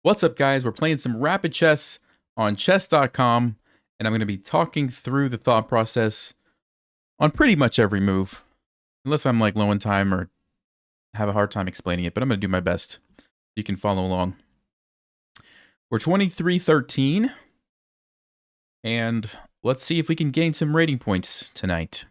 What's up, guys? We're playing some rapid chess on chess.com, and I'm going to be talking through the thought process on pretty much every move, unless I'm like low in time or have a hard time explaining it, but I'm going to do my best. You can follow along. We're 23-13, and let's see if we can gain some rating points tonight.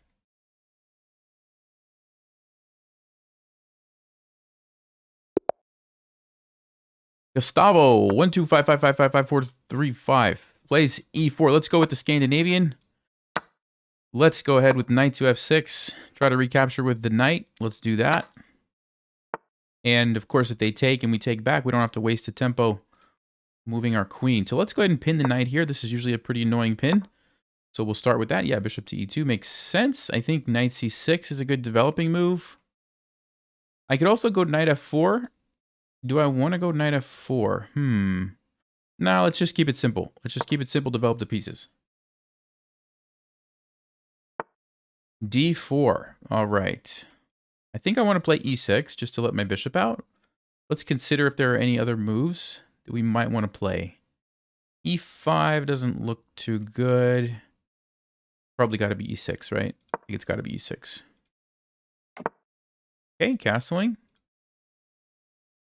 Gustavo, 125555545 plays e4. Let's go with the Scandinavian. Let's go ahead with knight to f6. Try to recapture with the knight. Let's do that. And of course, if they take and we take back, we don't have to waste a tempo moving our queen. So let's go ahead and pin the knight here. This is usually a pretty annoying pin. So we'll start with that. Yeah, bishop to e2 makes sense. I think knight c6 is a good developing move. I could also go knight f4. Do I want to go knight f4? No, let's just keep it simple. Let's just keep it simple, develop the pieces. d4. All right. I think I want to play e6 just to let my bishop out. Let's consider if there are any other moves that we might want to play. e5 doesn't look too good. Probably got to be e6, right? I think it's got to be e6. Okay, castling.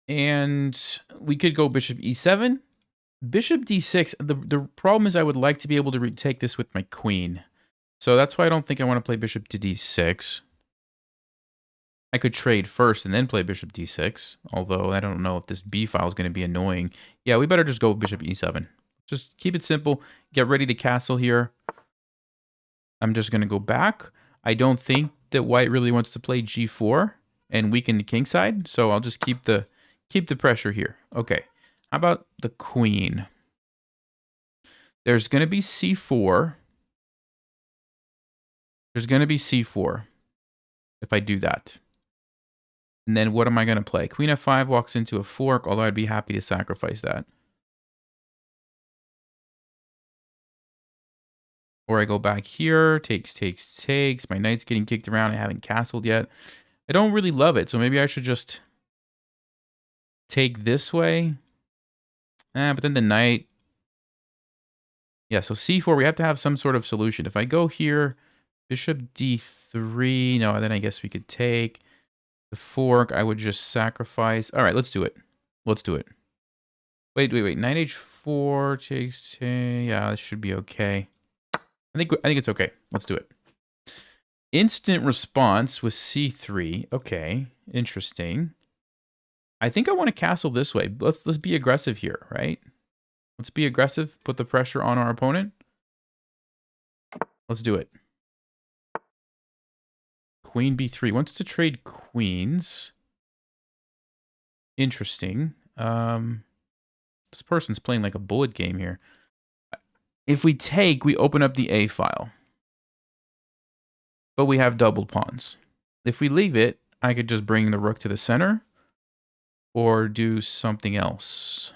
And we could go bishop e7. Bishop d6. The problem is I would like to be able to retake this with my queen. So that's why I don't think I want to play bishop to d6. I could trade first and then play bishop d6. Although I don't know if this b file is going to be annoying. Yeah, we better just go bishop e7. Just keep it simple. Get ready to castle here. I'm just going to go back. I don't think that white really wants to play g4 and weaken the king side. So I'll just keep the pressure here. Okay. How about the queen? There's going to be c4. There's going to be c4 if I do that. And then what am I going to play? Queen f5 walks into a fork, although I'd be happy to sacrifice that. Or I go back here, takes. My knight's getting kicked around. I haven't castled yet. I don't really love it, so maybe I should just take this way. But then the knight... Yeah, so c4, we have to have some sort of solution. If I go here, bishop d3, no, then I guess we could take the fork. I would just sacrifice. All right, let's do it. Let's do it. Wait. Knight h4 takes. Yeah, this should be okay. I think it's okay. Let's do it. Instant response with c3. Okay, interesting. I think I want to castle this way. Let's be aggressive here, right? Let's be aggressive. Put the pressure on our opponent. Let's do it. Queen b3 wants to trade queens. Interesting. This person's playing like a bullet game here. If we take, we open up the A file. But we have doubled pawns. If we leave it, I could just bring the rook to the center or do something else.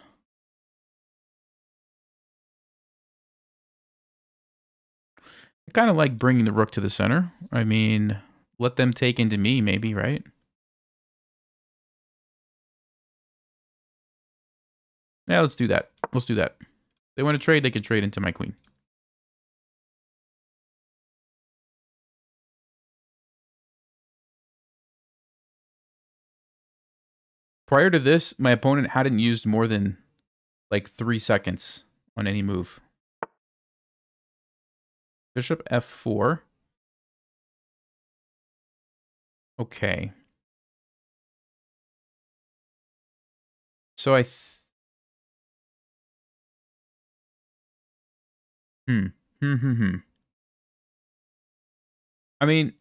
I kind of like bringing the rook to the center. I mean, let them take into me, maybe, right? Yeah, let's do that. Let's do that. If they want to trade, they can trade into my queen. Prior to this, my opponent hadn't used more than like 3 seconds on any move. Bishop f4. Okay. So I... I mean,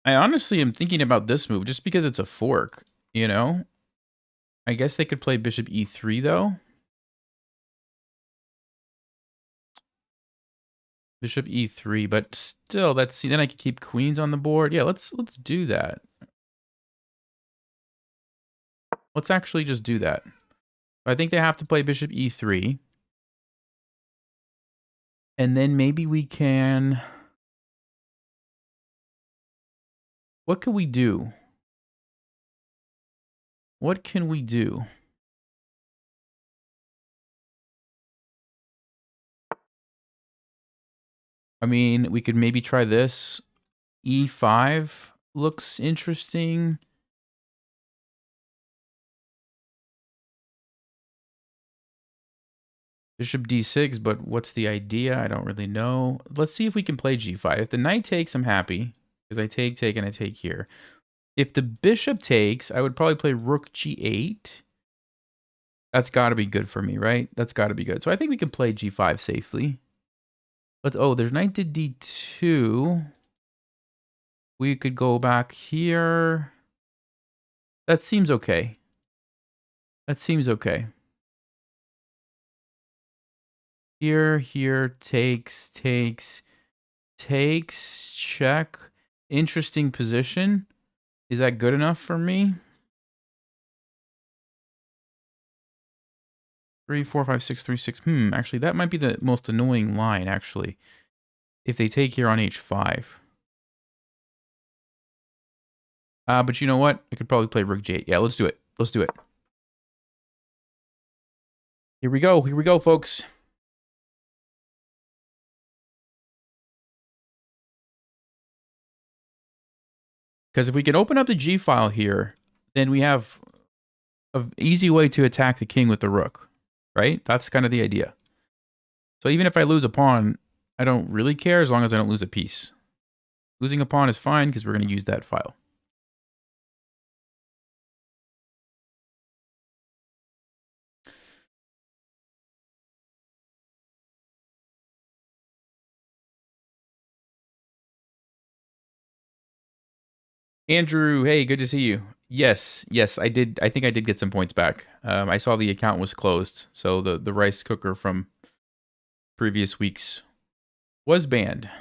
I honestly am thinking about this move just because it's a fork, you know? I guess they could play bishop e3 though. Bishop e3, but still, then I could keep queens on the board. Yeah, let's do that. Let's actually just do that. I think they have to play bishop e3. And then maybe we can... What can we do? What can we do? I mean, we could maybe try this. E5 looks interesting. Bishop d6, but what's the idea? I don't really know. Let's see if we can play g5. If the knight takes, I'm happy. Because I take, and I take here. If the bishop takes, I would probably play rook g8. That's got to be good for me, right? That's got to be good. So I think we can play g5 safely. But, oh, there's knight to d2. We could go back here. That seems okay. That seems okay. Here, takes, check. Interesting position. Is that good enough for me? 3, 4, 5, 6, 3, 6. Actually, that might be the most annoying line, actually. If they take here on h5. But you know what? I could probably play rook g8. Yeah, let's do it. Let's do it. Here we go. Here we go, folks. Because if we can open up the g file here, then we have an easy way to attack the king with the rook, right? That's kind of the idea. So even if I lose a pawn, I don't really care as long as I don't lose a piece. Losing a pawn is fine because we're going to use that file. Andrew, hey, good to see you. Yes, I did. I think I did get some points back. I saw the account was closed, so the rice cooker from previous weeks was banned.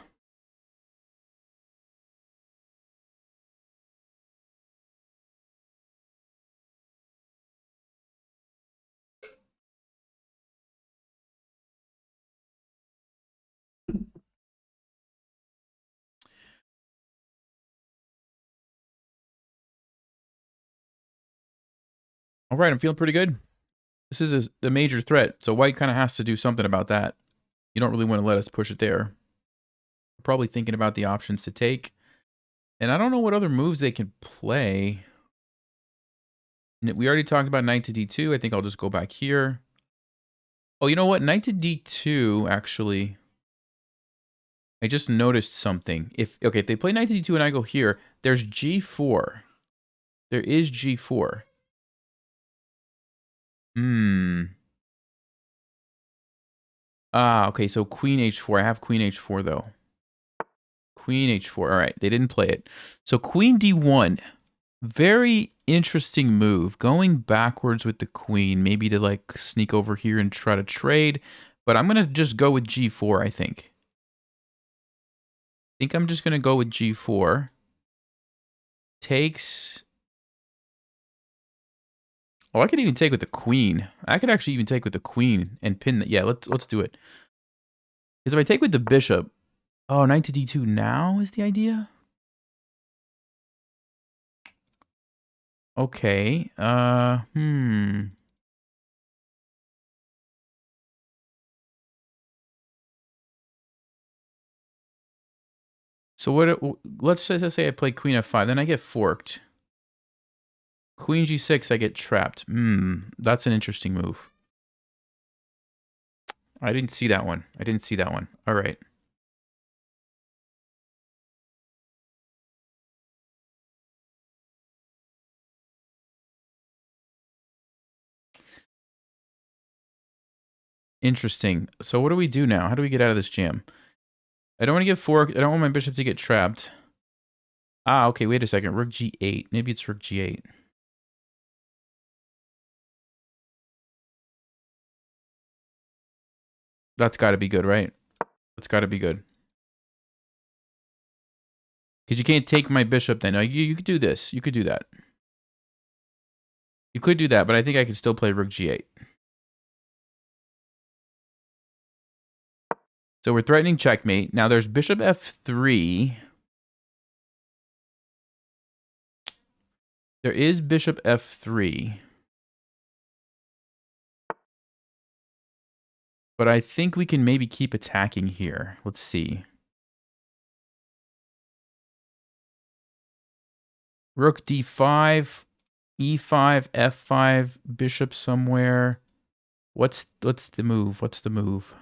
All right, I'm feeling pretty good. This is the major threat, so white kind of has to do something about that. You don't really want to let us push it there. Probably thinking about the options to take. And I don't know what other moves they can play. We already talked about knight to d2. I think I'll just go back here. Oh, you know what? Knight to d2, actually. I just noticed something. If they play knight to d2 and I go here, there's g4. There is g4. Okay, so queen h4. I have queen h4, though. Queen h4. All right, they didn't play it. So queen d1. Very interesting move. Going backwards with the queen, maybe to like sneak over here and try to trade. But I'm going to just go with g4, I think. I think I'm just going to go with g4. Takes. Oh, I could even take with the queen. I could actually even take with the queen and pin that. Yeah, let's do it. Because if I take with the bishop, oh, knight to d2 now is the idea. Okay. So let's just say I play queen f5, then I get forked. Queen g6, I get trapped. That's an interesting move. I didn't see that one. All right. Interesting. So what do we do now? How do we get out of this jam? I don't want to get forked. I don't want my bishop to get trapped. Okay, wait a second. Rook g8. Maybe it's rook g8. That's got to be good, right? That's got to be good. Because you can't take my bishop then. You could do this. You could do that. You could do that, but I think I could still play rook g8. So we're threatening checkmate. Now there's bishop f3. There is bishop f3. But I think we can maybe keep attacking here. Let's see. Rook d5, e5, f5, bishop somewhere. What's the move? What's the move?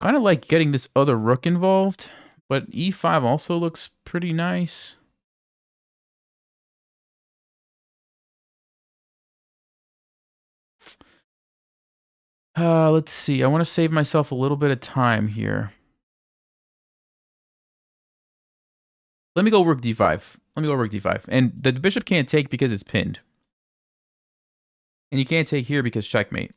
Kind of like getting this other rook involved, but e5 also looks pretty nice. Let's see. I want to save myself a little bit of time here. Let me go rook d5. Let me go rook d5. And the bishop can't take because it's pinned. And you can't take here because checkmate.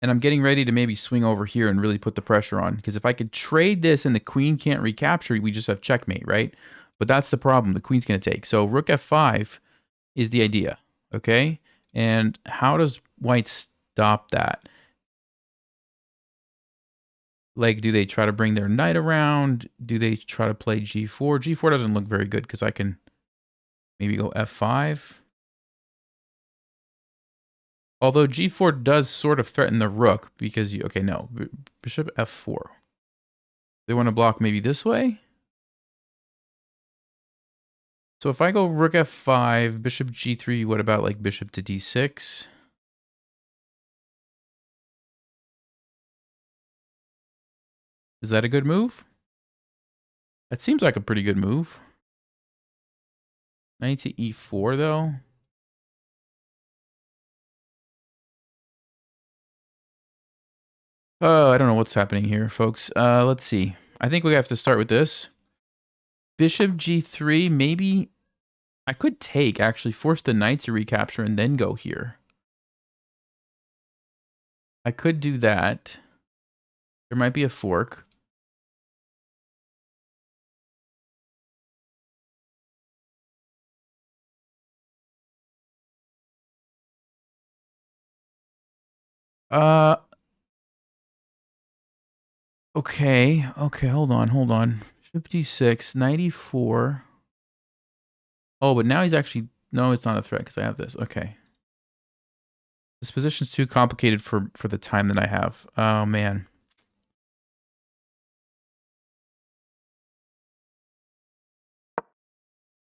And I'm getting ready to maybe swing over here and really put the pressure on. Because if I could trade this and the queen can't recapture, we just have checkmate, right? But that's the problem. The queen's going to take. So rook f5 is the idea, okay? And how does white stop that? Like, do they try to bring their knight around? Do they try to play g4? G4 doesn't look very good because I can maybe go f5. Although g4 does sort of threaten the rook because you... Okay, no. Bishop f4. They want to block maybe this way? So if I go rook f5, bishop g3, what about like bishop to d6? Is that a good move? That seems like a pretty good move. Knight to e4 though. Oh, I don't know what's happening here, folks. Let's see. I think we have to start with this. Bishop g3, maybe I could take, actually, force the knight to recapture and then go here. I could do that. There might be a fork. Okay, hold on. Bishop d6, knight e4. Oh, but now he's actually... No, it's not a threat because I have this. Okay. This position's too complicated for the time that I have. Oh, man.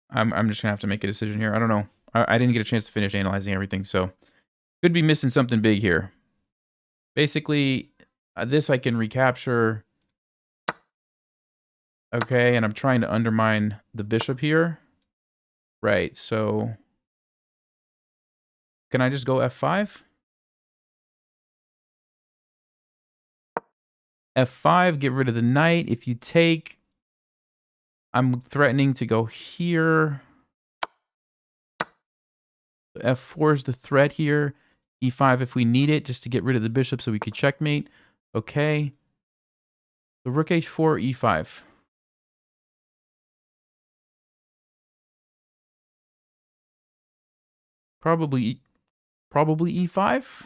I'm just gonna have to make a decision here. I don't know. I didn't get a chance to finish analyzing everything, so could be missing something big here. Basically, this I can recapture. Okay, and I'm trying to undermine the bishop here. Right, so can I just go f5? f5, get rid of the knight. If you take, I'm threatening to go here. f4 is the threat here. e5 if we need it, just to get rid of the bishop so we could checkmate. Okay. So rook h4, e5. Probably e5.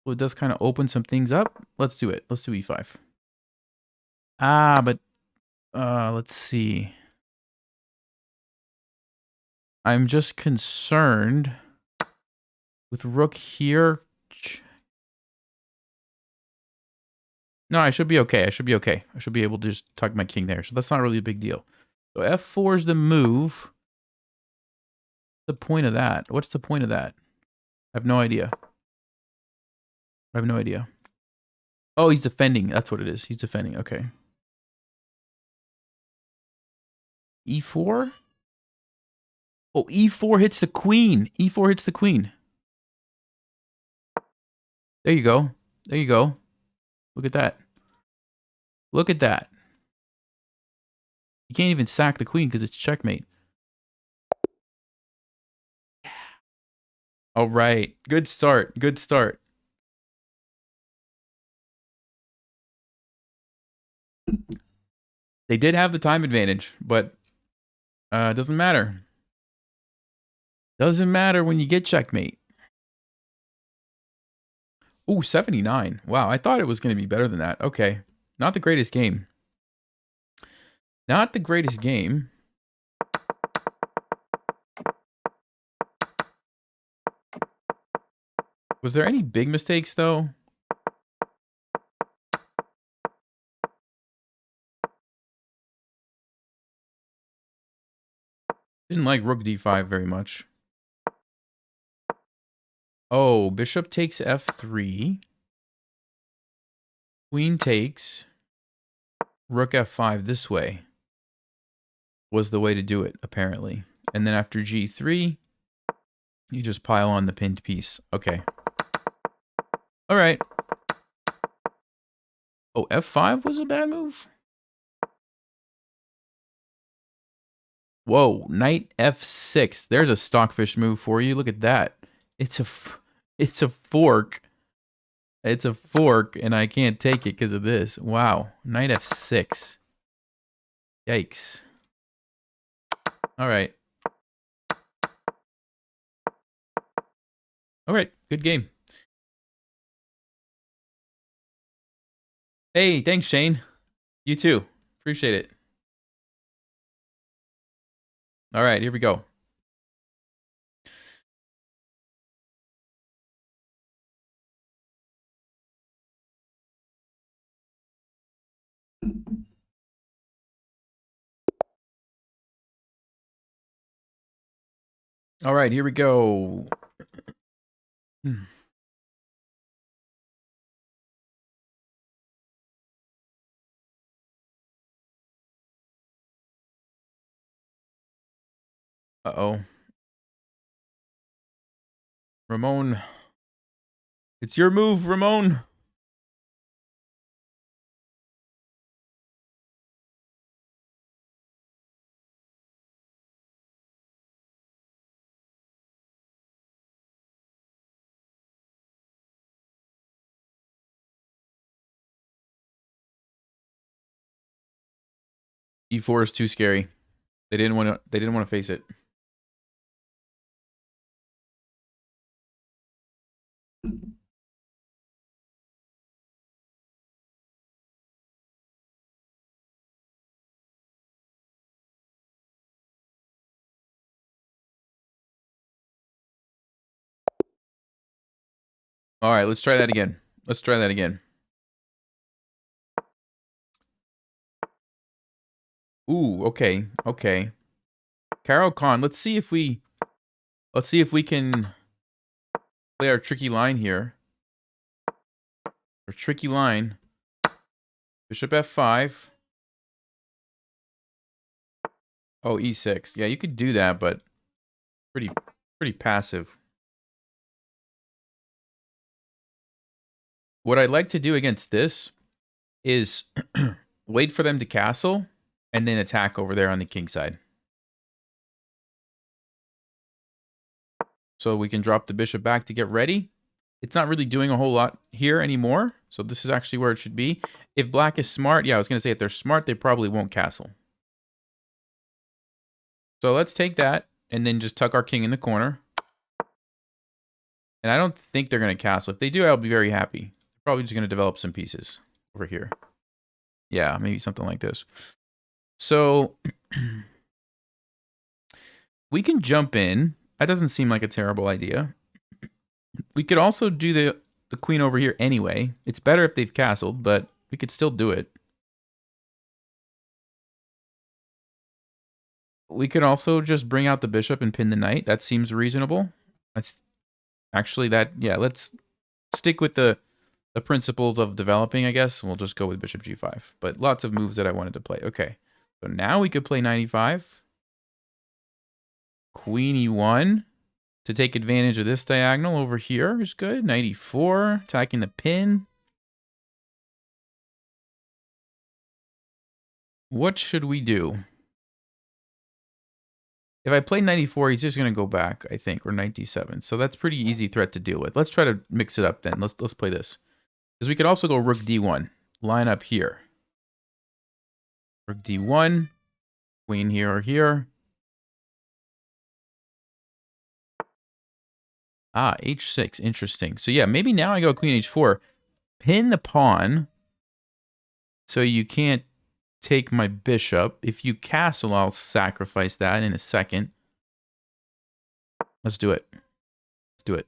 Well, it does kind of open some things up. Let's do it. Let's do e5. Ah, but let's see. I'm just concerned with rook here. No, I should be okay. I should be okay. I should be able to just tuck my king there. So that's not really a big deal. So f4 is the move. What's the point of that? What's the point of that? I have no idea. I have no idea. Oh, he's defending. That's what it is. He's defending. Okay. e4? Oh, e4 hits the queen. E4 hits the queen. There you go. There you go. Look at that. Look at that. You can't even sack the queen because it's checkmate. All right. Good start. Good start. They did have the time advantage, but it doesn't matter. Doesn't matter when you get checkmate. Ooh, 79. Wow, I thought it was going to be better than that. Okay. Not the greatest game. Not the greatest game. Was there any big mistakes, though? Didn't like rook d5 very much. Oh, bishop takes f3. Queen takes. Rook f5 this way was the way to do it, apparently. And then after g3, you just pile on the pinned piece. Okay. All right. Oh, f5 was a bad move? Whoa, knight f6. There's a stockfish move for you. Look at that. It's a fork. It's a fork, and I can't take it because of this. Wow. Knight f6. Yikes. All right. All right. Good game. Hey, thanks, Shane. You too. Appreciate it. All right, here we go. All right, here we go. Uh-oh. Ramon. It's your move, Ramon. E4 is too scary. They didn't want to face it. All right, let's try that again. Let's try that again. Ooh, okay. Okay. Caro-Kann, let's see if we can play our tricky line here. Our tricky line. Bishop f5. Oh, e6. Yeah, you could do that, but pretty passive. What I'd like to do against this is wait for them to castle and then attack over there on the king side. So we can drop the bishop back to get ready. It's not really doing a whole lot here anymore. So this is actually where it should be. If black is smart, yeah, I was going to say if they're smart, they probably won't castle. So let's take that and then just tuck our king in the corner. And I don't think they're going to castle. If they do, I'll be very happy. They're probably just going to develop some pieces over here. Yeah, maybe something like this. So we can jump in. That doesn't seem like a terrible idea. We could also do the queen over here anyway. It's better if they've castled, but we could still do it. We could also just bring out the bishop and pin the knight. That seems reasonable. That's actually that. Yeah, let's stick with the principles of developing, I guess. We'll just go with bishop g5. But lots of moves that I wanted to play. Okay, so now we could play 95. Queen e1 to take advantage of this diagonal over here is good. 94, attacking the pin. What should we do? If I play 94, he's just going to go back, I think, or 97. So that's pretty easy threat to deal with. Let's try to mix it up then. Let's play this. Because we could also go rook d1. Line up here. Rook d1. Queen here or here. Ah, h6. Interesting. So yeah, maybe now I go queen h4. Pin the pawn. So you can't take my bishop. If you castle, I'll sacrifice that in a second. Let's do it. Let's do it.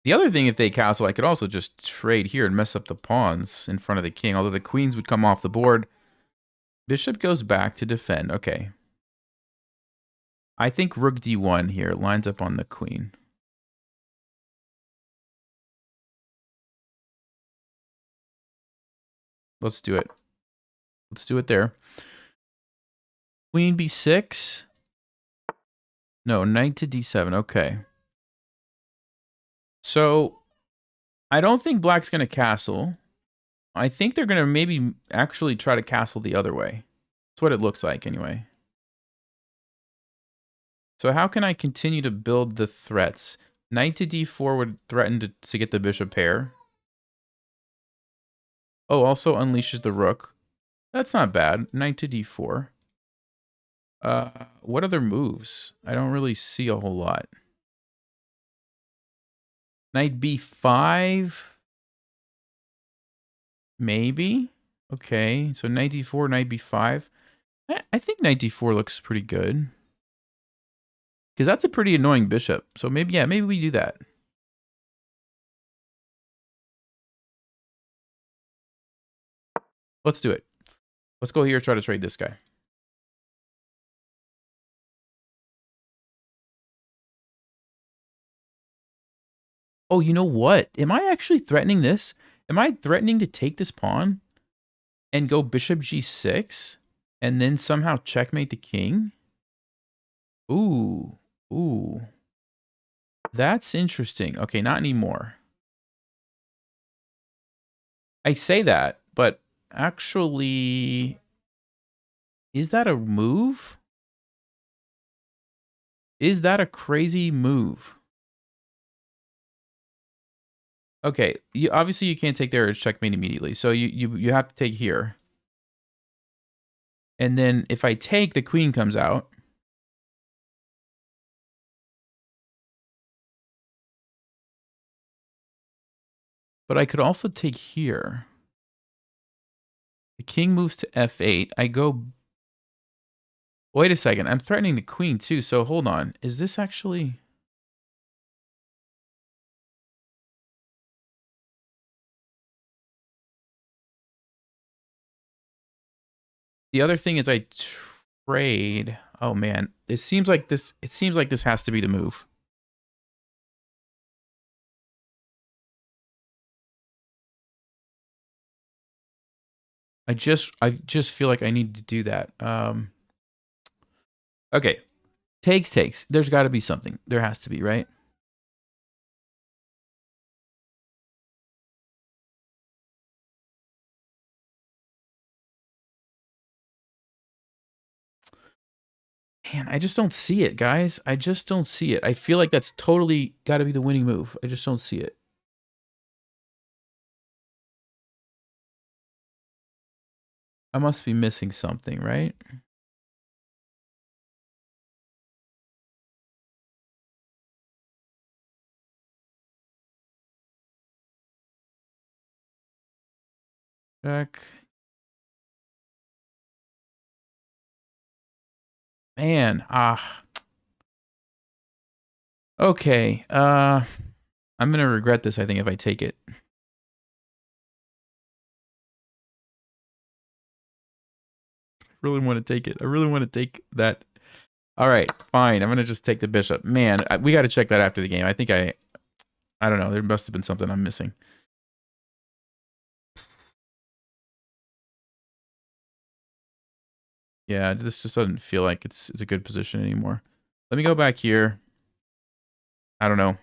The other thing, if they castle, I could also just trade here and mess up the pawns in front of the king. Although the queens would come off the board. Bishop goes back to defend. Okay. I think rook d1 here lines up on the queen. Let's do it. Let's do it there. Queen b6. No, knight to d7. Okay. So, I don't think black's going to castle. I think they're going to maybe actually try to castle the other way. That's what it looks like anyway. So how can I continue to build the threats? Knight to d4 would threaten to get the bishop pair. Oh, also unleashes the rook. That's not bad. Knight to d4. What other moves? I don't really see a whole lot. Knight b5? Maybe? Okay, so knight d4, knight b5. I think knight d4 looks pretty good. Because that's a pretty annoying bishop. So maybe, yeah, maybe we do that. Let's do it. Let's go here and try to trade this guy. Oh, you know what? Am I actually threatening this? Am I threatening to take this pawn and go bishop g6 and then somehow checkmate the king? Ooh. Ooh. That's interesting. Okay, not anymore. I say that, but actually, is that a move? Is that a crazy move? Okay, obviously you can't take there or checkmate immediately. So you have to take here. And then if I take, the queen comes out. But I could also take here. The king moves to f8. I go... Wait a second. I'm threatening the queen too. So hold on. Is this actually... The other thing is I trade... Oh man. It seems like this has to be the move. I just feel like I need to do that. Okay. Takes. There's got to be something. There has to be, right? Man, I just don't see it, guys. I just don't see it. I feel like that's totally got to be the winning move. I just don't see it. I must be missing something, right? Check. Man, okay. I'm gonna regret this, I think, if I take it. Really want to take it. I really want to take that. All right, fine. I'm gonna just take the bishop. Man, we got to check that after the game. I think I don't know. There must have been something I'm missing. Yeah, this just doesn't feel like it's a good position anymore. Let me go back here. I don't know.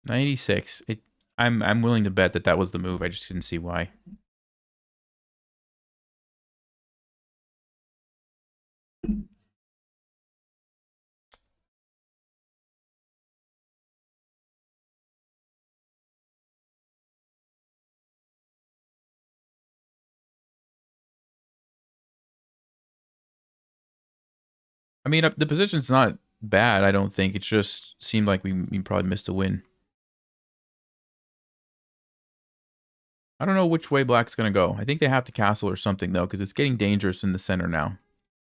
96. I'm willing to bet that was the move. I just didn't see why. I mean, the position's not bad, I don't think. It just seemed like we probably missed a win. I don't know which way black's going to go. I think they have to castle or something, though, because it's getting dangerous in the center now.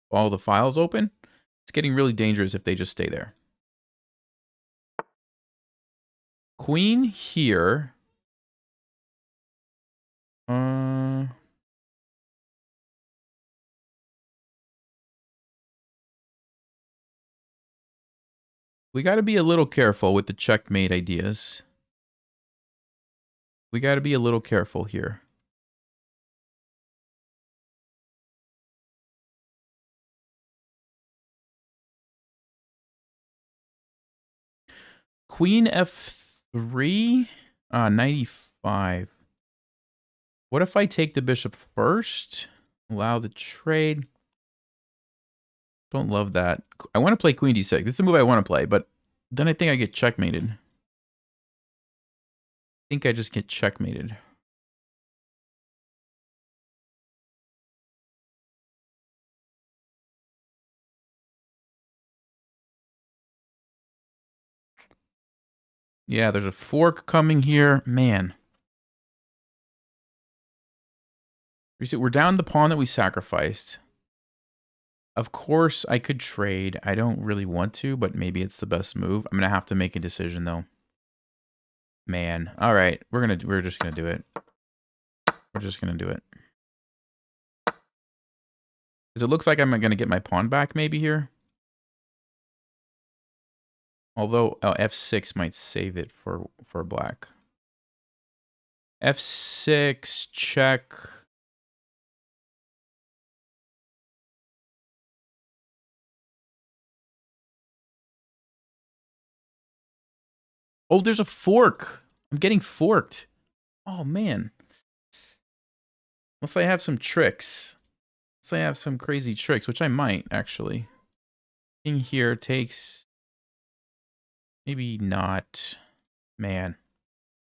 All the files open. It's getting really dangerous if they just stay there. Queen here. We got to be a little careful with the checkmate ideas. We got to be a little careful here. Queen F3? 95. What if I take the bishop first? Allow the trade. Don't love that. I want to play Queen D6. This is the move I want to play, but then I think I get checkmated. I think I just get checkmated. Yeah, there's a fork coming here. Man. We're down the pawn that we sacrificed. Of course, I could trade. I don't really want to, but maybe it's the best move. I'm going to have to make a decision, though. Man. All right. We're just going to do it. We're just going to do it. Because it looks like I'm going to get my pawn back maybe here. Although F6 might save it for black. F6, check. Oh, there's a fork. I'm getting forked. Oh, man. Unless I have some tricks. Unless I have some crazy tricks, which I might, actually. King here takes... Maybe not. Man.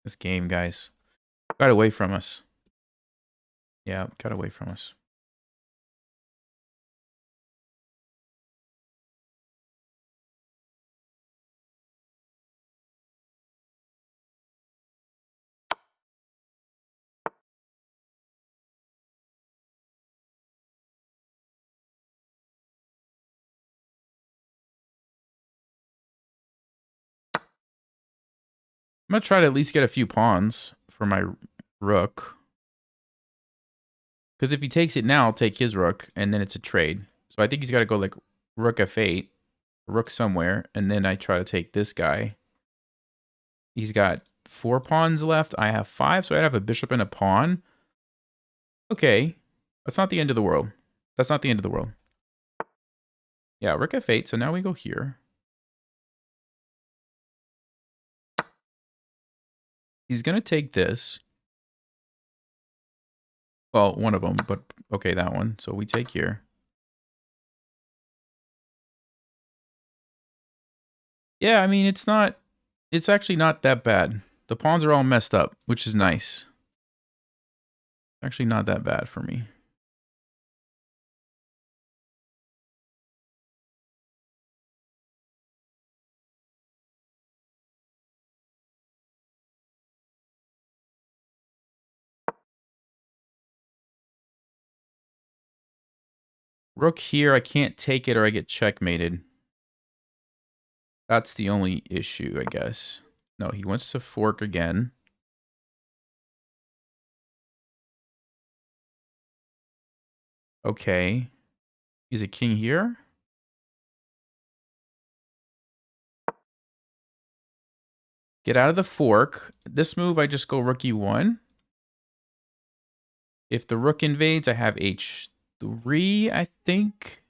This game, guys. Got away from us. Yeah, got away from us. I'm going to try to at least get a few pawns for my rook. Because if he takes it now, I'll take his rook, and then it's a trade. So I think he's got to go like rook f8, rook somewhere, and then I try to take this guy. He's got 4 pawns left. I have 5, so I'd have a bishop and a pawn. Okay. That's not the end of the world. That's not the end of the world. Yeah, rook f8, so now we go here. He's going to take this. Well, one of them, but okay, that one. So we take here. Yeah, I mean, it's actually not that bad. The pawns are all messed up, which is nice. Actually not that bad for me. Rook here, I can't take it or I get checkmated. That's the only issue, I guess. No, he wants to fork again. Okay. Is a king here? Get out of the fork. This move, I just go rook e1. If the rook invades, I have h3, I think.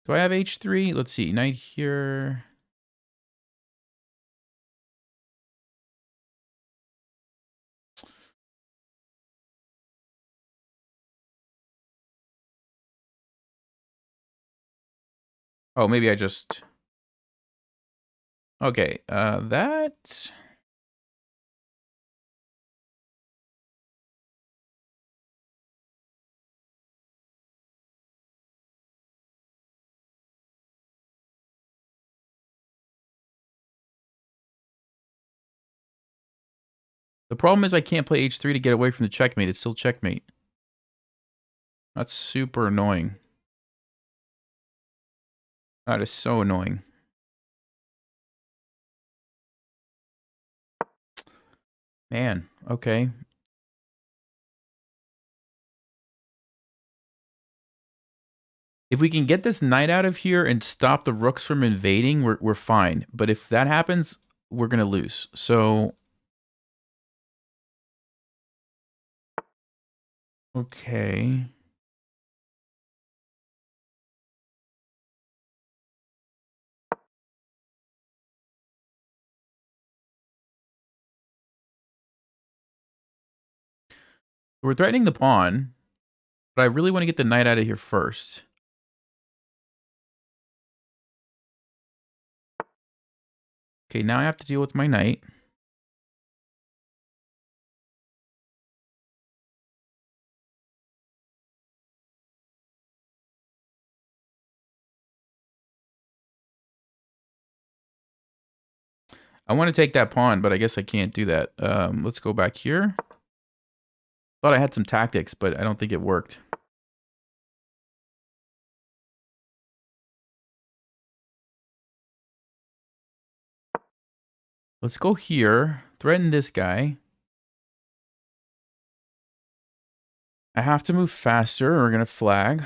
Do I have h3? Let's see. Knight here. Oh, maybe I just... Okay, that... The problem is I can't play h3 to get away from the checkmate. It's still checkmate. That's super annoying. That is so annoying. Man, okay. If we can get this knight out of here and stop the rooks from invading, we're fine. But if that happens, we're going to lose. So, okay. We're threatening the pawn, but I really want to get the knight out of here first. Okay, now I have to deal with my knight. I want to take that pawn, but I guess I can't do that. Let's go back here. Thought I had some tactics, but I don't think it worked. Let's go here. Threaten this guy. I have to move faster. We're going to flag.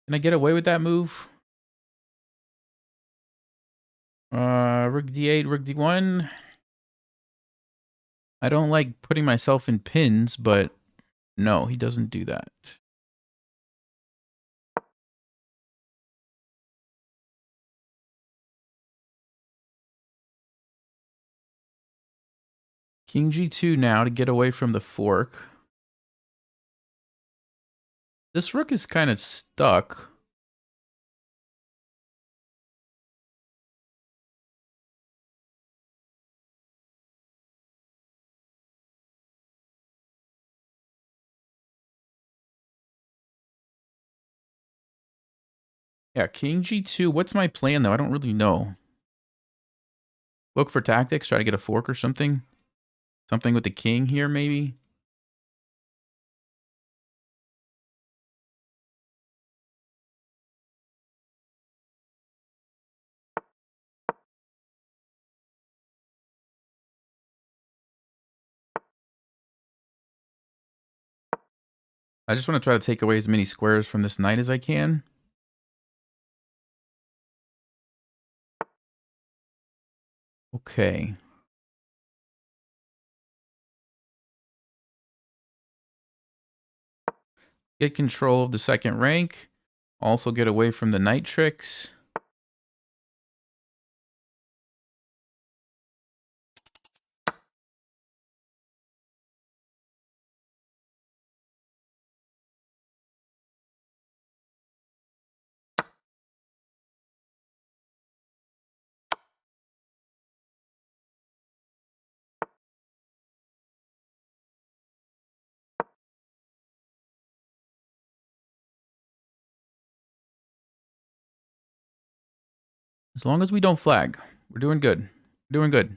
Can I get away with that move? Rook d8, rook d1. I don't like putting myself in pins, but no, he doesn't do that. King g2 now to get away from the fork. This rook is kind of stuck. Yeah, king g2. What's my plan, though? I don't really know. Look for tactics. Try to get a fork or something. Something with the king here, maybe. I just want to try to take away as many squares from this knight as I can. Okay. Get control of the second rank. Also get away from the knight tricks. As long as we don't flag, we're doing good. We're doing good.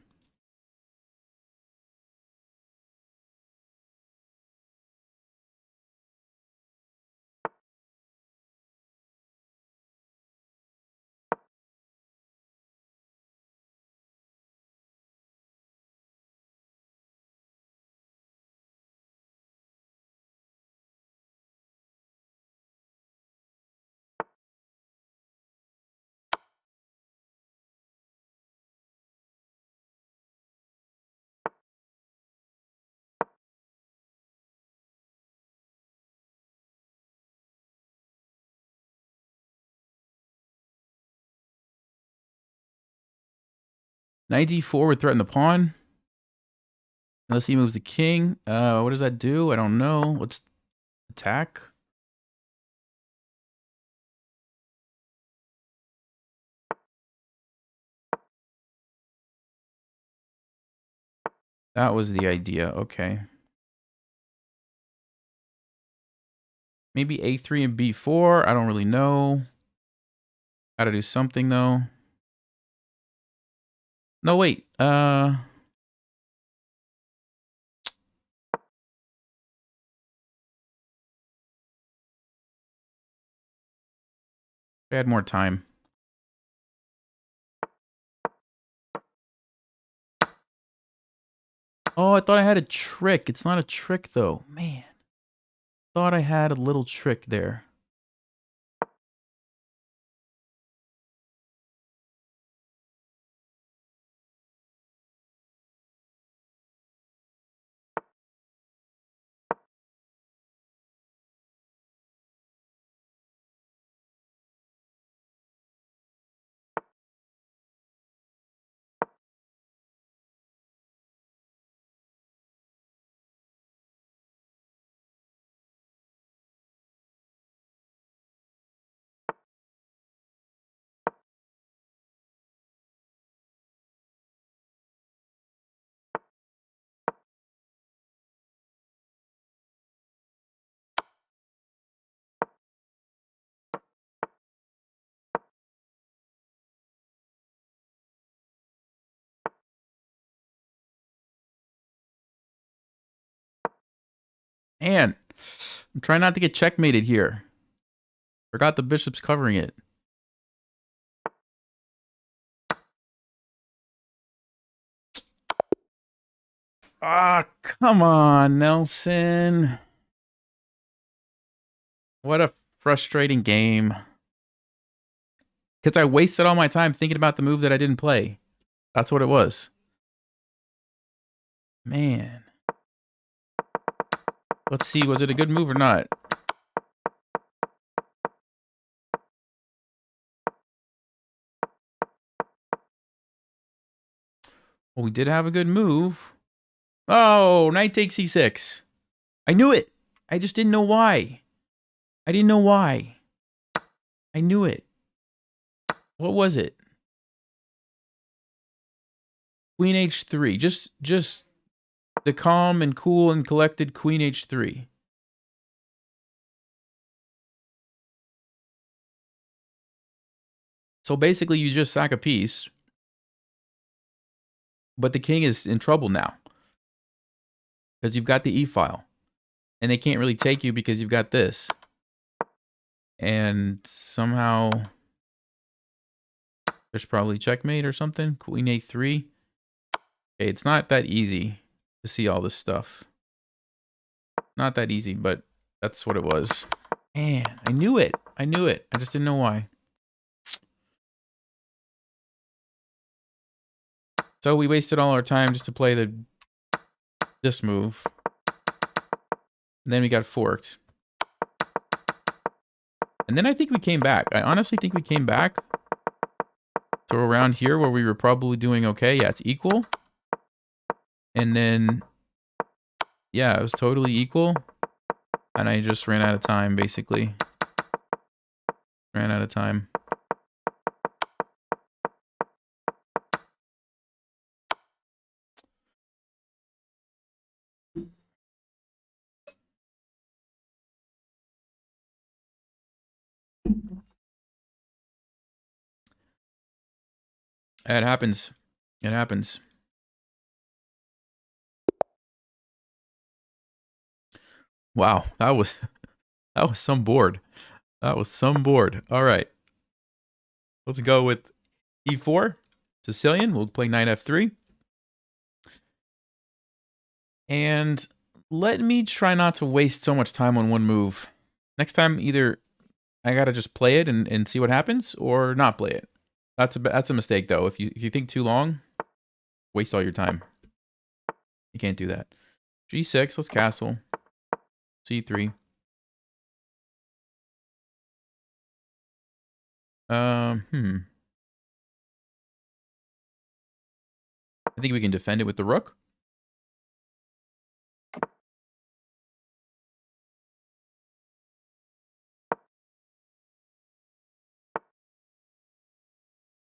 Knight d4 would threaten the pawn. Unless he moves the king. What does that do? I don't know. Let's attack. That was the idea. Okay. Maybe a3 and b4. I don't really know. Gotta do something, though. No, wait. I had more time. Oh, I thought I had a trick. It's not a trick, though. Man. Thought I had a little trick there. And I'm trying not to get checkmated here. Forgot the bishop's covering it. Ah, come on, Nelson. What a frustrating game. Because I wasted all my time thinking about the move that I didn't play. That's what it was. Man. Let's see, was it a good move or not? Well, we did have a good move. Oh, knight takes c6. I knew it. I just didn't know why. I didn't know why. I knew it. What was it? Queen h3. Just the calm and cool and collected queen h3. So basically you just sack a piece. But the king is in trouble now. Because you've got the e-file. And they can't really take you because you've got this. And somehow there's probably checkmate or something. Queen a3. Okay, it's not that easy to see all this stuff. Not that easy, but that's what it was. Man, I knew it. I knew it. I just didn't know why. So we wasted all our time just to play this move. And then we got forked. And then I think we came back. I honestly think we came back to around here where we were probably doing okay. Yeah, it's equal. And then, yeah, it was totally equal. And I just ran out of time, basically. Ran out of time. It happens. It happens. Wow, that was some board. That was some board. All right. Let's go with e4. Sicilian. We'll play knight f3. And let me try not to waste so much time on one move. Next time, either I gotta just play it and see what happens, or not play it. That's a mistake, though. If you think too long, waste all your time. You can't do that. G6. Let's castle. C3. I think we can defend it with the rook.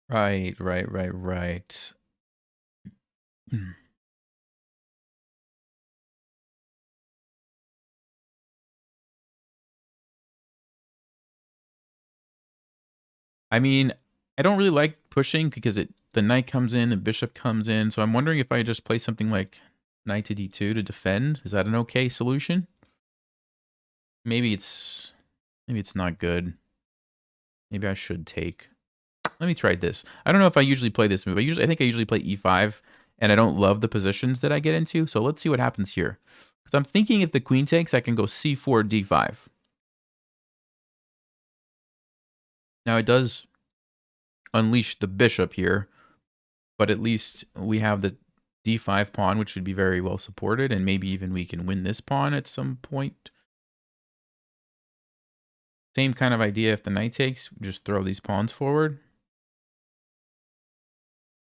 Right. I mean, I don't really like pushing because the knight comes in, the bishop comes in. So I'm wondering if I just play something like knight to d2 to defend. Is that an okay solution? Maybe it's not good. Maybe I should take. Let me try this. I don't know if I usually play this move. I think I usually play e5, and I don't love the positions that I get into. So let's see what happens here. Because I'm thinking if the queen takes, I can go c4, d5. Now it does unleash the bishop here, but at least we have the d5 pawn, which should be very well supported, and maybe even we can win this pawn at some point. Same kind of idea if the knight takes, just throw these pawns forward.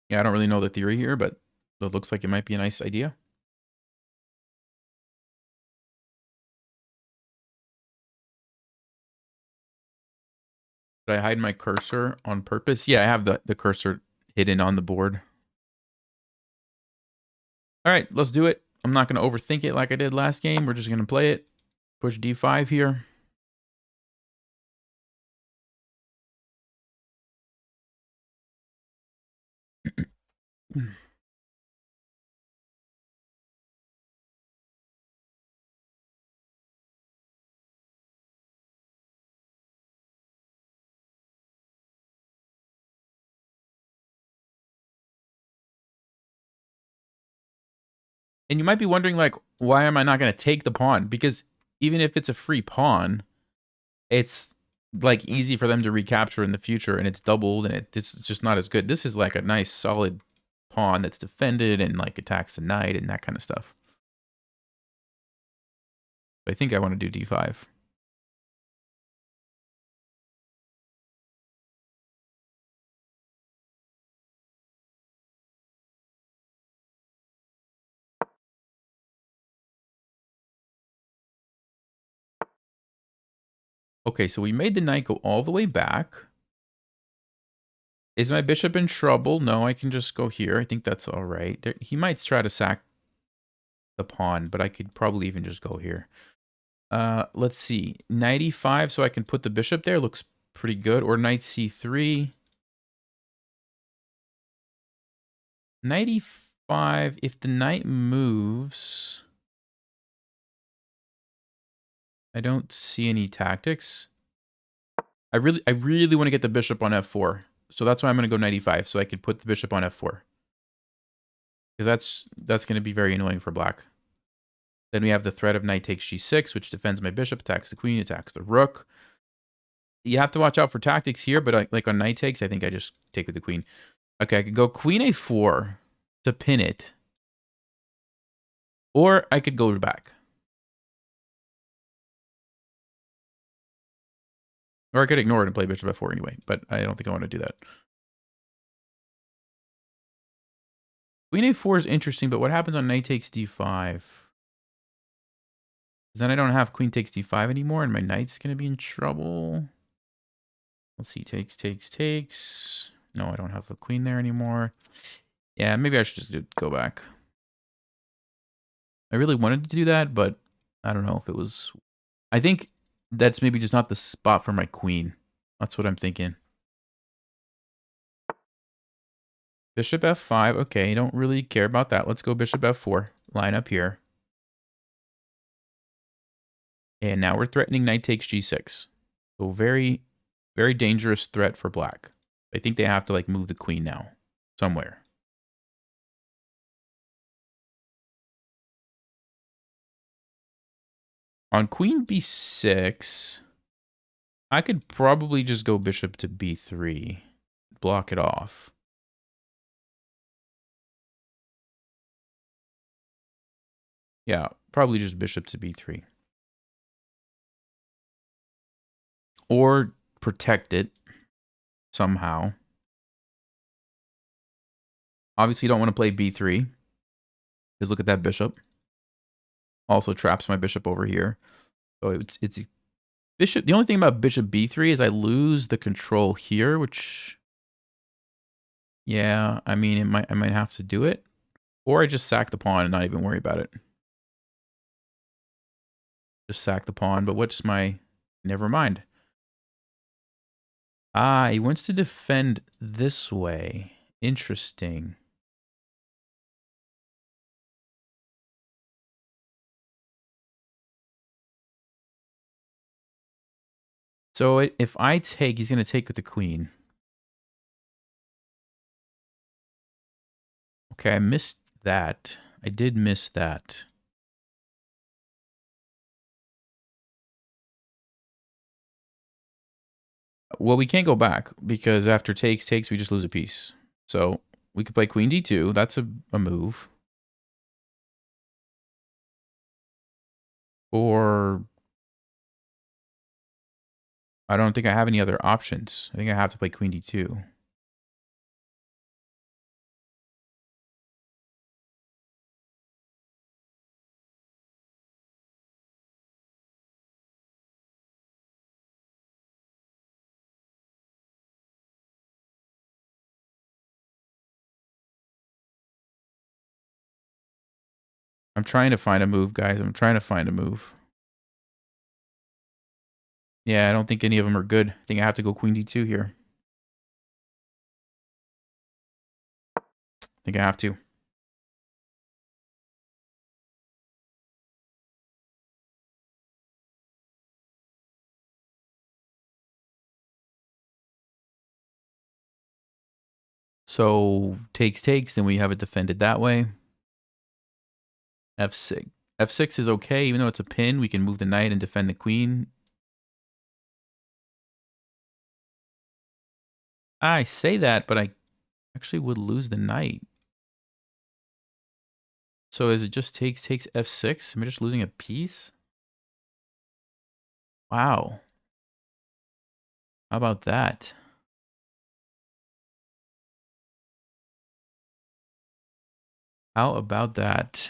Yeah, I don't really know the theory here, but it looks like it might be a nice idea. Did I hide my cursor on purpose? Yeah, I have the cursor hidden on the board. All right, let's do it. I'm not going to overthink it like I did last game. We're just going to play it. Push d5 here. And you might be wondering, like, why am I not going to take the pawn? Because even if it's a free pawn, it's like easy for them to recapture in the future, and it's doubled, and it's just not as good. This is like a nice solid pawn that's defended and like attacks the knight and that kind of stuff. I think I want to do d5. Okay, so we made the knight go all the way back. Is my bishop in trouble? No, I can just go here. I think that's all right. He might try to sack the pawn, but I could probably even just go here. Let's see. Knight e5, so I can put the bishop there. Looks pretty good. Or knight c3. Knight e5. If the knight moves, I don't see any tactics. I really want to get the bishop on f4. So that's why I'm going to go knight e5, so I could put the bishop on f4. Because that's going to be very annoying for black. Then we have the threat of knight takes g6, which defends my bishop, attacks the queen, attacks the rook. You have to watch out for tactics here, but like on knight takes, I think I just take with the queen. Okay, I could go queen a4 to pin it. Or I could go back. Or I could ignore it and play bishop f4 anyway, but I don't think I want to do that. Queen a4 is interesting, but what happens on knight takes d5? Because then I don't have queen takes d5 anymore, and my knight's going to be in trouble. Let's see, takes. No, I don't have a queen there anymore. Yeah, maybe I should just go back. I really wanted to do that, but I don't know if it was... I think that's maybe just not the spot for my queen. That's what I'm thinking. Bishop f5. Okay, don't really care about that. Let's go bishop f4. Line up here. And now we're threatening knight takes g6. So very, very dangerous threat for black. I think they have to like move the queen now. Somewhere. On queen b6, I could probably just go bishop to b3. Block it off. Yeah, probably just bishop to b3. Or protect it somehow. Obviously, you don't want to play b3. Because look at that bishop. Also traps my bishop over here. So it's bishop. The only thing about bishop b3 is I lose the control here, which... Yeah, I mean, I might have to do it. Or I just sack the pawn and not even worry about it. Just sack the pawn, but what's my... Never mind. Ah, he wants to defend this way. Interesting. So if I take, he's going to take with the queen. Okay, I missed that. I did miss that. Well, we can't go back because after takes, we just lose a piece. So we could play queen d2. That's a move. Or I don't think I have any other options. I think I have to play queen d2. I'm trying to find a move, guys. I'm trying to find a move. Yeah, I don't think any of them are good. I think I have to go queen d2 here. I think I have to. So takes, then we have it defended that way. F6. F6 is okay, even though it's a pin. We can move the knight and defend the queen. I say that, but I actually would lose the knight. So is it just takes f6? Am I just losing a piece? Wow. How about that? How about that?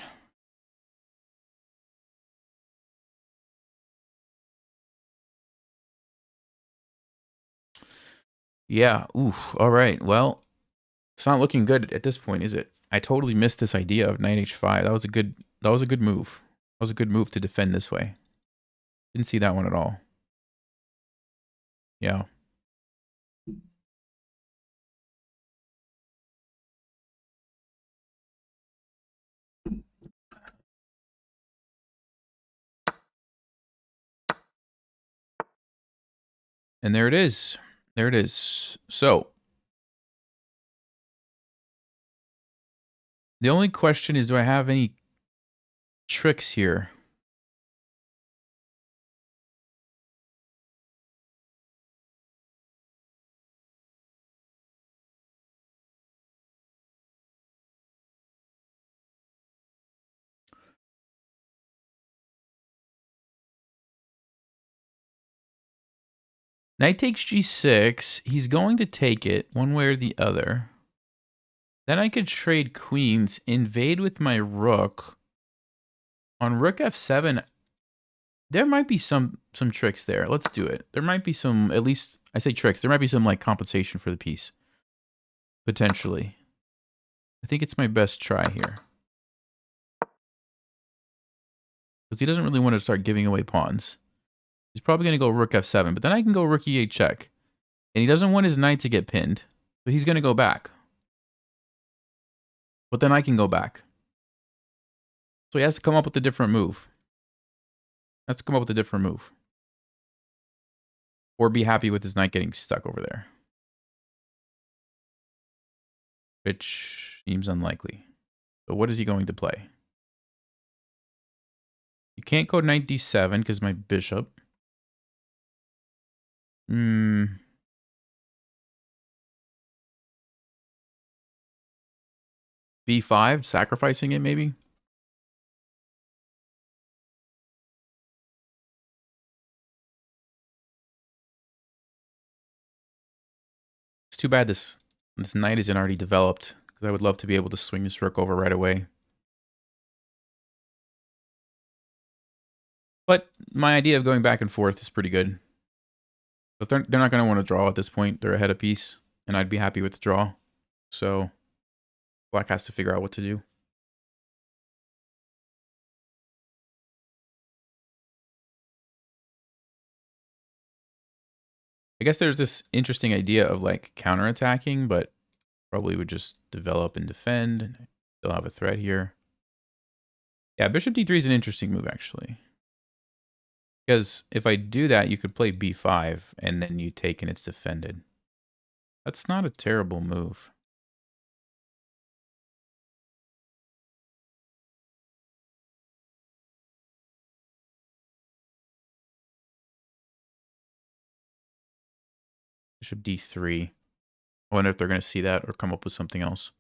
Yeah. Ooh. All right. Well, it's not looking good at this point, is it? I totally missed this idea of knight h5. That was a good move. That was a good move to defend this way. Didn't see that one at all. Yeah. And there it is. There it is. So the only question is, do I have any tricks here? Knight takes g6. He's going to take it one way or the other. Then I could trade queens, invade with my rook. On rook f7, there might be some tricks there. Let's do it. There might be some, at least, I say tricks. There might be some like compensation for the piece. Potentially. I think it's my best try here. Because he doesn't really want to start giving away pawns. He's probably going to go rook f7, but then I can go rook e8 check. And he doesn't want his knight to get pinned. So he's going to go back. But then I can go back. So he has to come up with a different move. Has to come up with a different move. Or be happy with his knight getting stuck over there. Which seems unlikely. So what is he going to play? You can't go knight d7 because my bishop. b5, sacrificing it maybe? It's too bad this knight isn't already developed, because I would love to be able to swing this rook over right away. But my idea of going back and forth is pretty good. But they're not going to want to draw at this point. They're ahead a piece, and I'd be happy with the draw. So black has to figure out what to do. I guess there's this interesting idea of like counterattacking, but probably would just develop and defend. Still have a threat here. Yeah, bishop d3 is an interesting move, actually. Because if I do that, you could play b5, and then you take and it's defended. That's not a terrible move. Bishop d3. I wonder if they're going to see that or come up with something else.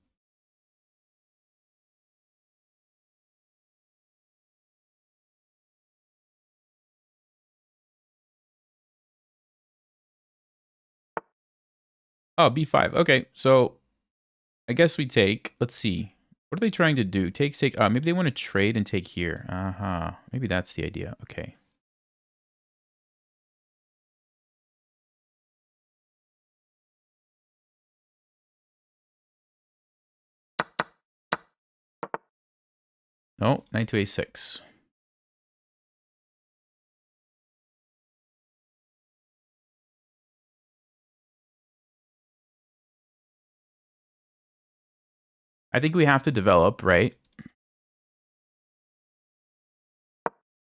Oh, b5. Okay, so I guess we take. Let's see. What are they trying to do? Take. Maybe they want to trade and take here. Uh-huh. Maybe that's the idea. Okay. No, knight to a6. I think we have to develop, right?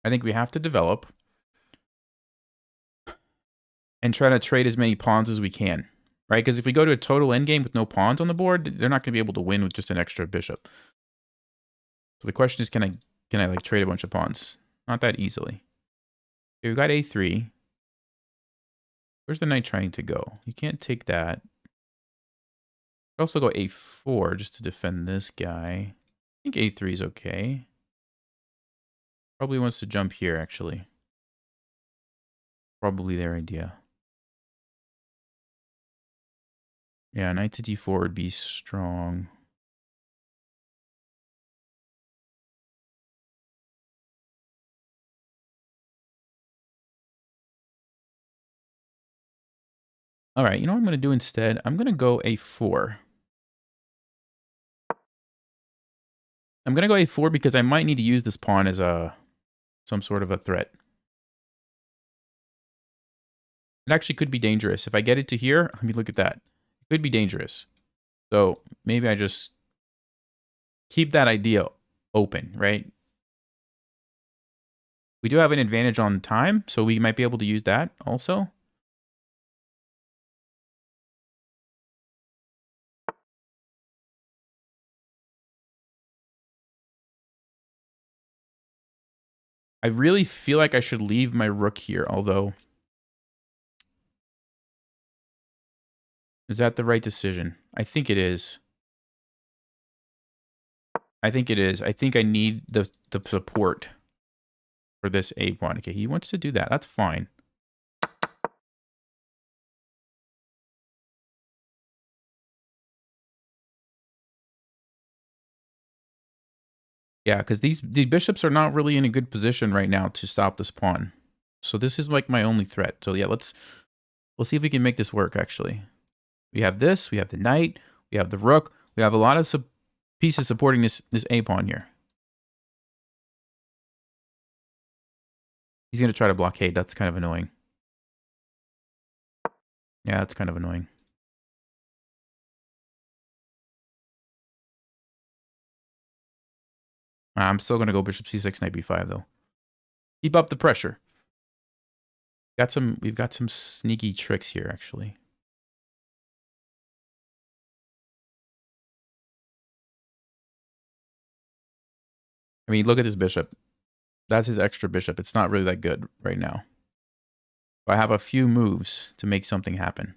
I think we have to develop and try to trade as many pawns as we can, right? Because if we go to a total endgame with no pawns on the board, they're not going to be able to win with just an extra bishop. So the question is, can I like trade a bunch of pawns? Not that easily. Okay, we got a3. Where's the knight trying to go? You can't take that. Could also go a4 just to defend this guy. I think a3 is okay. Probably wants to jump here, actually. Probably their idea. Yeah, knight to d4 would be strong. All right, you know what I'm going to do instead? I'm going to go a4. I'm going to go a4 because I might need to use this pawn as some sort of a threat. It actually could be dangerous. If I get it to here, I mean, look at that. It could be dangerous. So maybe I just keep that idea open, right? We do have an advantage on time, so we might be able to use that also. I really feel like I should leave my rook here, although... Is that the right decision? I think it is. I think it is. I think I need the support for this a1. Okay, he wants to do that. That's fine. Yeah, because the bishops are not really in a good position right now to stop this pawn. So this is like my only threat. So yeah, let's see if we can make this work, actually. We have this. We have the knight. We have the rook. We have a lot of pieces supporting this a-pawn here. He's going to try to blockade. That's kind of annoying. Yeah, that's kind of annoying. I'm still going to go bishop c6, knight b5, though. Keep up the pressure. We've got some sneaky tricks here, actually. I mean, look at this bishop. That's his extra bishop. It's not really that good right now. But I have a few moves to make something happen.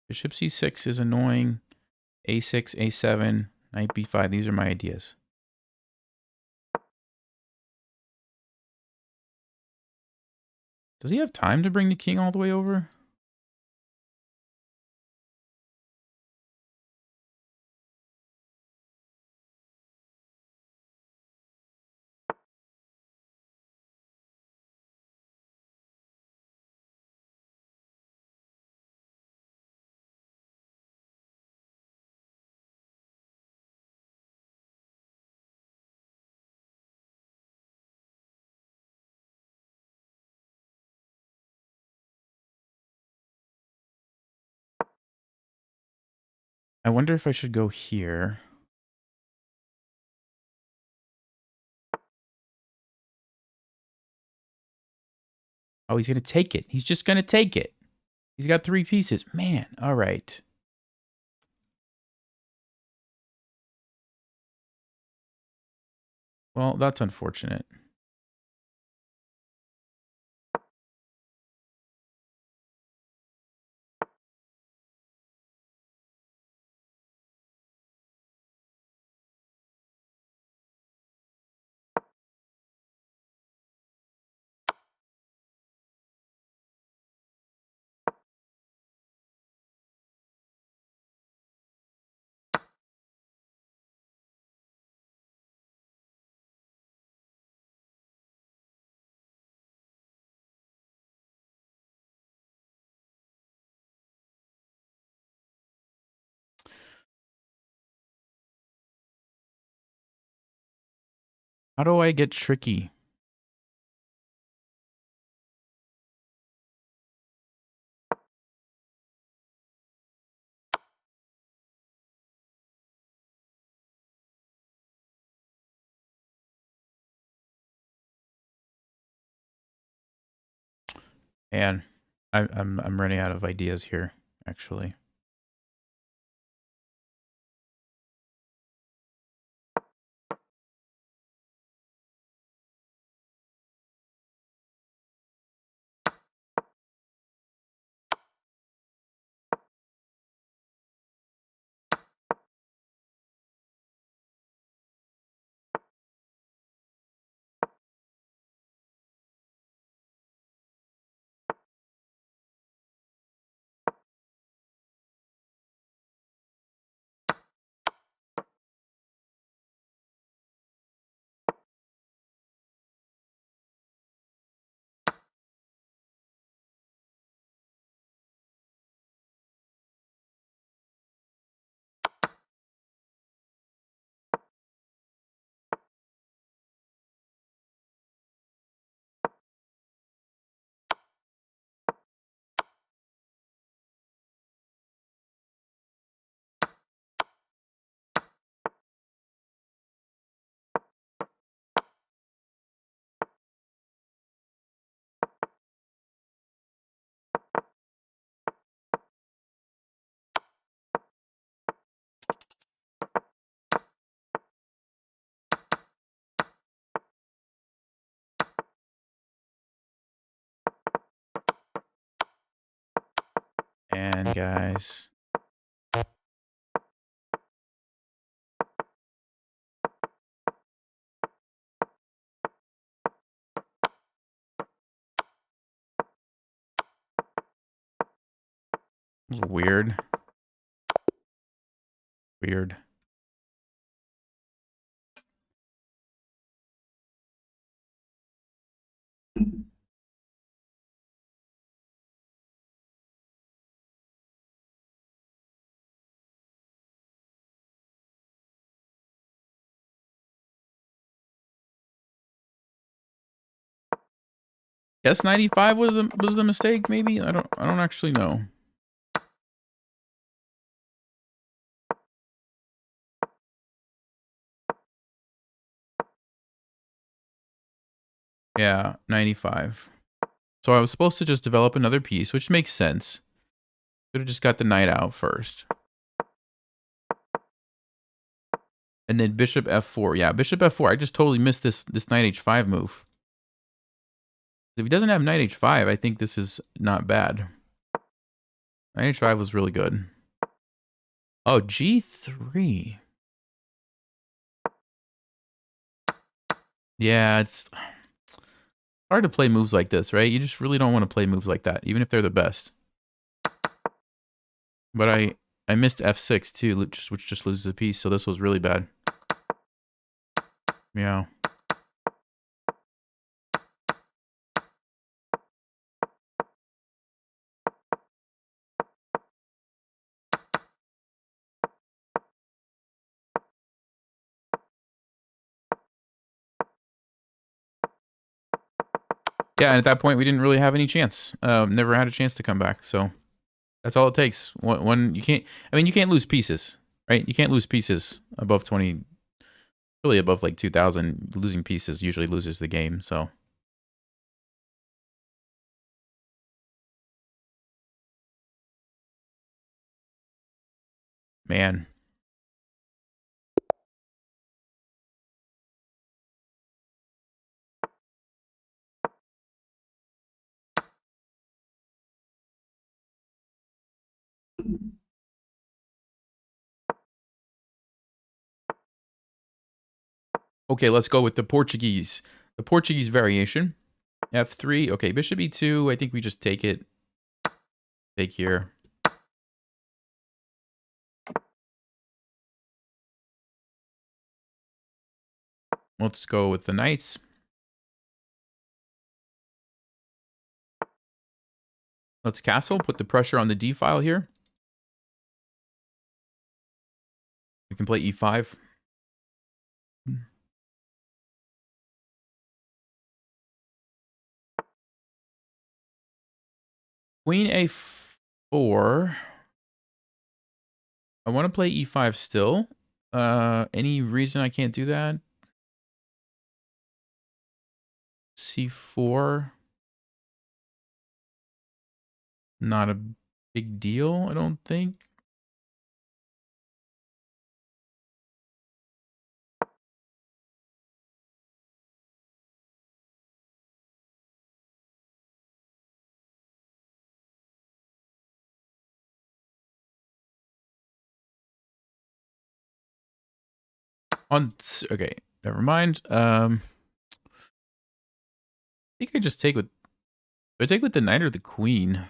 Bishop c6 is annoying. a6, a7, knight b5. These are my ideas. Does he have time to bring the king all the way over? I wonder if I should go here. Oh, he's going to take it. He's just going to take it. He's got 3 pieces. Man, all right. Well, that's unfortunate. How do I get tricky? Man, I'm running out of ideas here, actually. And guys, it was weird. Weird. Guess 95 was the mistake, maybe? I don't actually know. Yeah, 95. So I was supposed to just develop another piece, which makes sense. Could have just got the knight out first. And then bishop f4. Yeah, bishop f4. I just totally missed this knight h5 move. If he doesn't have knight h5, I think this is not bad. Knight h5 was really good. Oh, g3. Yeah, it's hard to play moves like this, right? You just really don't want to play moves like that, even if they're the best. But I missed f6 too, which just loses a piece, so this was really bad. Yeah. Yeah, and at that point, we didn't really have any chance. Never had a chance to come back, so that's all it takes. One, you can't. I mean, you can't lose pieces, right? You can't lose pieces above 20. Really, above like 2,000, losing pieces usually loses the game. So Man. Okay, let's go with the Portuguese. The Portuguese variation. F3. Okay, bishop E2. I think we just take it. Take here. Let's go with the knights. Let's castle. Put the pressure on the D file here. We can play E5. Queen A4. I want to play E5 still. Any reason I can't do that? C4. Not a big deal, I don't think. Okay, never mind. I think I just take with. Do I take with the knight or the queen?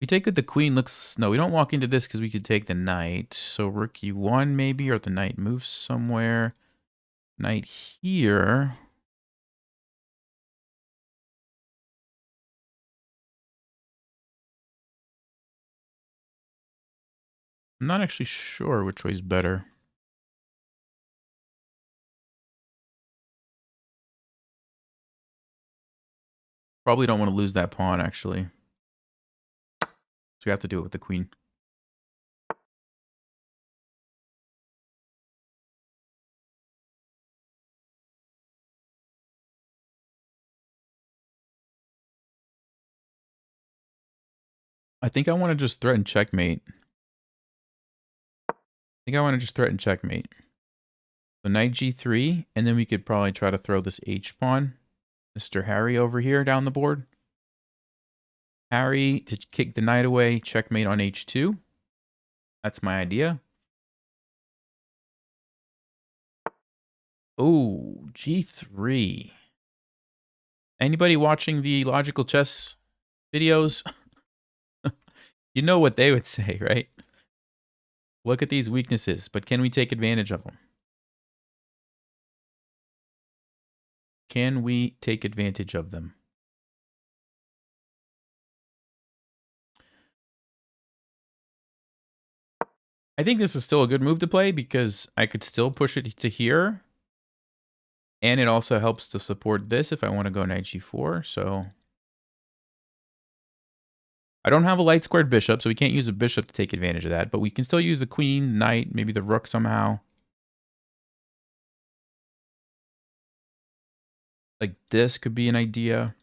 We take with the queen. Looks no. We don't walk into this because we could take the knight. So rook E1 maybe, or the knight moves somewhere. Knight here. I'm not actually sure which way's better. Probably don't want to lose that pawn, actually. So we have to do it with the queen. I think I want to just threaten checkmate. So knight G3, and then we could probably try to throw this H pawn. Mr. Harry over here down the board. Harry to kick the knight away, checkmate on H2. That's my idea. Oh, G3. Anybody watching the logical chess videos? You know what they would say, right? Look at these weaknesses, but can we take advantage of them? Can we take advantage of them? I think this is still a good move to play because I could still push it to here. And it also helps to support this if I want to go knight G4. So I don't have a light squared bishop, so we can't use a bishop to take advantage of that. But we can still use the queen, knight, maybe the rook somehow. Like this could be an idea.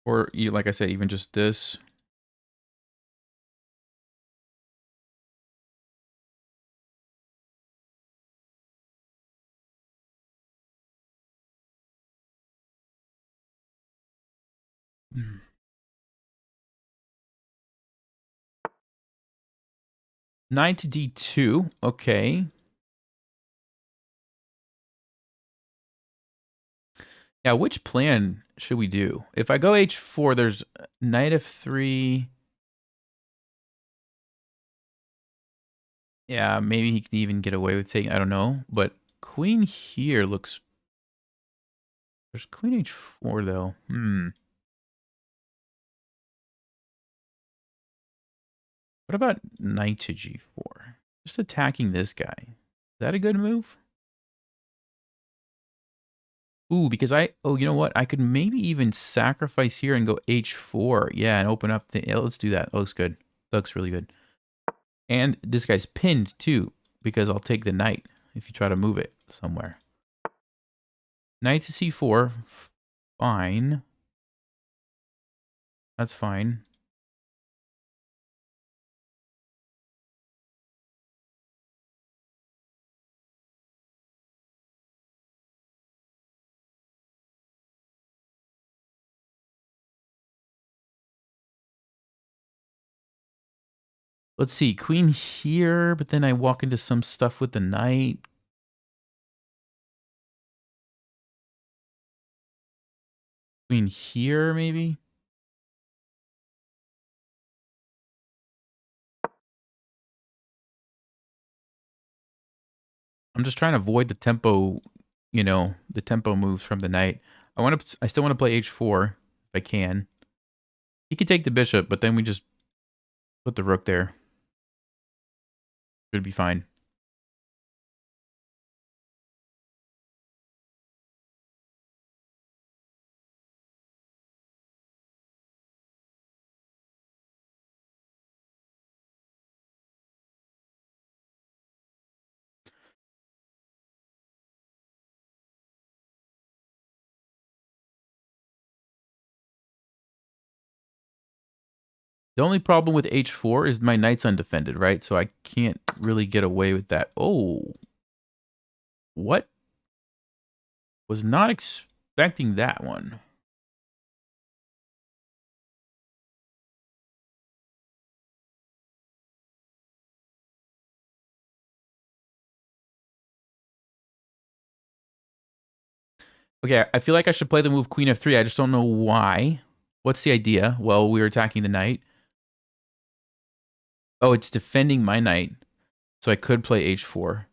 Or, like I said, even just this. Knight to D2. Okay. Yeah, which plan should we do? If I go H4, there's knight F3. Yeah, maybe he can even get away with taking, I don't know. But queen here looks... There's queen H4, though. What about knight to G4? Just attacking this guy. Is that a good move? Ooh, because oh, you know what? I could maybe even sacrifice here and go H4. Yeah, and open up the... Yeah, let's do that. That looks good. That looks really good. And this guy's pinned, too, because I'll take the knight if you try to move it somewhere. Knight to C4. Fine. That's fine. Let's see, queen here, but then I walk into some stuff with the knight. Queen here, maybe? I'm just trying to avoid the tempo, you know, the tempo moves from the knight. I still want to play h4 if I can. He could take the bishop, but then we just put the rook there. Should be fine. The only problem with h4 is my knight's undefended, right? So I can't really get away with that. Oh. What? Was not expecting that one. Okay, I feel like I should play the move queen f3. I just don't know why. What's the idea? Well, we were attacking the knight. Oh, it's defending my knight. So I could play h4.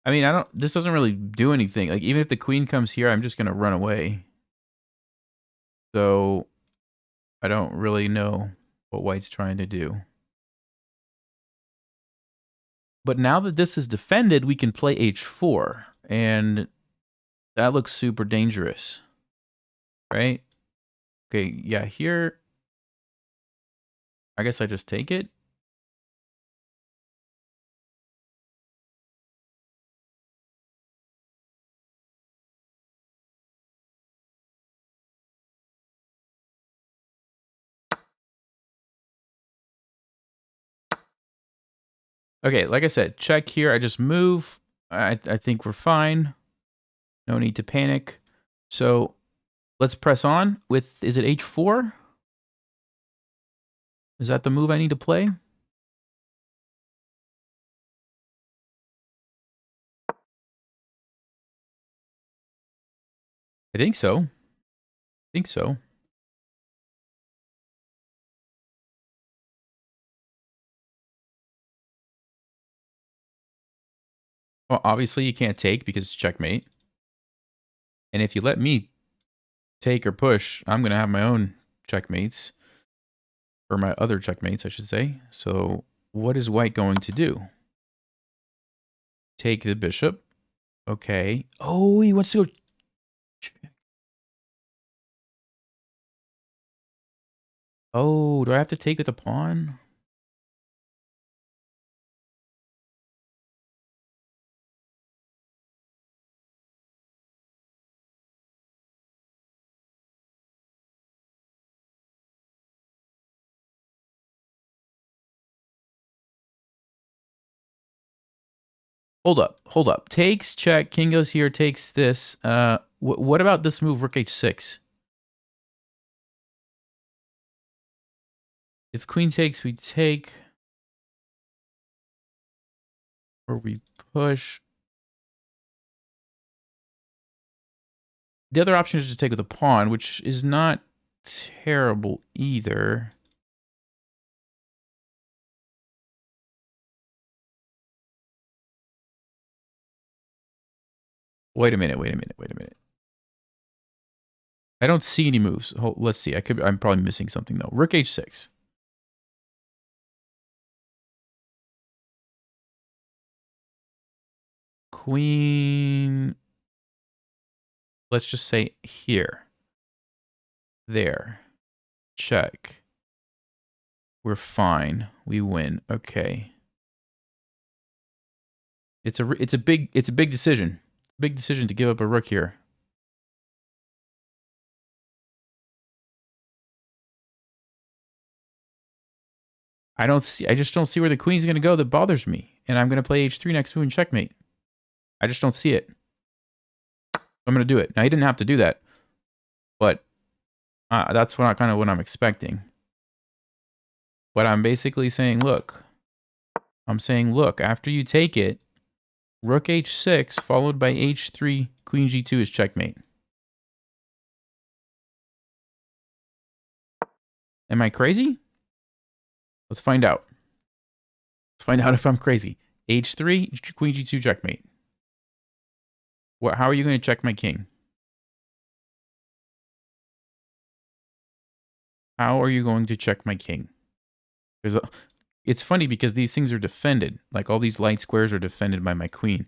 I mean, this doesn't really do anything. Like, even if the queen comes here, I'm just going to run away. So I don't really know what white's trying to do. But now that this is defended, we can play h4. And that looks super dangerous. Right? Okay, yeah, here. I guess I just take it. Okay, like I said, check here. I just move. I think we're fine. No need to panic. So let's press on with, is it h4? Is that the move I need to play? I think so. I think so. Well, obviously you can't take because it's checkmate. And if you let me take or push, I'm going to have my own checkmates. Or my other checkmates, I should say. So what is white going to do? Take the bishop. Okay. Oh, he wants to go. Oh, do I have to take with the pawn? Hold up, hold up. Takes, check. King goes here, takes this. What about this move, rook h6? If queen takes, we take. Or we push. The other option is to take with a pawn, which is not terrible either. Wait a minute, wait a minute, wait a minute. I don't see any moves. Let's see. I'm probably missing something though. Rook h6. Queen. Let's just say here. There. Check. We're fine. We win. Okay. It's a big decision. Big decision to give up a rook here. I just don't see where the queen's going to go. That bothers me. And I'm going to play h3 next move and checkmate. I just don't see it. I'm going to do it. Now, he didn't have to do that. But that's kind of what I'm expecting. But I'm basically saying, look. I'm saying, look, after you take it, rook h6 followed by h3, queen g2 is checkmate. Am I crazy? Let's find out. Let's find out if I'm crazy. h3, queen g2, checkmate. How are you going to check my king? How are you going to check my king? It's funny because these things are defended. Like all these light squares are defended by my queen.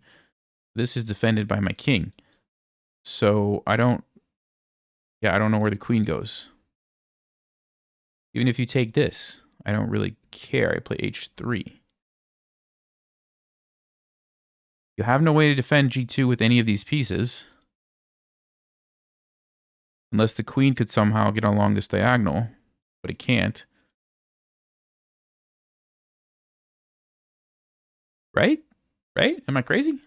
This is defended by my king. So I don't know where the queen goes. Even if you take this, I don't really care. I play h3. You have no way to defend g2 with any of these pieces. Unless the queen could somehow get along this diagonal. But it can't. Right? Right? Am I crazy?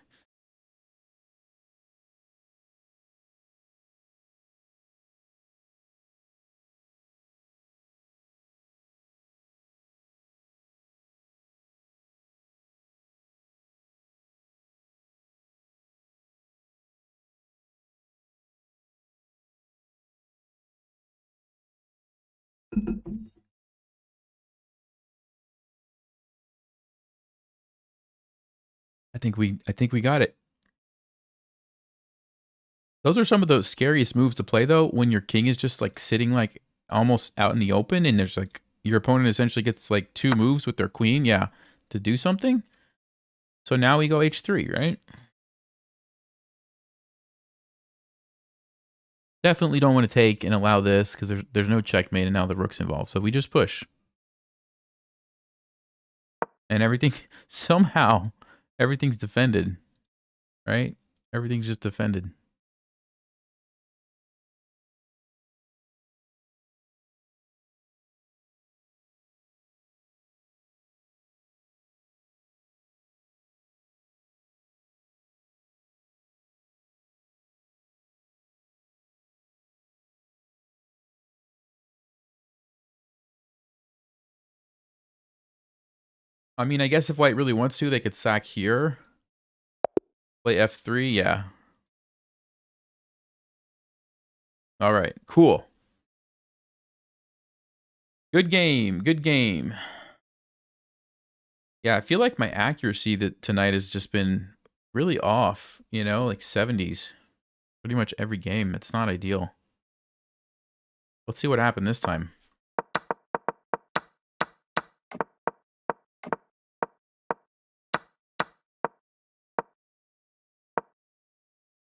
I think we got it. Those are some of the scariest moves to play though, when your king is just like sitting like almost out in the open and there's like your opponent essentially gets like 2 moves with their queen, to do something. So now we go h3, right? Definitely don't want to take and allow this because there's no checkmate and now the rook's involved. So we just push. And everything, somehow, everything's defended, right? Everything's just defended. I mean, I guess if white really wants to, they could sack here. Play f3, yeah. All right, cool. Good game, good game. Yeah, I feel like my accuracy tonight has just been really off, like 70s. Pretty much every game. It's not ideal. Let's see what happened this time.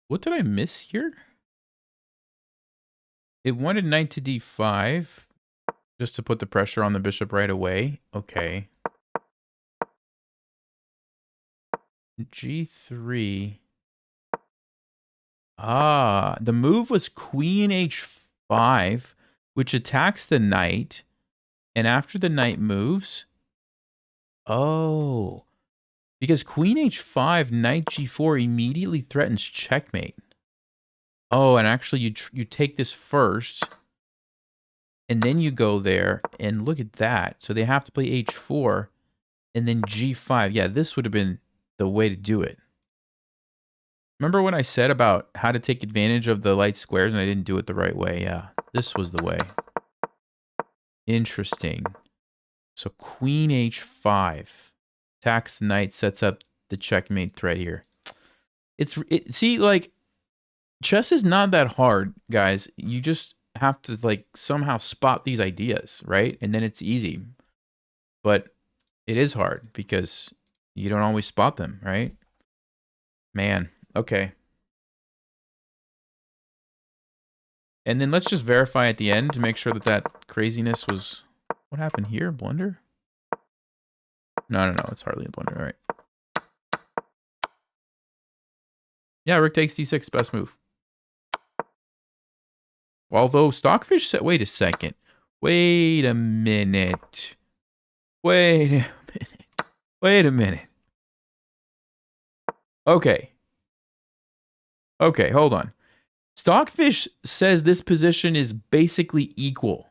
What did I miss here? It wanted knight to d5 just to put the pressure on the bishop right away. Okay. g3. Ah, the move was queen h5, which attacks the knight. And after the knight moves... Oh. Because queen h5, knight g4 immediately threatens checkmate. Oh, and actually you take this first. And then you go there. And look at that. So they have to play h4. And then g5. Yeah, this would have been the way to do it. Remember when I said about how to take advantage of the light squares and I didn't do it the right way? Yeah, this was the way. Interesting. So queen h5. Attacks the knight, sets up the checkmate threat here. See, like, chess is not that hard, guys. You just have to, like, somehow spot these ideas, right? And then it's easy. But it is hard because you don't always spot them, right? Man, okay. And then let's just verify at the end to make sure that craziness was What happened here? Blunder? No. It's hardly a blunder. All right. Yeah, Rook takes d6. Best move. Although Stockfish said, wait a second. Wait a minute. Wait a minute. Okay. Okay, hold on. Stockfish says this position is basically equal.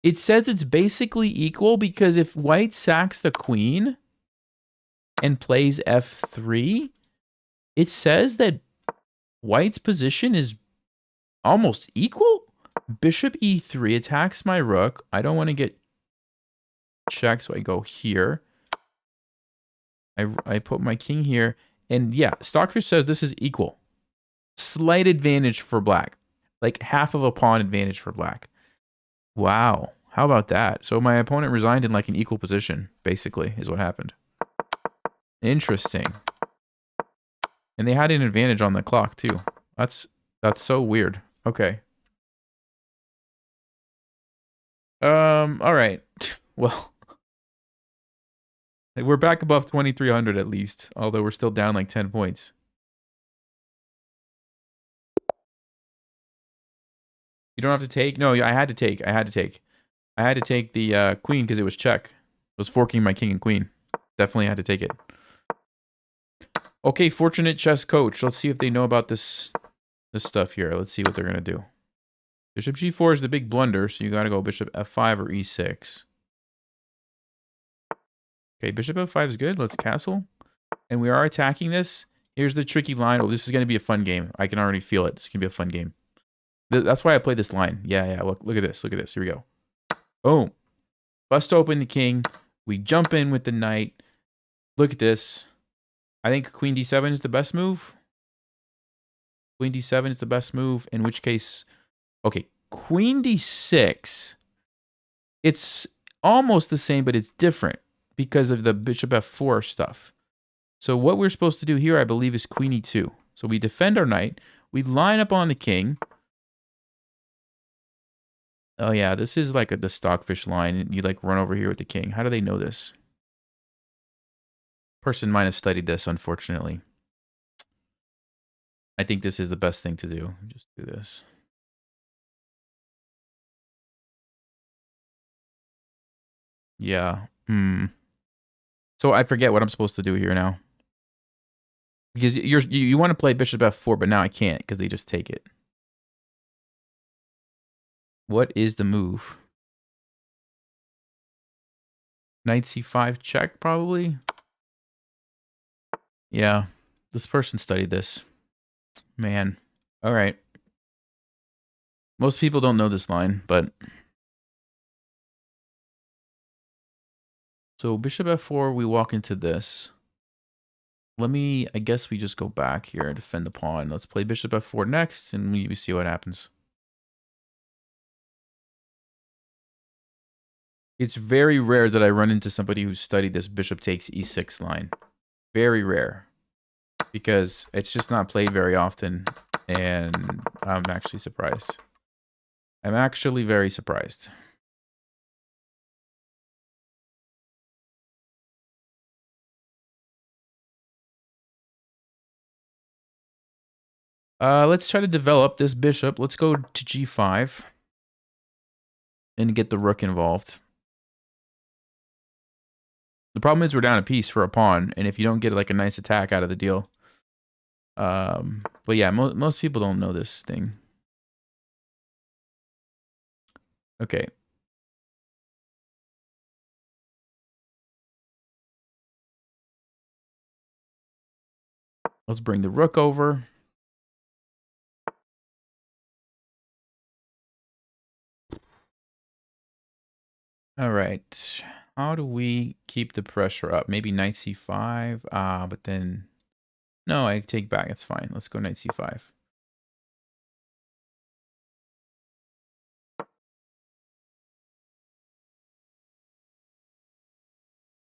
It says it's basically equal because if white sacks the queen and plays f3, it says that white's position is almost equal. Bishop e3 attacks my rook. I don't want to get checked, so I go here. I put my king here. And yeah, Stockfish says this is equal. Slight advantage for black. Like half of a pawn advantage for black. Wow. How about that? So my opponent resigned in like an equal position, basically, is what happened. Interesting. And they had an advantage on the clock, too. That's so weird. Okay. All right. Well, we're back above 2,300 at least, although we're still down like 10 points. You don't have to take? No, I had to take. I had to take the queen because it was check. It was forking my king and queen. Definitely had to take it. Okay, fortunate chess coach. Let's see if they know about this stuff here. Let's see what they're going to do. Bishop g4 is the big blunder, so you got to go bishop f5 or e6. Okay, bishop f5 is good. Let's castle. And we are attacking this. Here's the tricky line. Oh, this is going to be a fun game. I can already feel it. This can be a fun game. That's why I played this line. Yeah. Look at this. Look at this. Here we go. Boom. Bust open the king. We jump in with the knight. Look at this. I think queen d7 is the best move. Queen d7 is the best move. In which case, okay, queen d6. It's almost the same, but it's different because of the bishop f4 stuff. So what we're supposed to do here, I believe, is queen e2. So we defend our knight. We line up on the king. Oh yeah, this is like the Stockfish line. You like run over here with the king. How do they know this? Person might have studied this, unfortunately. I think this is the best thing to do. Just do this. Yeah. So I forget what I'm supposed to do here now. Because you want to play bishop f4, but now I can't because they just take it. What is the move? Knight c5 check, probably. Yeah. This person studied this. Man. All right. Most people don't know this line, but... So bishop f4, we walk into this. I guess we just go back here and defend the pawn. Let's play bishop f4 next, and we see what happens. It's very rare that I run into somebody who studied this bishop takes e6 line. Very rare. Because it's just not played very often, and I'm actually surprised. I'm actually very surprised. Let's try to develop this bishop. Let's go to g5 and get the rook involved. The problem is we're down a piece for a pawn, and if you don't get like a nice attack out of the deal. But yeah, most people don't know this thing. Okay. Let's bring the rook over. All right. How do we keep the pressure up? Maybe knight c5. But then... No, I take back. It's fine. Let's go knight c5.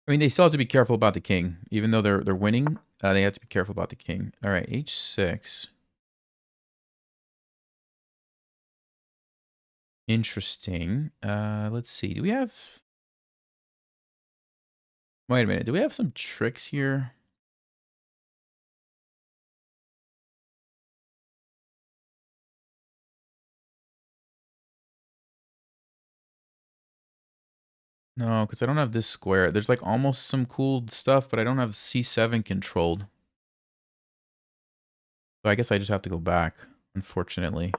I mean, they still have to be careful about the king. Even though they're winning, they have to be careful about the king. All right, h6. Interesting. Let's see. Do we have... Wait a minute. Do we have some tricks here? No, because I don't have this square. There's like almost some cool stuff, but I don't have C7 controlled. So I guess I just have to go back, unfortunately.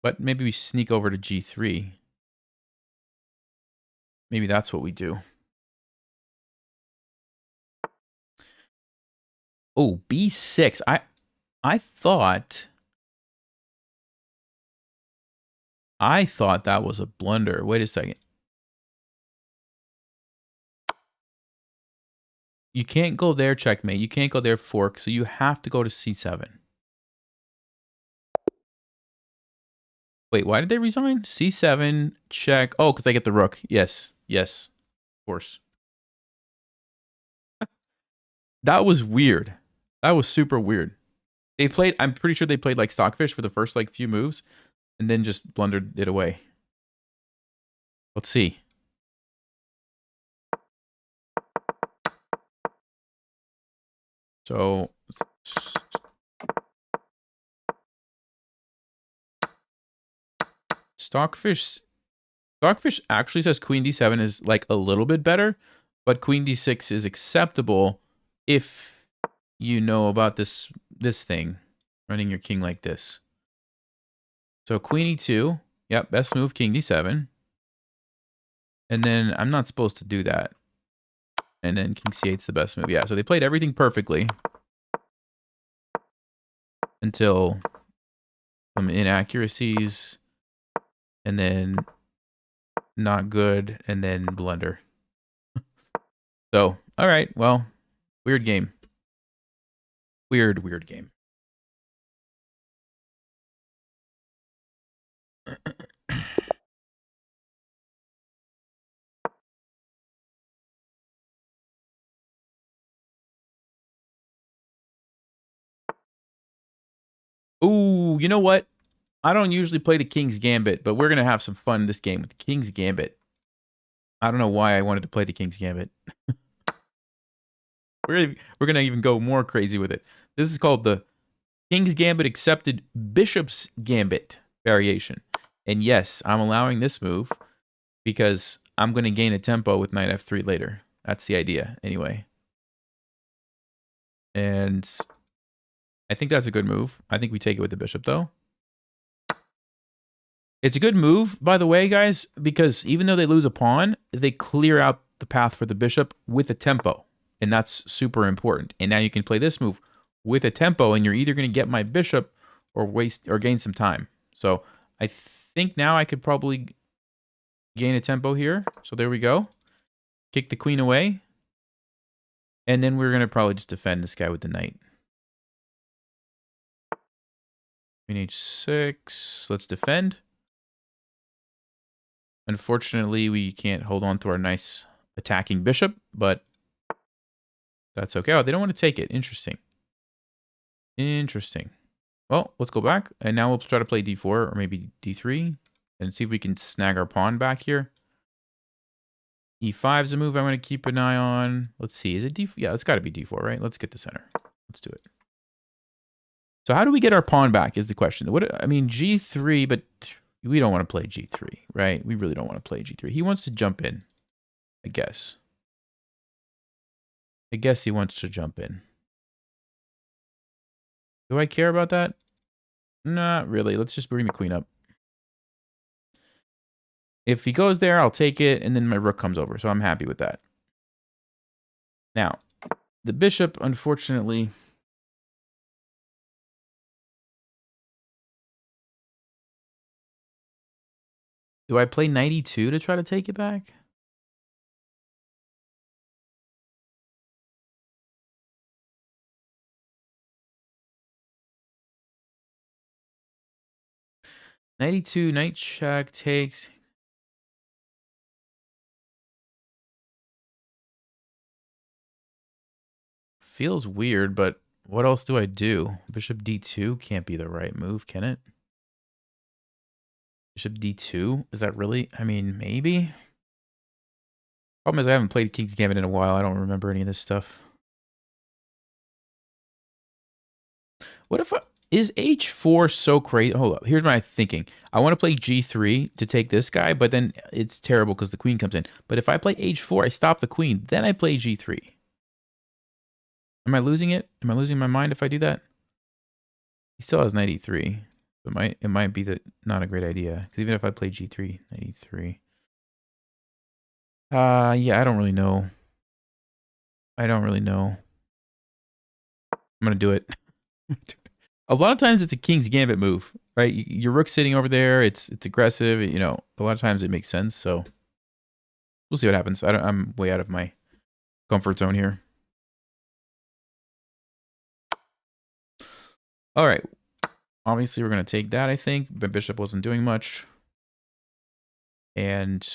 But maybe we sneak over to G3. Maybe that's what we do. Oh, B6. I thought that was a blunder. Wait a second. You can't go there, checkmate. You can't go there, fork. So you have to go to C7. Wait, why did they resign? C7, check. Oh, because I get the rook. Yes. Yes. Of course. That was weird. That was super weird. They played, I'm pretty sure they played like Stockfish for the first like few moves and then just blundered it away. Let's see. So Stockfish actually says Queen D7 is like a little bit better, but Queen D6 is acceptable if you know about this thing, running your king like this. So Queen E2, yep, best move, King D7. And then I'm not supposed to do that. And then King C8's the best move. Yeah, so they played everything perfectly until some inaccuracies, and then not good, and then blunder. So, all right, well, weird game. Weird game. Ooh, you know what? I don't usually play the King's Gambit, but we're going to have some fun in this game with the King's Gambit. I don't know why I wanted to play the King's Gambit. We're going to even go more crazy with it. This is called the King's Gambit accepted Bishop's Gambit variation. And yes, I'm allowing this move because I'm going to gain a tempo with knight f3 later. That's the idea anyway. And I think that's a good move. I think we take it with the bishop though. It's a good move, by the way, guys, because even though they lose a pawn, they clear out the path for the bishop with a tempo. And that's super important. And now you can play this move with a tempo, and you're either going to get my bishop or gain some time. So I think now I could probably gain a tempo here. So there we go. Kick the queen away. And then we're going to probably just defend this guy with the knight. Queen h6. Let's defend. Unfortunately, we can't hold on to our nice attacking bishop, but that's okay. Oh, they don't want to take it. Interesting. Interesting. Well, let's go back. And now we'll try to play d4 or maybe d3 and see if we can snag our pawn back here. e5 is a move I'm going to keep an eye on. Let's see. Is it d4? Yeah, it's got to be d4, right? Let's get the center. Let's do it. So how do we get our pawn back is the question. I mean, g3, but we don't want to play g3, right? We really don't want to play g3. He wants to jump in, I guess. I guess he wants to jump in. Do I care about that? Not really. Let's just bring the queen up. If he goes there, I'll take it, and then my rook comes over, so I'm happy with that. Now, the bishop, unfortunately... Do I play knight e2 to try to take it back? Knight e2, knight check, takes... Feels weird, but what else do I do? Bishop d2 can't be the right move, can it? Bishop d2. Is that really? I mean, maybe. Problem is I haven't played King's Gambit in a while. I don't remember any of this stuff. What if is h4 so crazy? Hold up. Here's my thinking. I want to play g3 to take this guy, but then it's terrible because the queen comes in. But if I play h4, I stop the queen. Then I play g3. Am I losing it? Am I losing my mind if I do that? He still has knight e3. It might be not a great idea. Because even if I play g3, knight e3. Yeah, I don't really know. I don't really know. I'm going to do it. A lot of times it's a King's Gambit move, right? Your rook's sitting over there. It's aggressive. You know, a lot of times it makes sense. So we'll see what happens. I'm way out of my comfort zone here. All right. Obviously, we're going to take that, I think. But bishop wasn't doing much. And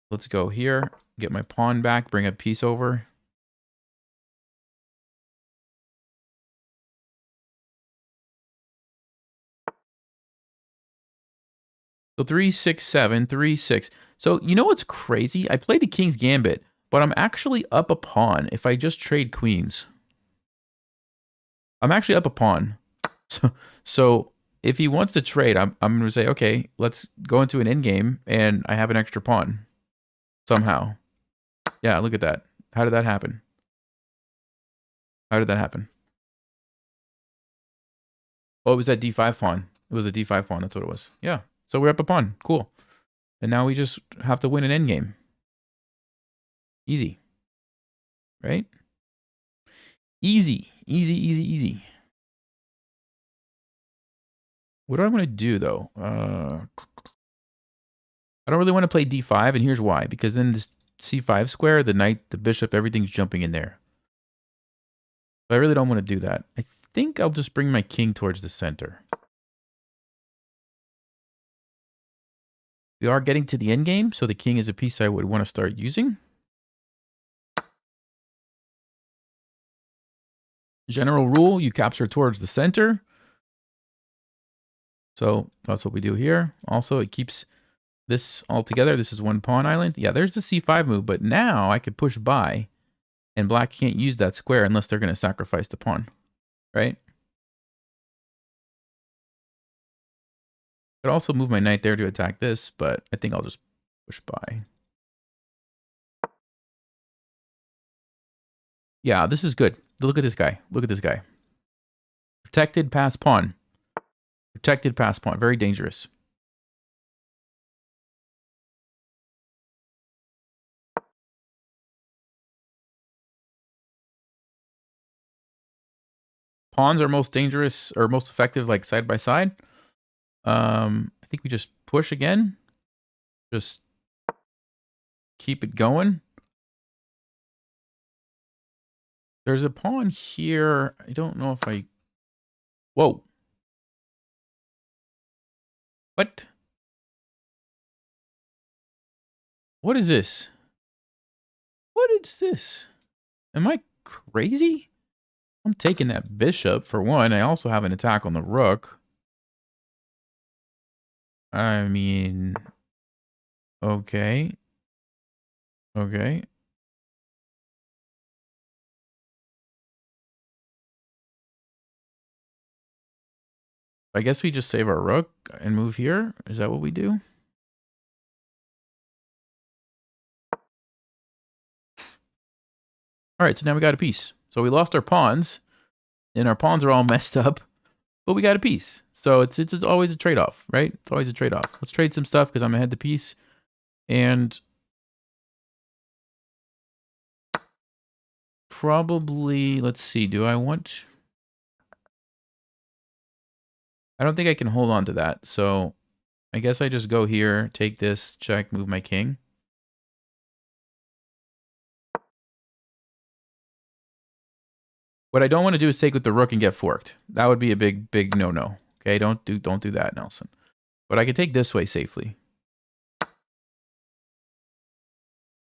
let's go here. Get my pawn back. Bring a piece over. So 3, 6, 7, 3, 6. So you know what's crazy? I played the King's Gambit, but I'm actually up a pawn if I just trade queens. I'm actually up a pawn. So if he wants to trade, I'm going to say, okay, let's go into an endgame, and I have an extra pawn. Somehow. Yeah, look at that. How did that happen? How did that happen? Oh, it was that d5 pawn. It was a d5 pawn. That's what it was. Yeah. So we're up a pawn. Cool. And now we just have to win an endgame. Easy. Right? Easy. Easy, easy, easy. What do I want to do, though? I don't really want to play d5, and here's why. Because then this c5 square, the knight, the bishop, everything's jumping in there. But I really don't want to do that. I think I'll just bring my king towards the center. We are getting to the endgame, so the king is a piece I would want to start using. General rule, you capture towards the center. So that's what we do here. Also, it keeps this all together. This is one pawn island. Yeah, there's the c5 move, but now I could push by, and black can't use that square unless they're going to sacrifice the pawn, right? I could also move my knight there to attack this, but I think I'll just push by. Yeah, this is good. Look at this guy. Look at this guy. Protected pass pawn. Protected pass pawn. Very dangerous. Pawns are most dangerous or most effective, like side by side. I think we just push again. Just keep it going. There's a pawn here. I don't know if I... Whoa. What? What is this? What is this? Am I crazy? I'm taking that bishop for one. I also have an attack on the rook. I mean... Okay. Okay. I guess we just save our rook and move here. Is that what we do? All right, so now we got a piece. So we lost our pawns, and our pawns are all messed up, but we got a piece. So it's always a trade-off, right? It's always a trade-off. Let's trade some stuff because I'm ahead the piece. And probably, let's see, do I want... I don't think I can hold on to that. So I guess I just go here, take this, check, move my king. What I don't want to do is take with the rook and get forked. That would be a big no-no. Okay, don't do that, Nelson. But I can take this way safely.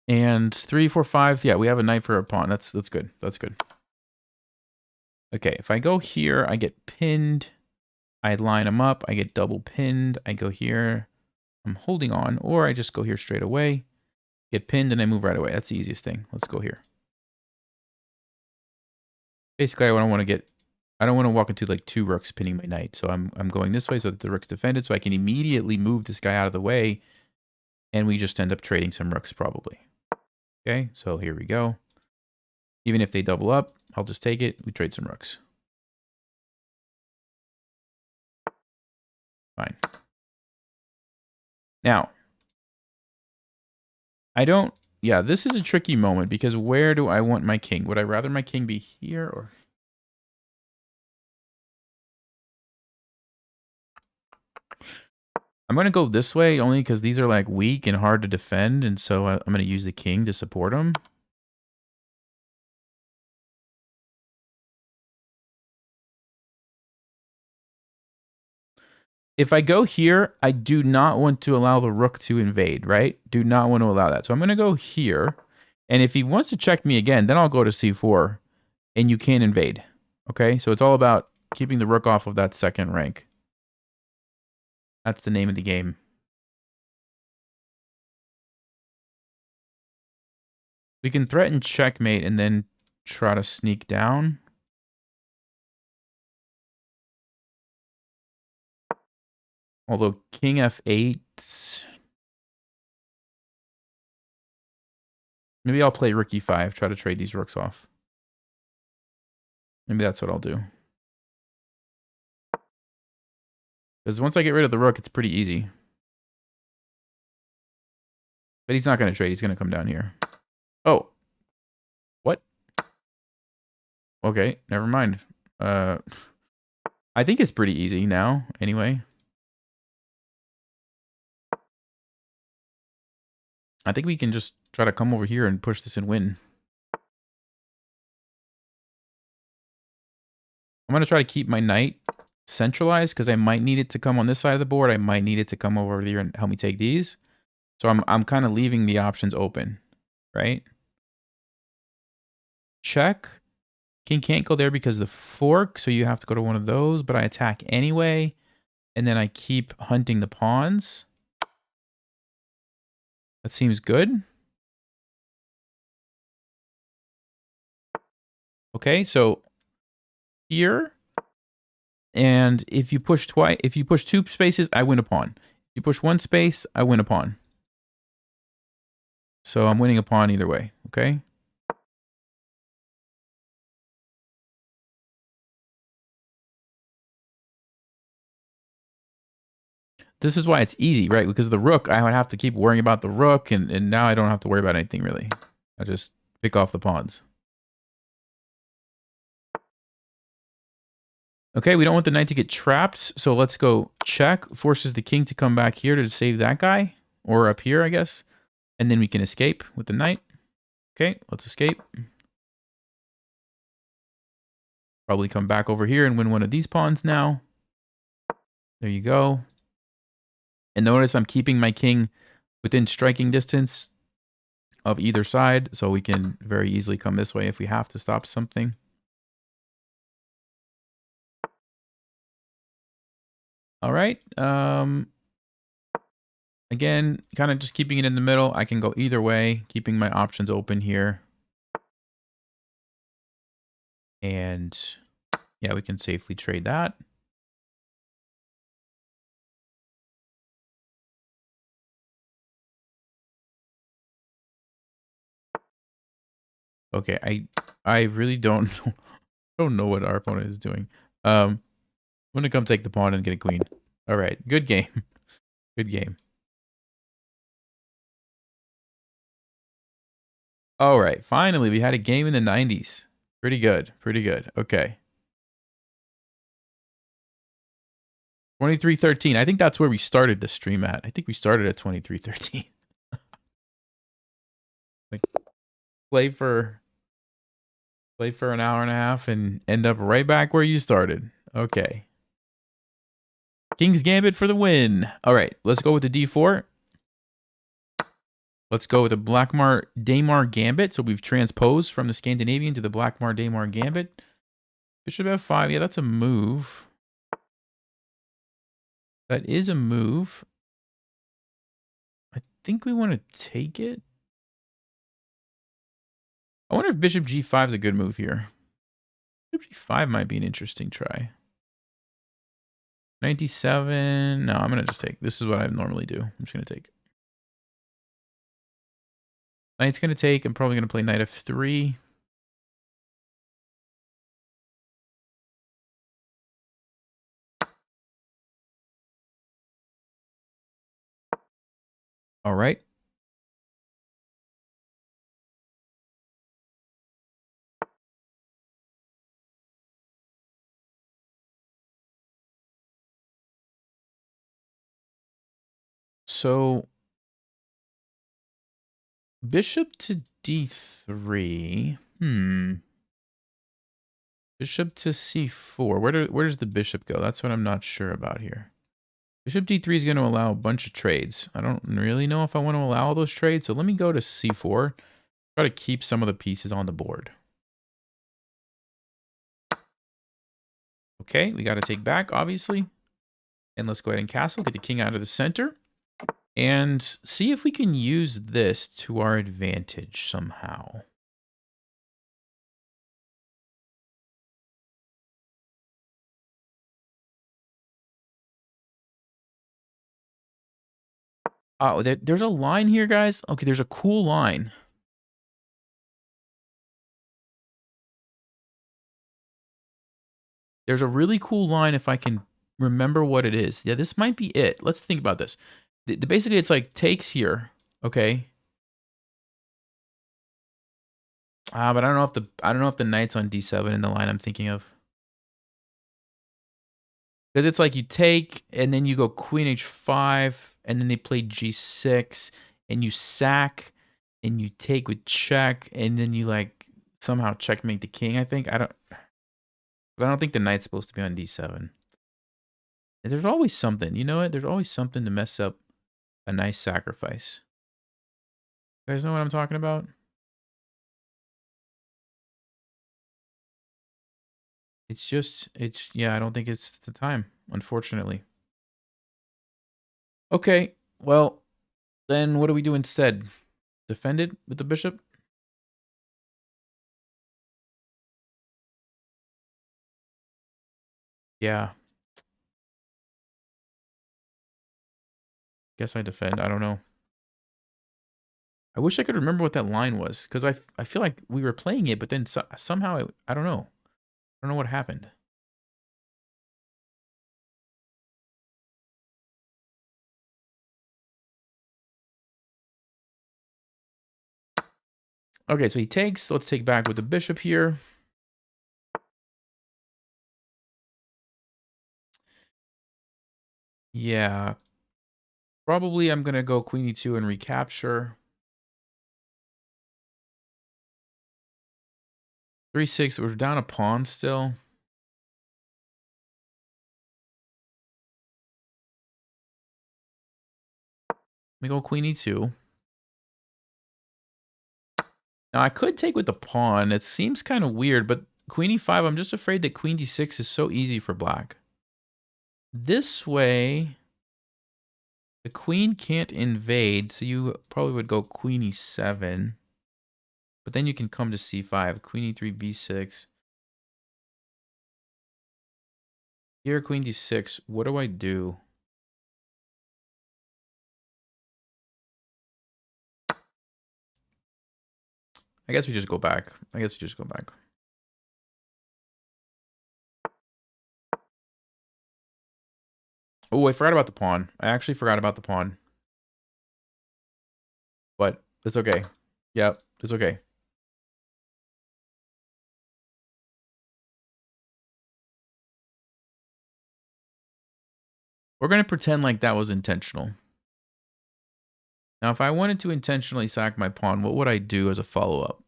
And 3, 4, 5. Yeah, we have a knight for a pawn. That's good. That's good. Okay, if I go here, I get pinned. I line them up. I get double pinned. I go here. I'm holding on, or I just go here straight away. Get pinned, and I move right away. That's the easiest thing. Let's go here. Basically, I don't want to walk into like 2 rooks pinning my knight. So I'm going this way so that the rook's defended, so I can immediately move this guy out of the way, and we just end up trading some rooks probably. Okay, so here we go. Even if they double up, I'll just take it. We trade some rooks. Fine. Now, yeah, this is a tricky moment because where do I want my king? Would I rather my king be here or... I'm going to go this way only because these are like weak and hard to defend. And so I'm going to use the king to support them. If I go here, I do not want to allow the rook to invade, right? Do not want to allow that. So I'm going to go here. And if he wants to check me again, then I'll go to c4 and you can't invade. Okay, so it's all about keeping the rook off of that second rank. That's the name of the game. We can threaten checkmate and then try to sneak down. Although king f8... Maybe I'll play rook e5, try to trade these rooks off. Maybe that's what I'll do. Because once I get rid of the rook, it's pretty easy. But he's not going to trade. He's going to come down here. Oh. What? Okay, never mind. I think it's pretty easy now, anyway. I think we can just try to come over here and push this and win. I'm going to try to keep my knight centralized because I might need it to come on this side of the board. I might need it to come over here and help me take these. So I'm kind of leaving the options open, right? Check. King can't go there because of the fork, so you have to go to one of those, but I attack anyway, and then I keep hunting the pawns. That seems good. Okay, so here, and if you push 2 spaces, I win a pawn. If you push 1 space, I win a pawn. So I'm winning a pawn either way, okay? This is why it's easy, right? Because the rook, I would have to keep worrying about the rook, and now I don't have to worry about anything, really. I just pick off the pawns. Okay, we don't want the knight to get trapped, so let's go check. Forces the king to come back here to save that guy. Or up here, I guess. And then we can escape with the knight. Okay, let's escape. Probably come back over here and win one of these pawns now. There you go. And notice I'm keeping my king within striking distance of either side, so we can very easily come this way if we have to stop something. All right. Again, kind of just keeping it in the middle. I can go either way, keeping my options open here. And yeah, we can safely trade that. Okay, I really don't know what our opponent is doing. I'm gonna come take the pawn and get a queen. All right, good game. Good game. All right, finally we had a game in the 90s. Pretty good, pretty good. Okay. 23-13. I think that's where we started the stream at. I think we started at 23-13. Like play for an hour and a half and end up right back where you started. Okay. King's Gambit for the win. All right, let's go with the D4. Let's go with the Blackmar-Diemer Gambit. So we've transposed from the Scandinavian to the Blackmar-Diemer Gambit. Bishop F5. Yeah, that's a move. That is a move. I think we want to take it. I wonder if bishop g5 is a good move here. Bishop g5 might be an interesting try. 97. No, I'm going to just take. This is what I normally do. I'm just going to take. Knight's going to take. I'm probably going to play knight f3. All right. So bishop to d3. Bishop to c4. Where does the bishop go? That's what I'm not sure about here. Bishop d3 is going to allow a bunch of trades. I don't really know if I want to allow all those trades. So let me go to c4. Try to keep some of the pieces on the board. Okay, we got to take back, obviously. And let's go ahead and castle. Get the king out of the center. And see if we can use this to our advantage somehow. Oh, there's a line here, guys. Okay, there's a cool line. There's a really cool line if I can remember what it is. Yeah, this might be it. Let's think about this. Basically, it's like takes here, okay? But I don't know if the knight's on d7 in the line I'm thinking of. Because it's like you take, and then you go queen h5, and then they play g6, and you sack, and you take with check, and then you like somehow checkmate the king, I think. I don't think the knight's supposed to be on d7. There's always something, you know what? There's always something to mess up a nice sacrifice. You guys know what I'm talking about? Yeah, I don't think it's the time, unfortunately. Okay, well, then what do we do instead? Defend it with the bishop? Yeah. Guess I defend. I don't know. I wish I could remember what that line was, because I feel like we were playing it, but then somehow, I don't know. I don't know what happened. Okay, so he takes. Let's take back with the bishop here. Yeah. Probably I'm going to go queen e2 and recapture. 3-6. We're down a pawn still. Let me go queen e2. Now, I could take with the pawn. It seems kind of weird, but queen e5, I'm just afraid that queen d6 is so easy for black. This way, the queen can't invade, so you probably would go queen e7. But then you can come to c5, queen e3, b6. Here, queen d6. What do I do? I guess we just go back. Oh, I forgot about the pawn. I actually forgot about the pawn. But it's okay. Yep, it's okay. We're going to pretend like that was intentional. Now, if I wanted to intentionally sack my pawn, what would I do as a follow-up?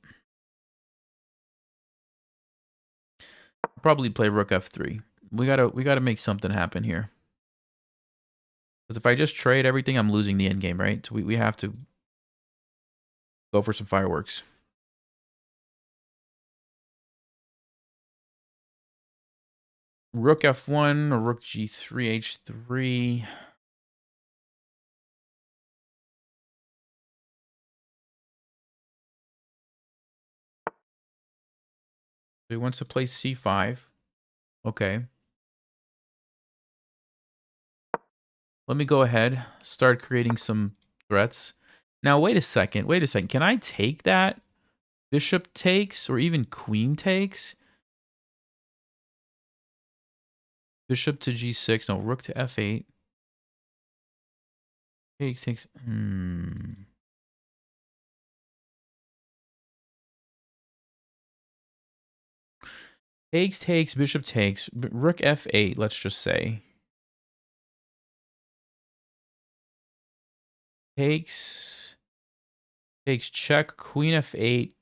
Probably play rook f3. We gotta make something happen here. Because if I just trade everything, I'm losing the endgame, right? So we have to go for some fireworks. Rook F1 or Rook G3, H3. He wants to play C5. Okay. Let me go ahead, start creating some threats. Now, wait a second. Wait a second. Can I take that? Bishop takes or even queen takes? Bishop to G6. No, rook to F8. Takes. Takes, bishop takes. Rook F8, let's just say. Takes check, queen F8.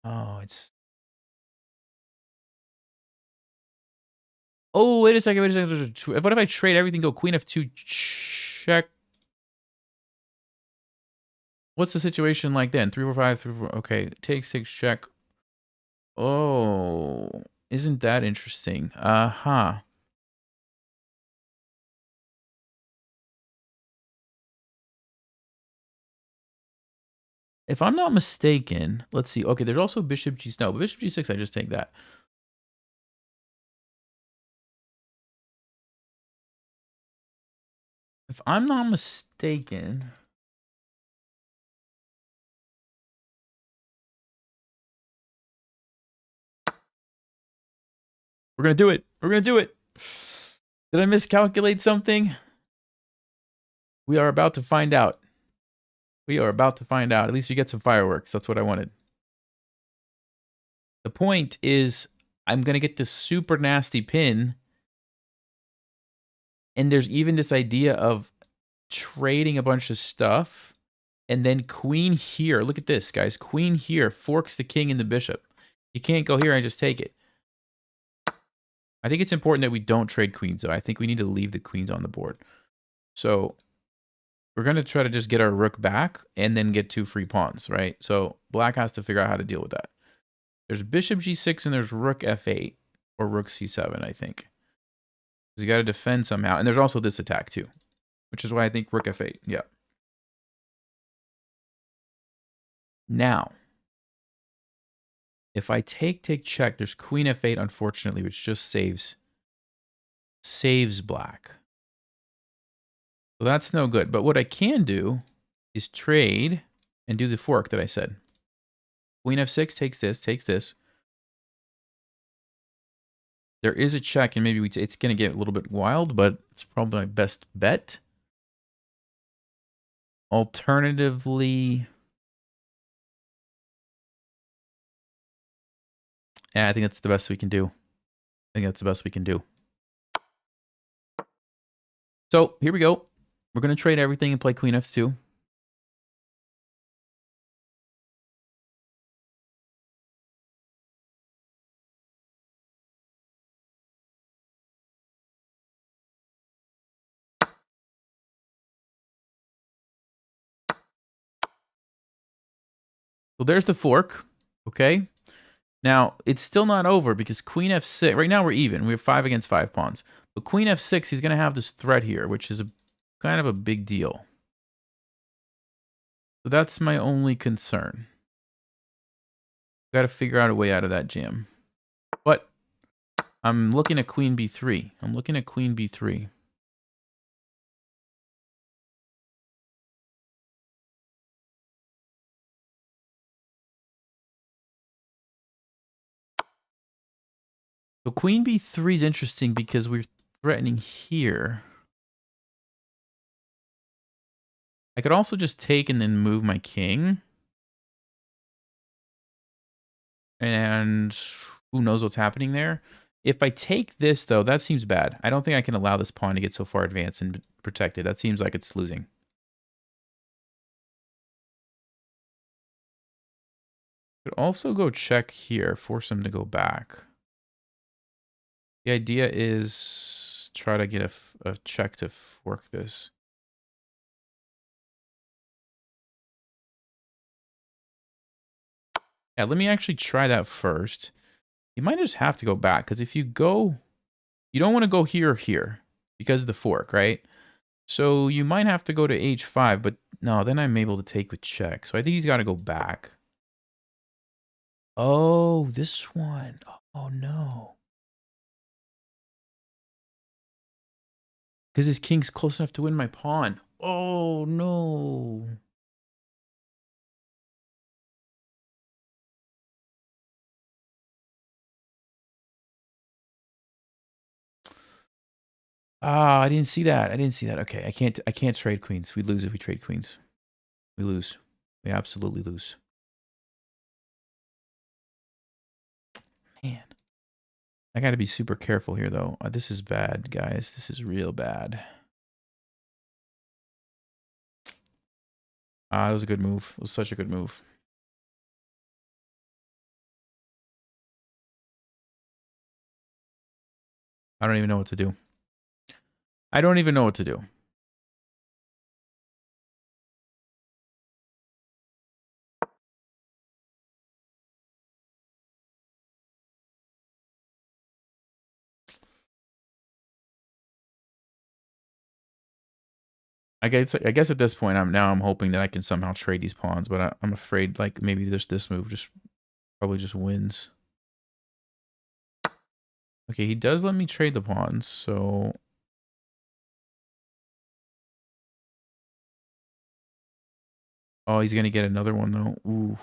Oh, it's... Oh, wait a second. What if I trade everything, go queen F2, check? What's the situation like then? 3, 4, 5, 3, 4. Okay, takes, check. Oh, isn't that interesting? Uh-huh. If I'm not mistaken, let's see. Okay, there's also bishop G6. No, bishop G6, I just take that. If I'm not mistaken... We're going to do it. We're going to do it. Did I miscalculate something? We are about to find out. We are about to find out. At least we get some fireworks. That's what I wanted. The point is, I'm going to get this super nasty pin. And there's even this idea of trading a bunch of stuff. And then queen here. Look at this, guys. Queen here forks the king and the bishop. You can't go here and just take it. I think it's important that we don't trade queens, though. I think we need to leave the queens on the board. So we're going to try to just get our rook back and then get 2 free pawns, right? So black has to figure out how to deal with that. There's bishop G6 and there's rook F8 or rook C7, I think. Because you got to defend somehow. And there's also this attack, too, which is why I think rook F8. Yeah. Now, if I take check, there's queen F8, unfortunately, which just saves black. So that's no good. But what I can do is trade and do the fork that I said. Queen F6 takes this. There is a check, and maybe it's going to get a little bit wild, but it's probably my best bet. Alternatively... Yeah, I think that's the best we can do. So, here we go. We're going to trade everything and play queen F2. So there's the fork, okay? Now, it's still not over because queen F6, right now we're even. We're 5 against 5 pawns. But queen F6, he's going to have this threat here, which is kind of a big deal. So that's my only concern. Got to figure out a way out of that jam. But I'm looking at queen B3. So queen B3 is interesting because we're threatening here. I could also just take and then move my king. And who knows what's happening there. If I take this, though, that seems bad. I don't think I can allow this pawn to get so far advanced and protected. That seems like it's losing. Could also go check here, force him to go back. The idea is try to get a check to fork this. Yeah, let me actually try that first. You might just have to go back, because if you go... You don't want to go here or here, because of the fork, right? So you might have to go to h5, but no, then I'm able to take with check. So I think he's got to go back. Oh, this one. Oh, no. Because his king's close enough to win my pawn. Oh, no. Ah, I didn't see that. I didn't see that. Okay, I can't trade queens. We lose if we trade queens. We lose. We absolutely lose. Man. I got to be super careful here, though. This is bad, guys. This is real bad. That was a good move. It was such a good move. I don't even know what to do. I don't even know what to do. I guess at this point, I'm hoping that I can somehow trade these pawns, but I'm afraid like maybe this move probably just wins. Okay, he does let me trade the pawns, so... Oh, he's gonna get another one though. Ooh.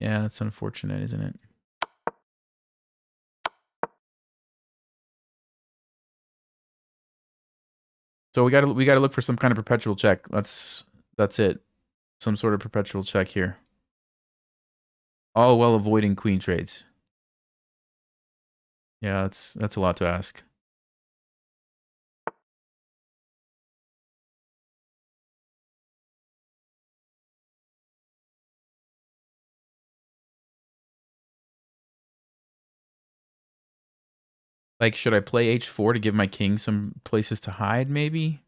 Yeah, that's unfortunate, isn't it? So we gotta look for some kind of perpetual check. That's it. Some sort of perpetual check here. All while avoiding queen trades. Yeah, that's a lot to ask. Like, should I play h4 to give my king some places to hide, maybe?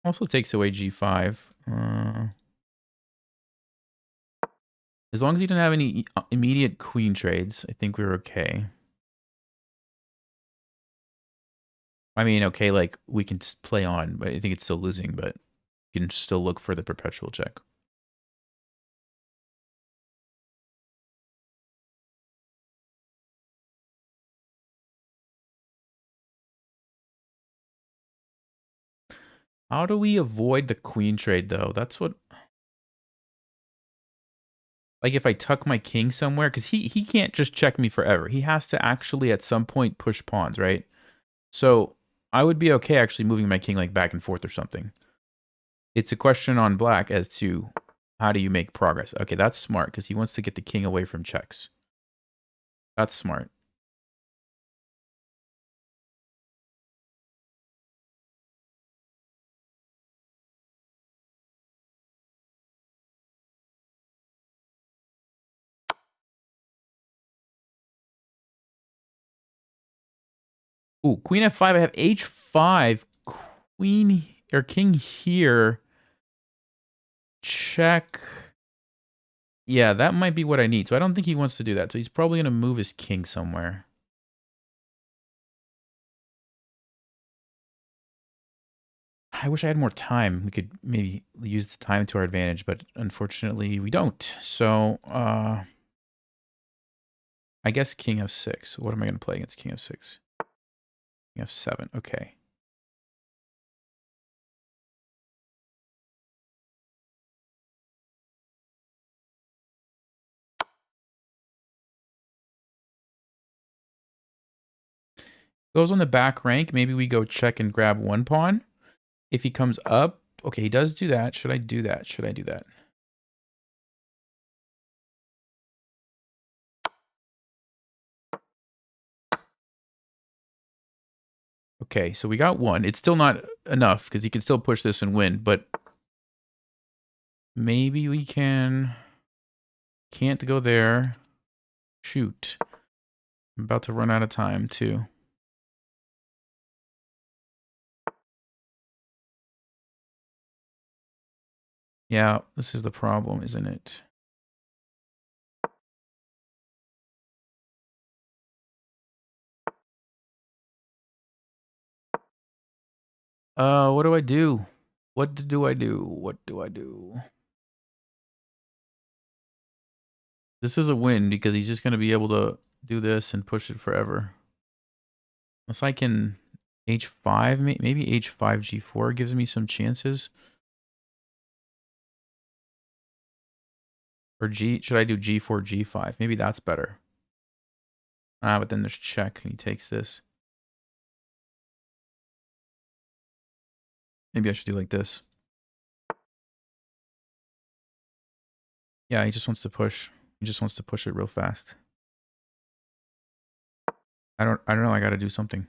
Also takes away g5. As long as he didn't have any immediate queen trades, I think we were okay. I mean, okay, like, we can play on, but I think it's still losing, but you can still look for the perpetual check. How do we avoid the queen trade, though? That's what... Like, if I tuck my king somewhere, because he can't just check me forever. He has to actually, at some point, push pawns, right? So, I would be okay actually moving my king, like, back and forth or something. It's a question on black as to how do you make progress. Okay, that's smart, because he wants to get the king away from checks. That's smart. Ooh, queen f5. I have h5. Queen or king here. Check. Yeah, that might be what I need. So I don't think he wants to do that. So he's probably going to move his king somewhere. I wish I had more time. We could maybe use the time to our advantage, but unfortunately we don't. So I guess king f6. What am I going to play against king f6? King f7. Okay. Goes on the back rank. Maybe we go check and grab one pawn. If he comes up, okay, he does do that. Should I do that? Should I do that? Okay, so we got one. It's still not enough because he can still push this and win, but maybe we can... Can't go there. Shoot. I'm about to run out of time, too. Yeah, this is the problem, isn't it? What do I do? What do I do? What do I do? This is a win because he's just going to be able to do this and push it forever. Unless I can h5, maybe h5, g4 gives me some chances. Or should I do g4, g5? Maybe that's better. Ah, but then there's check and he takes this. Maybe I should do like this. Yeah, he just wants to push. He just wants to push it real fast. I don't know, I gotta do something.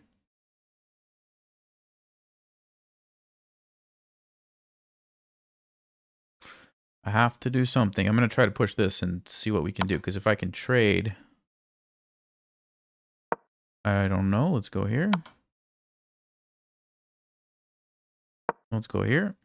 I have to do something. I'm gonna try to push this and see what we can do. Because if I can trade... I don't know. Let's go here. Let's go here.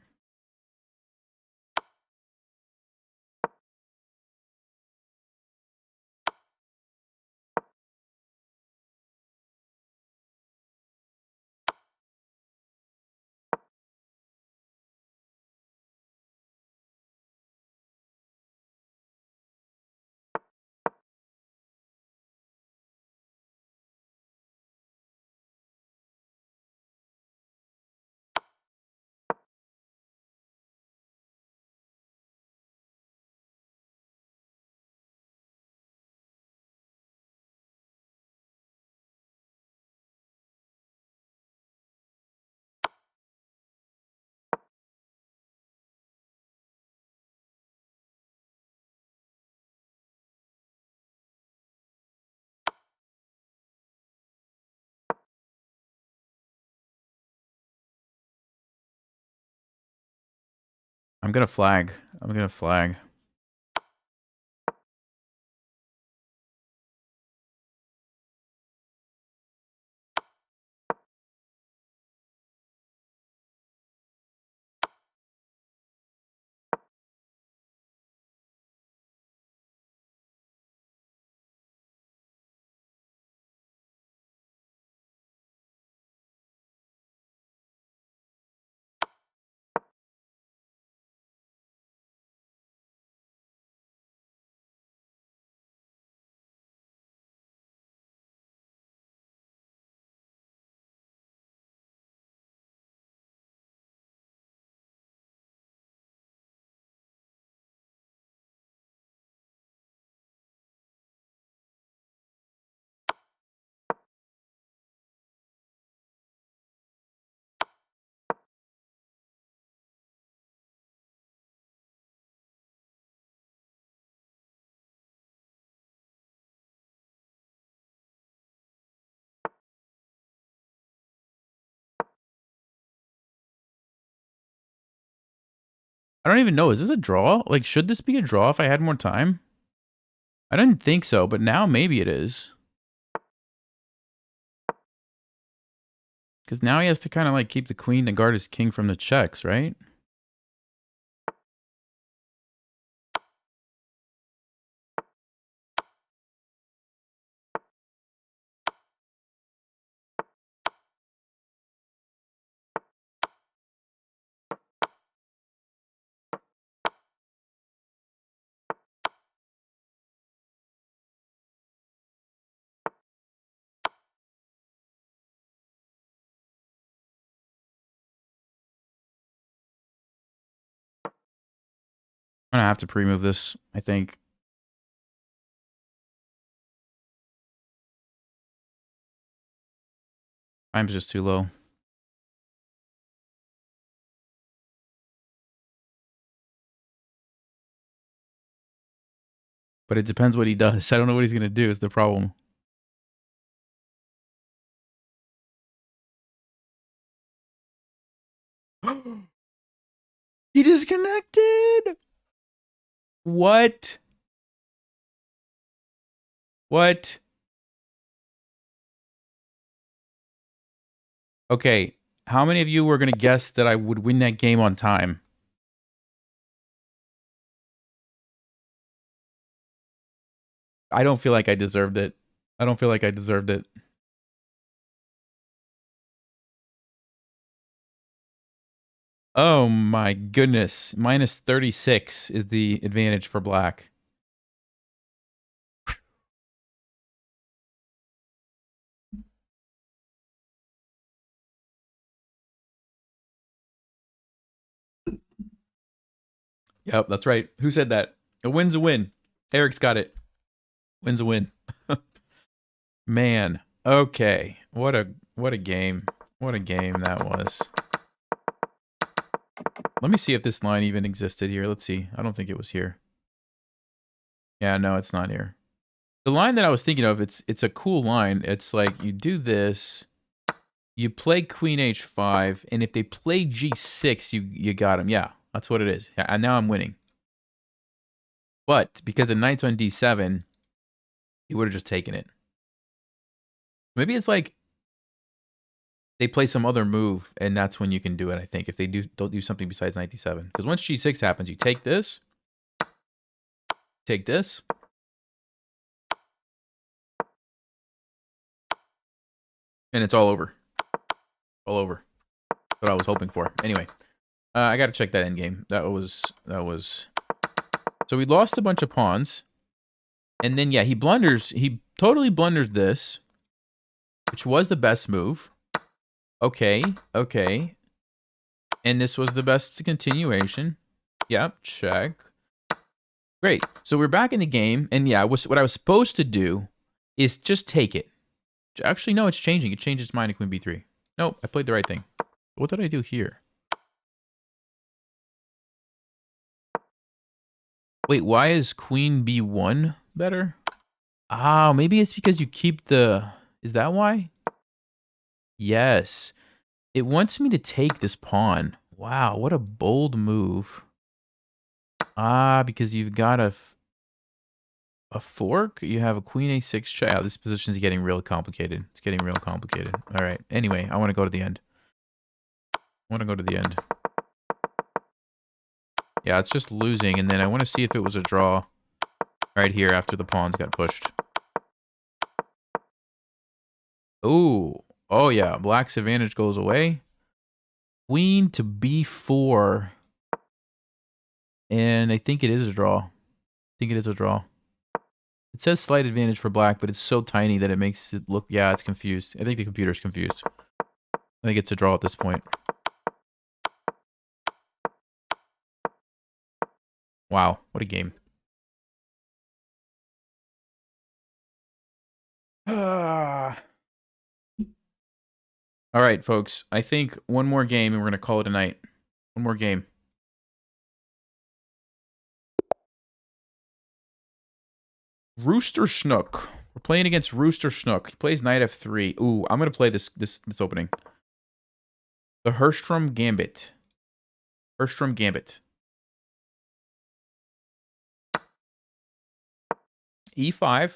I'm gonna flag. I'm gonna flag. I don't even know. Is this a draw? Like, should this be a draw if I had more time? I didn't think so, but now maybe it is. Because now he has to kind of like keep the queen to guard his king from the checks, right? I'm gonna have to pre-move this, I think. Time's just too low. But it depends what he does. I don't know what he's gonna do is the problem. He disconnected! What? What? Okay, how many of you were gonna guess that I would win that game on time? I don't feel like I deserved it. I don't feel like I deserved it. Oh my goodness. Minus 36 is the advantage for black. Yep, that's right. Who said that? A win's a win. Eric's got it. Win's a win. Man. Okay. What a game. What a game that was. Let me see if this line even existed here. Let's see. I don't think it was here. Yeah, no, it's not here. The line that I was thinking of, it's a cool line. It's like you do this, you play Queen H5, and if they play G6, you got them. Yeah, that's what it is. Yeah, and now I'm winning. But because the knight's on D7, you would have just taken it. Maybe it's like they play some other move, and that's when you can do it, I think, if they don't do something besides knight D7. Because once G6 happens, you take this, and it's all over. All over. That's what I was hoping for. Anyway, I got to check that endgame. That was... So we lost a bunch of pawns. And then, yeah, he totally blunders this, which was the best move. Okay. And this was the best continuation. Yep, check. Great. So we're back in the game. And yeah, what I was supposed to do is just take it. Actually, no, it's changing. It changed its mind to Queen B3. Nope, I played the right thing. What did I do here? Wait, why is Queen B1 better? Ah, maybe it's because you keep the... Is that why? Yes. It wants me to take this pawn. Wow, what a bold move. Ah, because you've got a fork? You have a Queen A6 check. Oh, this position is getting real complicated. It's getting real complicated. All right. Anyway, I want to go to the end. Yeah, it's just losing, and then I want to see if it was a draw right here after the pawns got pushed. Ooh. Oh, yeah. Black's advantage goes away. Queen to B4. And I think it is a draw. It says slight advantage for black, but it's so tiny that it makes it look... Yeah, it's confused. I think the computer's confused. I think it's a draw at this point. Wow, what a game. All right, folks. I think one more game and we're going to call it a night. One more game. Rooster Schnook. We're playing against Rooster Schnook. He plays knight f3. Ooh, I'm going to play this opening. The Herrstrom Gambit. E5.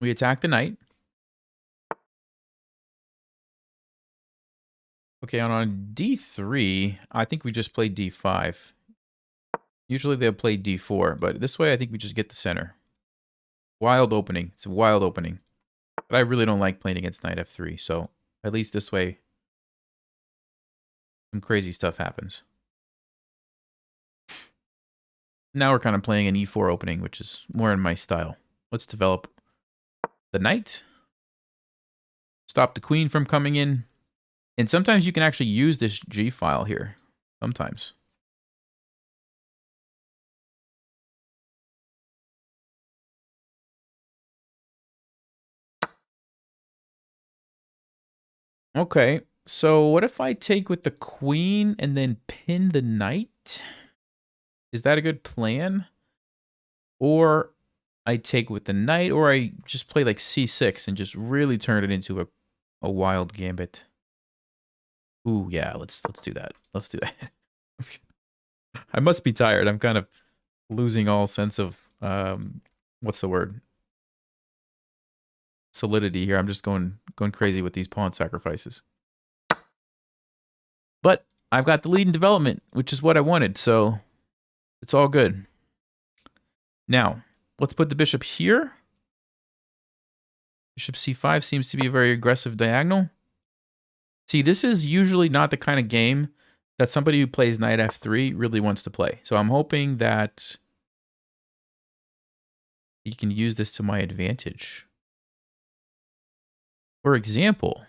We attack the knight. Okay, on D3, I think we just play D5. Usually they'll play D4, but this way I think we just get the center. Wild opening. It's a wild opening. But I really don't like playing against knight F3, so at least this way some crazy stuff happens. Now we're kind of playing an E4 opening, which is more in my style. Let's develop the knight. Stop the queen from coming in. And sometimes you can actually use this G file here. Sometimes. Okay, so what if I take with the queen and then pin the knight? Is that a good plan? Or I take with the knight, or I just play like C6 and just really turn it into a wild gambit. Ooh, yeah, let's do that. Let's do that. I must be tired. I'm kind of losing all sense of what's the word? Solidity here. I'm just going crazy with these pawn sacrifices. But I've got the lead in development, which is what I wanted, so it's all good. Now, Let's put the bishop here. Bishop c5 seems to be a very aggressive diagonal. See, this is usually not the kind of game that somebody who plays knight f3 really wants to play. So I'm hoping that you can use this to my advantage. For example,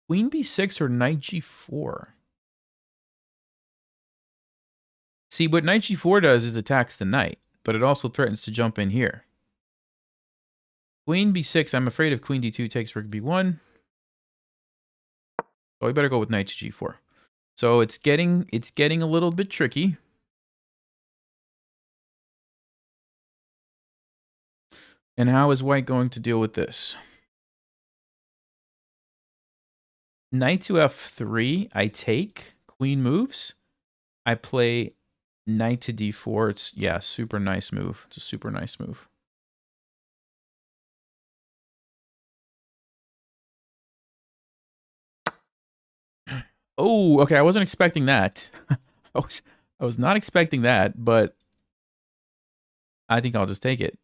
queen b6 or knight g4. See, what knight g4 does is attacks the knight, but it also threatens to jump in here. Queen b6, I'm afraid if queen d2 takes rook b1. Oh, we better go with knight to g4. So it's getting a little bit tricky. And how is white going to deal with this? Knight to f3, I take. Queen moves. I play knight to d4. It's, yeah, super nice move. It's a super nice move. Oh, okay. I wasn't expecting that. I was not expecting that, but I think I'll just take it.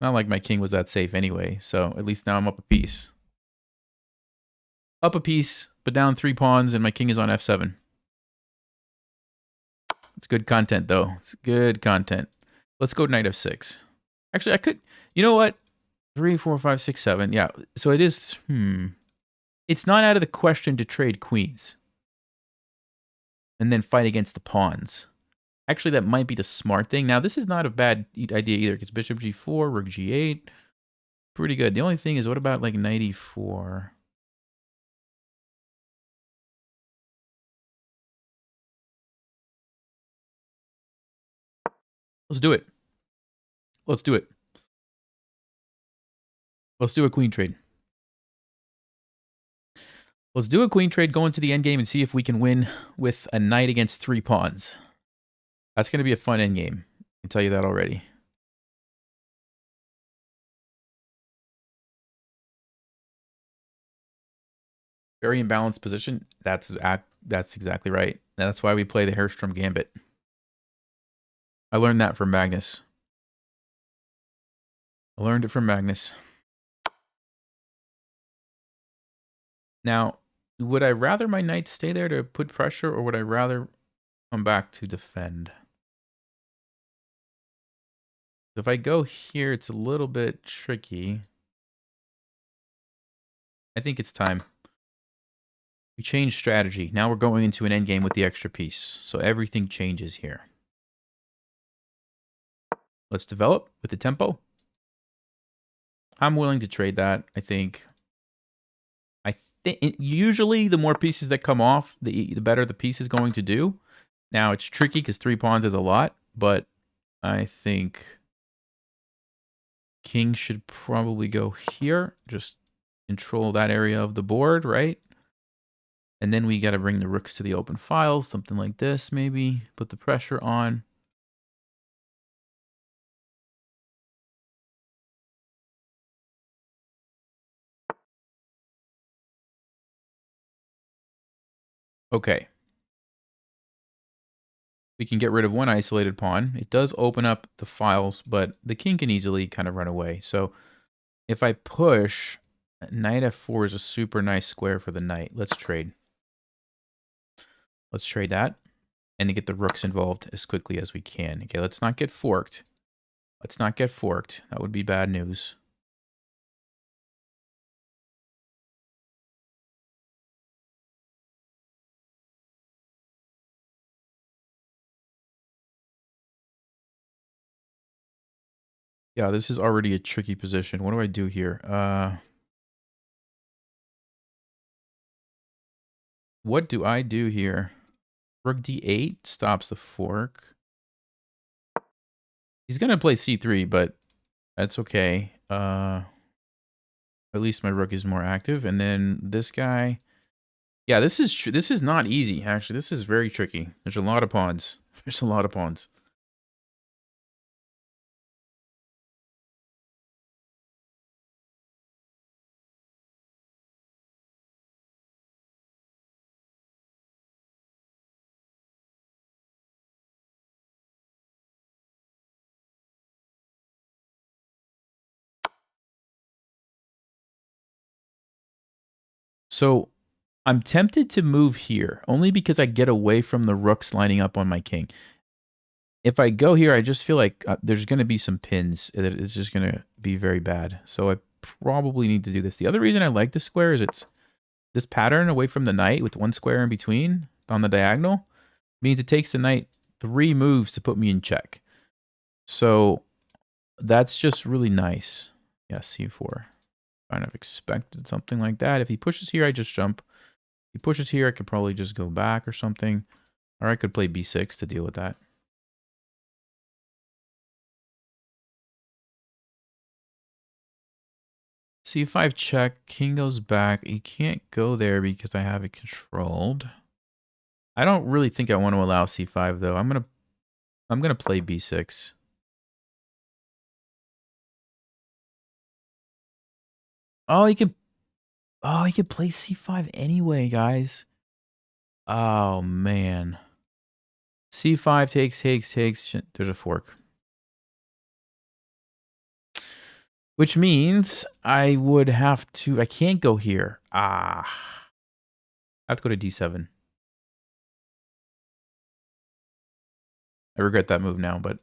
Not like my king was that safe anyway, so at least now I'm up a piece. Up a piece, but down 3 pawns, and my king is on f7. It's good content, though. It's good content. Let's go knight f6. Actually, I could... You know what? 3, 4, 5, 6, 7. Yeah, so it is... It's not out of the question to trade queens. And then fight against the pawns. Actually, that might be the smart thing. Now, this is not a bad idea either, because bishop g4, rook g8. Pretty good. The only thing is, what about, like, knight e4? Let's do it. Let's do it. Let's do a queen trade. Let's do a queen trade, go into the endgame, and see if we can win with a knight against 3 pawns. That's going to be a fun endgame. I can tell you that already. Very imbalanced position. That's exactly right. That's why we play the Herrstrom Gambit. I learned that from Magnus. I learned it from Magnus. Now, would I rather my knight stay there to put pressure, or would I rather come back to defend? If I go here, it's a little bit tricky. I think it's time. We changed strategy. Now we're going into an endgame with the extra piece. So everything changes here. Let's develop with the tempo. I'm willing to trade that, I think. Usually the more pieces that come off, the better the piece is going to do. Now it's tricky because 3 pawns is a lot, but I think king should probably go here. Just control that area of the board, right? And then we got to bring the rooks to the open files, something like this maybe. Put the pressure on. Okay. We can get rid of one isolated pawn. It does open up the files, but the king can easily kind of run away. So if I push, knight f4 is a super nice square for the knight. Let's trade. Let's trade that. And to get the rooks involved as quickly as we can. Okay, let's not get forked. Let's not get forked. That would be bad news. Yeah, this is already a tricky position. What do I do here? What do I do here? Rook d8 stops the fork. He's going to play c3, but that's okay. At least my rook is more active. And then this guy... Yeah, this is not easy, actually. This is very tricky. There's a lot of pawns. There's a lot of pawns. So I'm tempted to move here, only because I get away from the rooks lining up on my king. If I go here, I just feel like there's going to be some pins that it's just going to be very bad. So I probably need to do this. The other reason I like the square is it's this pattern away from the knight with one square in between on the diagonal means it takes the knight 3 moves to put me in check. So that's just really nice. Yeah, c4. Kind of expected something like that. If he pushes here, I just jump. If he pushes here, I could probably just go back or something. Or I could play b6 to deal with that. c5 check, king goes back. He can't go there because I have it controlled. I don't really think I want to allow c5 though. I'm gonna play b6. Oh, he could play c5 anyway, guys. Oh man. c5 takes. There's a fork. Which means I would have to, I can't go here. I have to go to d7. I regret that move now, but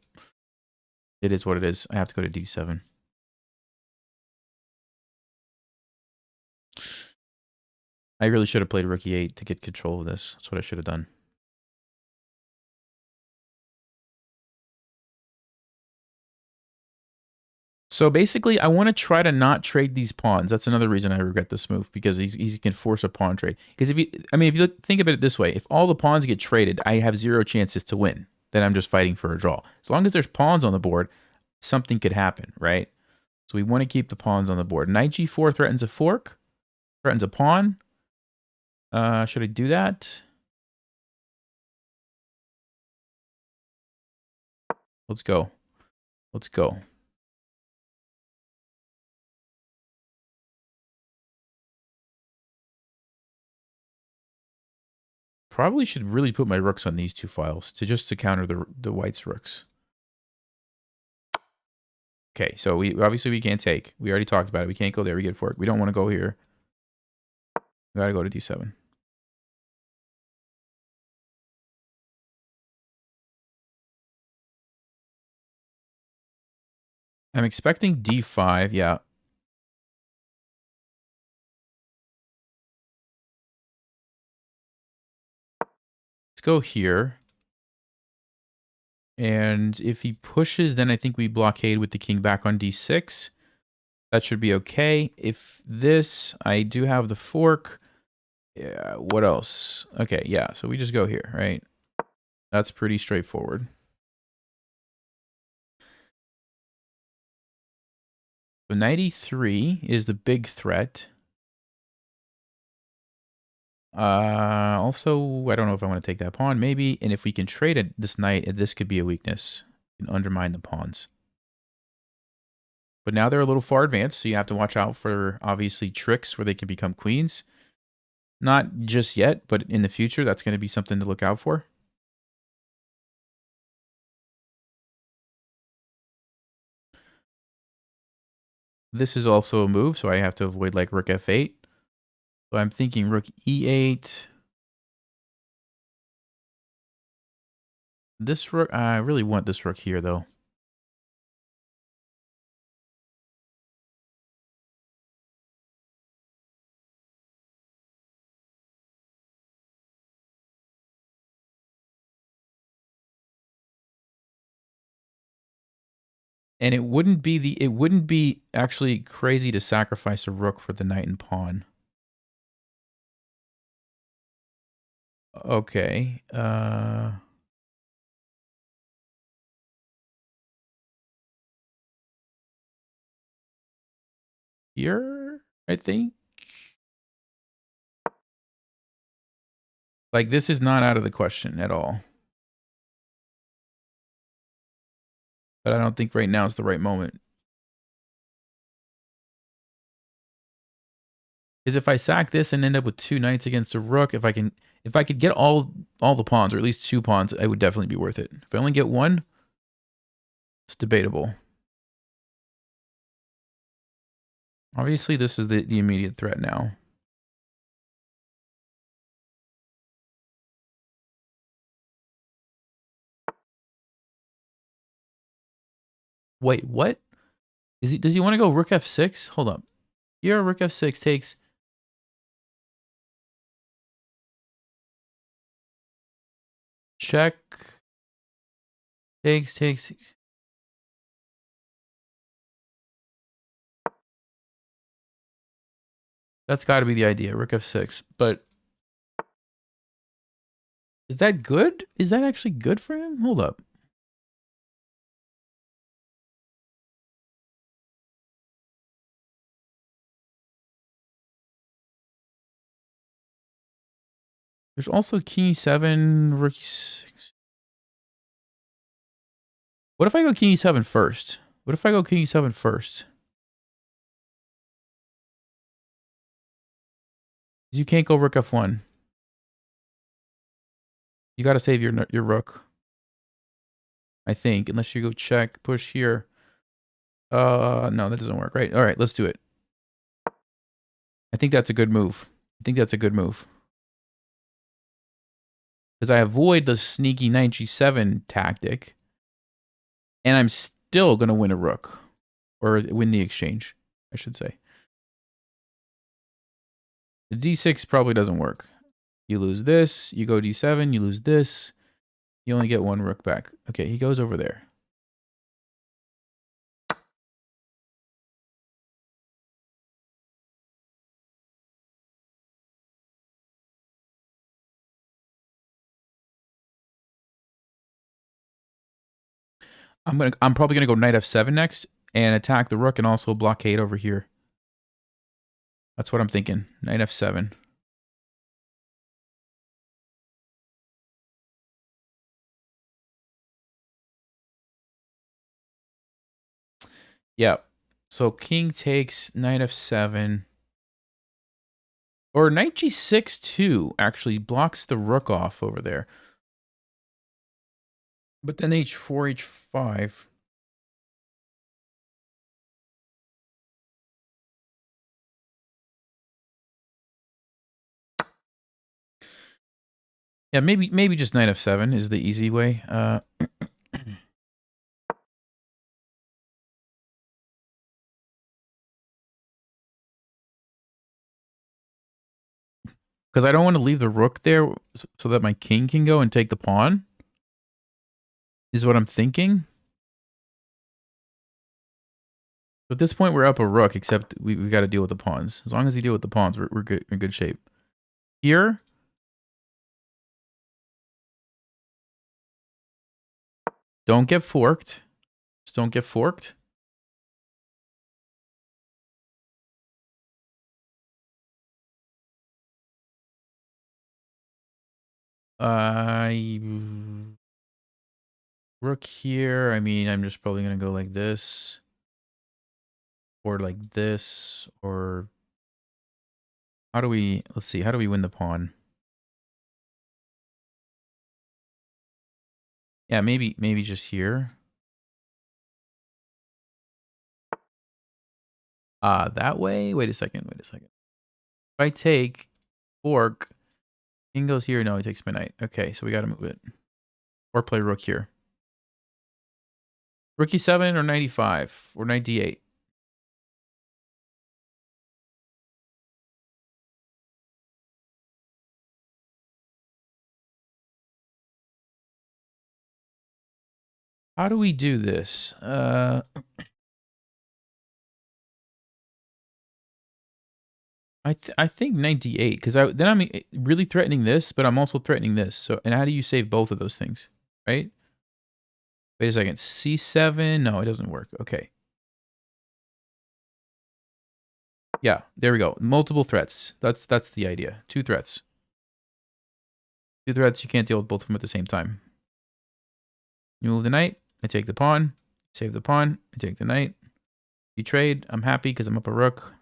it is what it is. I have to go to d7. I really should have played rook e8 to get control of this. That's what I should have done. So basically, I want to try to not trade these pawns. That's another reason I regret this move, because he can force a pawn trade. Because if you think of it this way, if all the pawns get traded, I have 0 chances to win. Then I'm just fighting for a draw. As long as there's pawns on the board, something could happen, right? So we want to keep the pawns on the board. Knight g4 threatens a fork, threatens a pawn. Should I do that? Let's go. Let's go. Probably should really put my rooks on these 2 files to counter the white's rooks. Okay, so we obviously we can't take. We already talked about it. We can't go there. We get fork. We don't want to go here. We gotta go to d7. I'm expecting d5. Yeah. Let's go here. And if he pushes, then I think we blockade with the king back on d6. That should be okay. If this, I do have the fork. Yeah, what else? Okay, yeah, so we just go here, right? That's pretty straightforward. So knight e3 is the big threat. Also, I don't know if I want to take that pawn, maybe. And if we can trade it this knight, this could be a weakness. And undermine the pawns. But now they're a little far advanced, so you have to watch out for, obviously, tricks where they can become queens. Not just yet, but in the future, that's going to be something to look out for. This is also a move, so I have to avoid, like, rook f8. So I'm thinking rook e8. This rook, I really want this rook here, though. And it wouldn't be actually crazy to sacrifice a rook for the knight and pawn. Okay. Here, I think. Like, this is not out of the question at all. But I don't think right now is the right moment. Because if I sack this and end up with 2 knights against a rook, if I could get all the pawns, or at least 2 pawns, it would definitely be worth it. If I only get 1, it's debatable. Obviously, this is the immediate threat now. Wait, what? Is he? Does he want to go rook f6? Hold up. Here, rook f6 takes. Check. Takes. That's got to be the idea. Rook f6. But is that good? Is that actually good for him? Hold up. There's also king e7, rook e6. What if I go king e7 first? What if I go king e7 first? You can't go rook f1. You got to save your rook. I think, unless you go check, push here. No, that doesn't work, right? All right, let's do it. I think that's a good move. Because I avoid the sneaky knight g7 tactic. And I'm still going to win a rook. Or win the exchange, I should say. The d6 probably doesn't work. You lose this. You go d7. You lose this. You only get one rook back. Okay, he goes over there. I'm probably gonna go knight f7 next and attack the rook and also blockade over here. That's what I'm thinking. Knight f7. Yeah. So king takes knight f7. Or knight g6 too actually blocks the rook off over there. But then h4, h5. Yeah, maybe just knight f7 is the easy way. Because I don't want to leave the rook there so that my king can go and take the pawn. Is what I'm thinking. So at this point, we're up a rook, except we've got to deal with the pawns. As long as we deal with the pawns, we're good, in good shape. Here. Don't get forked. Just don't get forked. Rook here. I mean, I'm just probably going to go like this. Or like this. Or... How do we... Let's see. How do we win the pawn? Yeah, maybe just here. That way? Wait a second. If I take fork, king goes here. No, he takes my knight. Okay, so we got to move it. Or play rook here. Rook e7 or knight e5 or knight d8. How do we do this? I think knight d8 because then I'm really threatening this, but I'm also threatening this. So, and how do you save both of those things, right? Wait a second, c7. No, it doesn't work. Okay. Yeah, there we go. Multiple threats. That's the idea. Two threats. Two threats. You can't deal with both of them at the same time. You move the knight. I take the pawn. Save the pawn. I take the knight. You trade. I'm happy because I'm up a rook.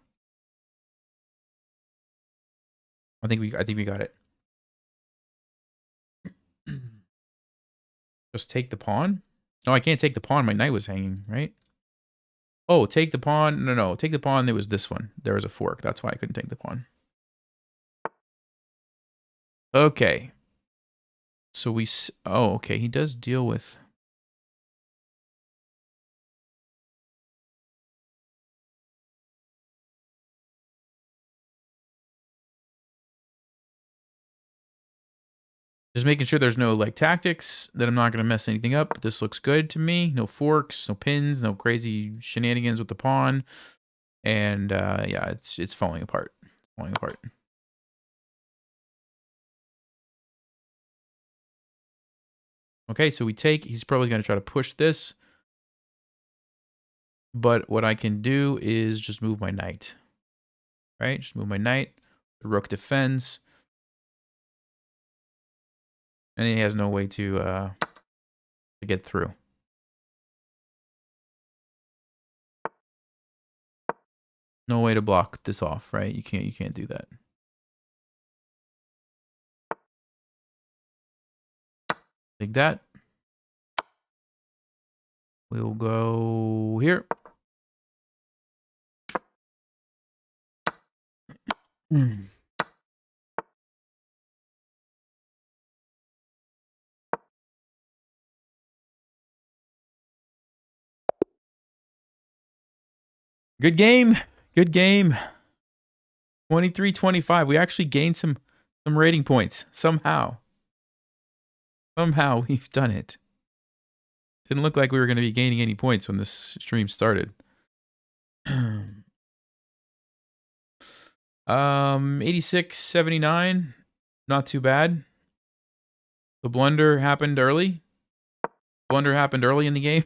I think we got it. Just take the pawn? No, I can't take the pawn. My knight was hanging, right? Oh, take the pawn. No. Take the pawn. There was this one. There was a fork. That's why I couldn't take the pawn. Okay. So we... Oh, okay. He does deal with... Just making sure there's no like tactics, that I'm not going to mess anything up. This looks good to me. No forks, no pins, no crazy shenanigans with the pawn. And yeah, it's falling apart. Falling apart. Okay, so we take. He's probably going to try to push this. But what I can do is just move my knight. Right? Just move my knight. The rook defends. And he has no way to get through. No way to block this off, right? You can't do that. Like that. We'll go here. Good game. Good game. 23-25. We actually gained some rating points. Somehow. Somehow we've done it. Didn't look like we were going to be gaining any points when this stream started. 86-79. Not too bad. The blunder happened early. Blunder happened early in the game.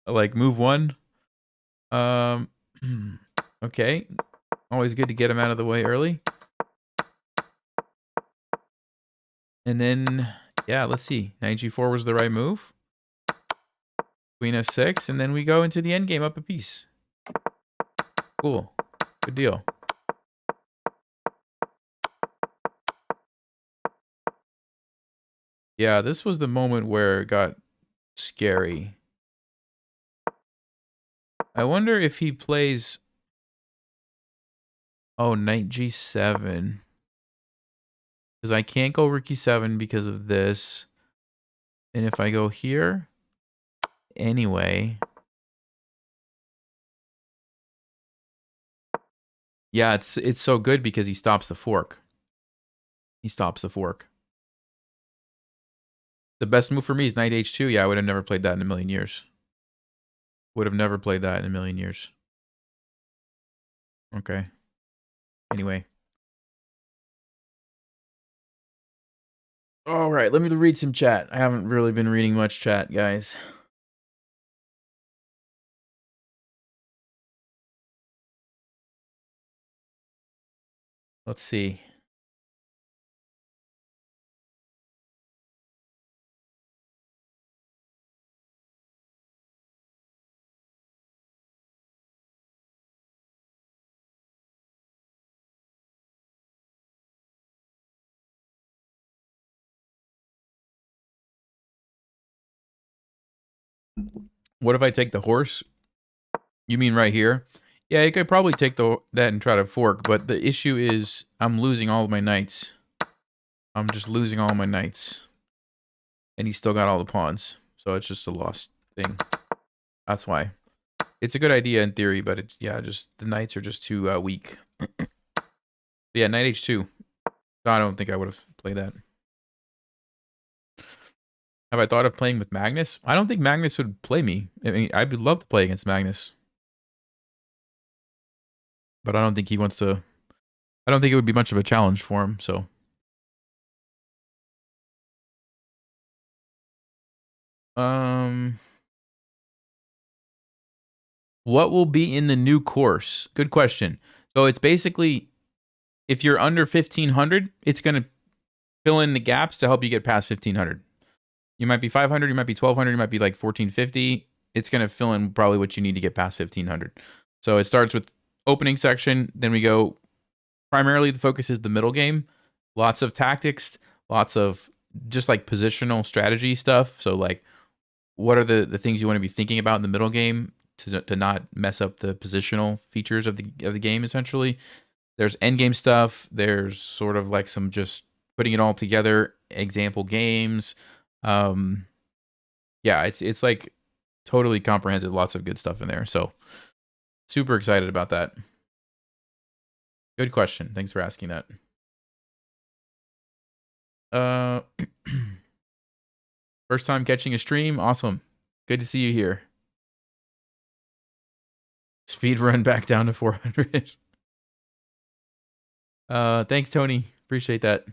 Like move one. Okay. Always good to get him out of the way early. And then, yeah, let's see. Knight g4 was the right move. Queen f6, and then we go into the endgame up a piece. Cool. Good deal. Yeah, this was the moment where it got scary. I wonder if he plays... Oh, knight g7. Because I can't go rook e7 because of this. And if I go here... Anyway... Yeah, it's so good because he stops the fork. He stops the fork. The best move for me is knight h2. Yeah, I would have never played that in a million years. Would have never played that in a million years. Okay. Anyway. All right, let me read some chat. I haven't really been reading much chat, guys. Let's see. What if I take the horse? You mean right here? Yeah, you could probably take that and try to fork, but the issue is I'm losing all of my knights. I'm just losing all my knights. And he's still got all the pawns. So it's just a lost thing. That's why. It's a good idea in theory, but it's, yeah, just the knights are just too weak. Yeah, knight h2. I don't think I would have played that. Have I thought of playing with Magnus? I don't think Magnus would play me. I mean, I would love to play against Magnus. But I don't think he wants to... I don't think it would be much of a challenge for him, so... What will be in the new course? Good question. So it's basically, if you're under 1500, it's going to fill in the gaps to help you get past 1500. You might be 500, you might be 1200, you might be like 1450. It's going to fill in probably what you need to get past 1500. So it starts with opening section, then we go, primarily the focus is the middle game. Lots of tactics, lots of just like positional strategy stuff. So like, what are the things you want to be thinking about in the middle game to not mess up the positional features of the game, essentially. There's endgame stuff. There's sort of like some just putting it all together, example games. Yeah, it's like totally comprehensive, lots of good stuff in there. So super excited about that. Good question. Thanks for asking that. Uh, first time catching a stream. Awesome. Good to see you here. Speed run back down to 400. Thanks, Tony. Appreciate that.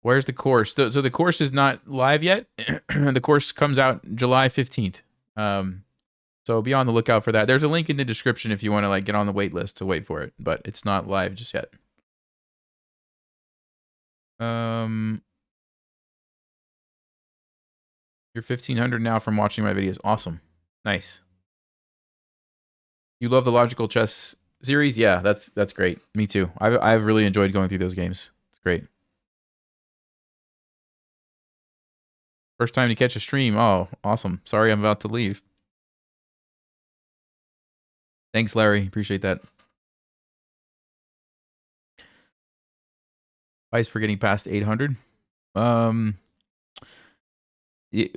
Where's the course? So the course is not live yet. The course comes out July 15th. So be on the lookout for that. There's a link in the description if you want to like get on the wait list to wait for it, but it's not live just yet. You're 1500 now from watching my videos. Awesome. Nice. You love the logical chess series? Yeah, that's great. Me too. I've really enjoyed going through those games. It's great. First time to catch a stream. Oh, awesome. Sorry I'm about to leave. Thanks, Larry. Appreciate that. Advice for getting past 800. At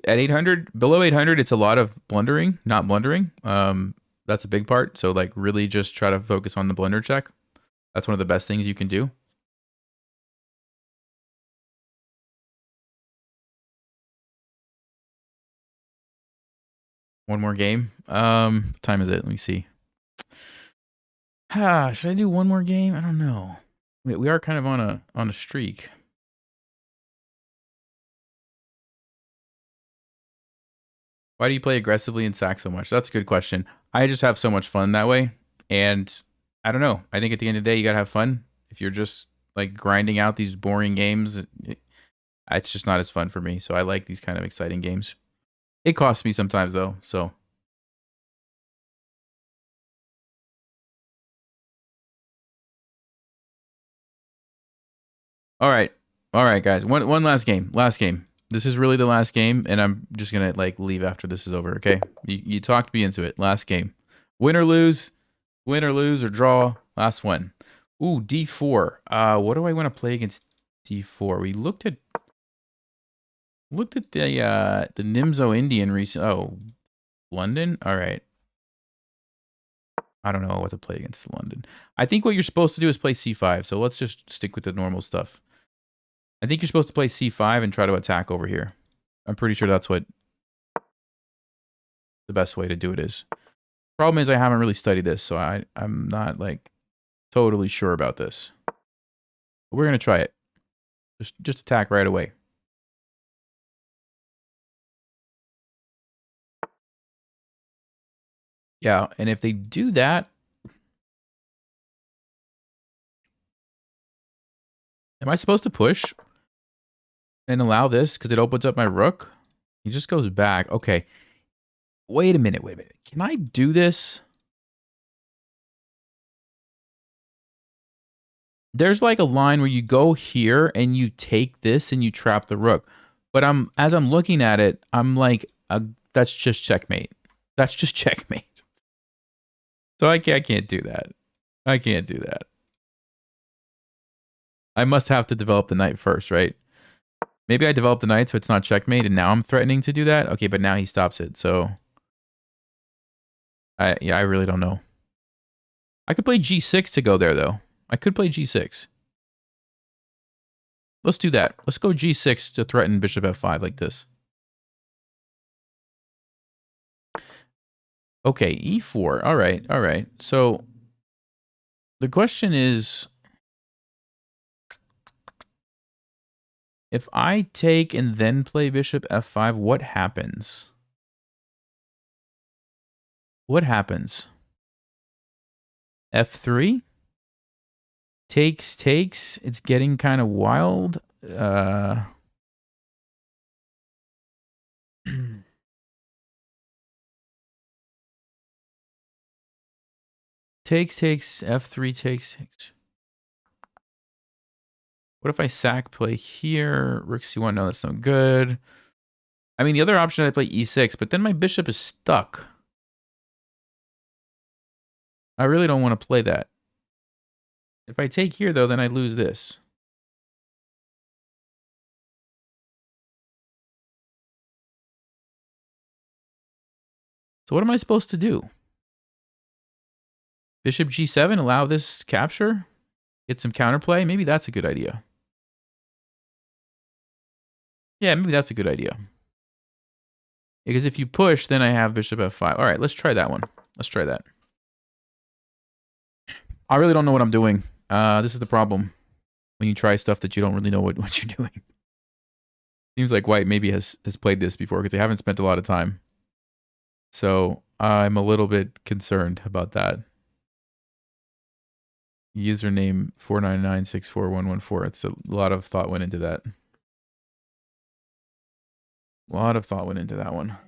800, below 800, it's a lot of blundering, not blundering. That's a big part. So like really just try to focus on the blunder check. That's one of the best things you can do. One more game. What time is it? Let me see. Should I do one more game? I don't know. We are kind of on a streak. Why do you play aggressively and sack so much? That's a good question. I just have so much fun that way. And I don't know. I think at the end of the day, you got to have fun. If you're just like grinding out these boring games, it's just not as fun for me. So I like these kind of exciting games. It costs me sometimes though. So. All right. All right, guys. One last game. Last game. This is really the last game, and I'm just gonna like leave after this is over. Okay, you talked me into it. Last game, win or lose or draw. Last one. Ooh, D4. What do I want to play against D4? We looked at the Nimzo Indian recent. Oh, London. All right. I don't know what to play against London. I think what you're supposed to do is play C5. So let's just stick with the normal stuff. I think you're supposed to play C5 and try to attack over here. I'm pretty sure that's what the best way to do it is. Problem is I haven't really studied this, so I'm not like totally sure about this. But we're gonna try it. Just attack right away. Yeah, and if they do that, am I supposed to push and allow this because it opens up my rook? He just goes back. Okay. Wait a minute. Can I do this? There's like a line where you go here and you take this and you trap the rook. But as I'm looking at it, I'm like, that's just checkmate. That's just checkmate. So I can't do that. I can't do that. I must have to develop the knight first, right? Maybe I develop the knight so it's not checkmate, and now I'm threatening to do that. Okay, but now he stops it, so I really don't know. I could play G6 to go there, though. I could play G6. Let's do that. Let's go G6 to threaten bishop F5 like this. Okay, E4. All right. So the question is, if I take and then play bishop F5, what happens? What happens? F3? Takes. It's getting kind of wild. Takes, F3 takes. What if I sack play here? Rook C1, no, that's no good. I mean, the other option I play E6, but then my bishop is stuck. I really don't want to play that. If I take here, though, then I lose this. So what am I supposed to do? Bishop g7, allow this capture? Get some counterplay? Maybe that's a good idea. Yeah, maybe that's a good idea. Because if you push, then I have bishop f5. All right, let's try that one. Let's try that. I really don't know what I'm doing. This is the problem. When you try stuff that you don't really know what you're doing. Seems like White maybe has played this before because they haven't spent a lot of time. So I'm a little bit concerned about that. Username 499641114. It's a lot of thought went into that. A lot of thought went into that one.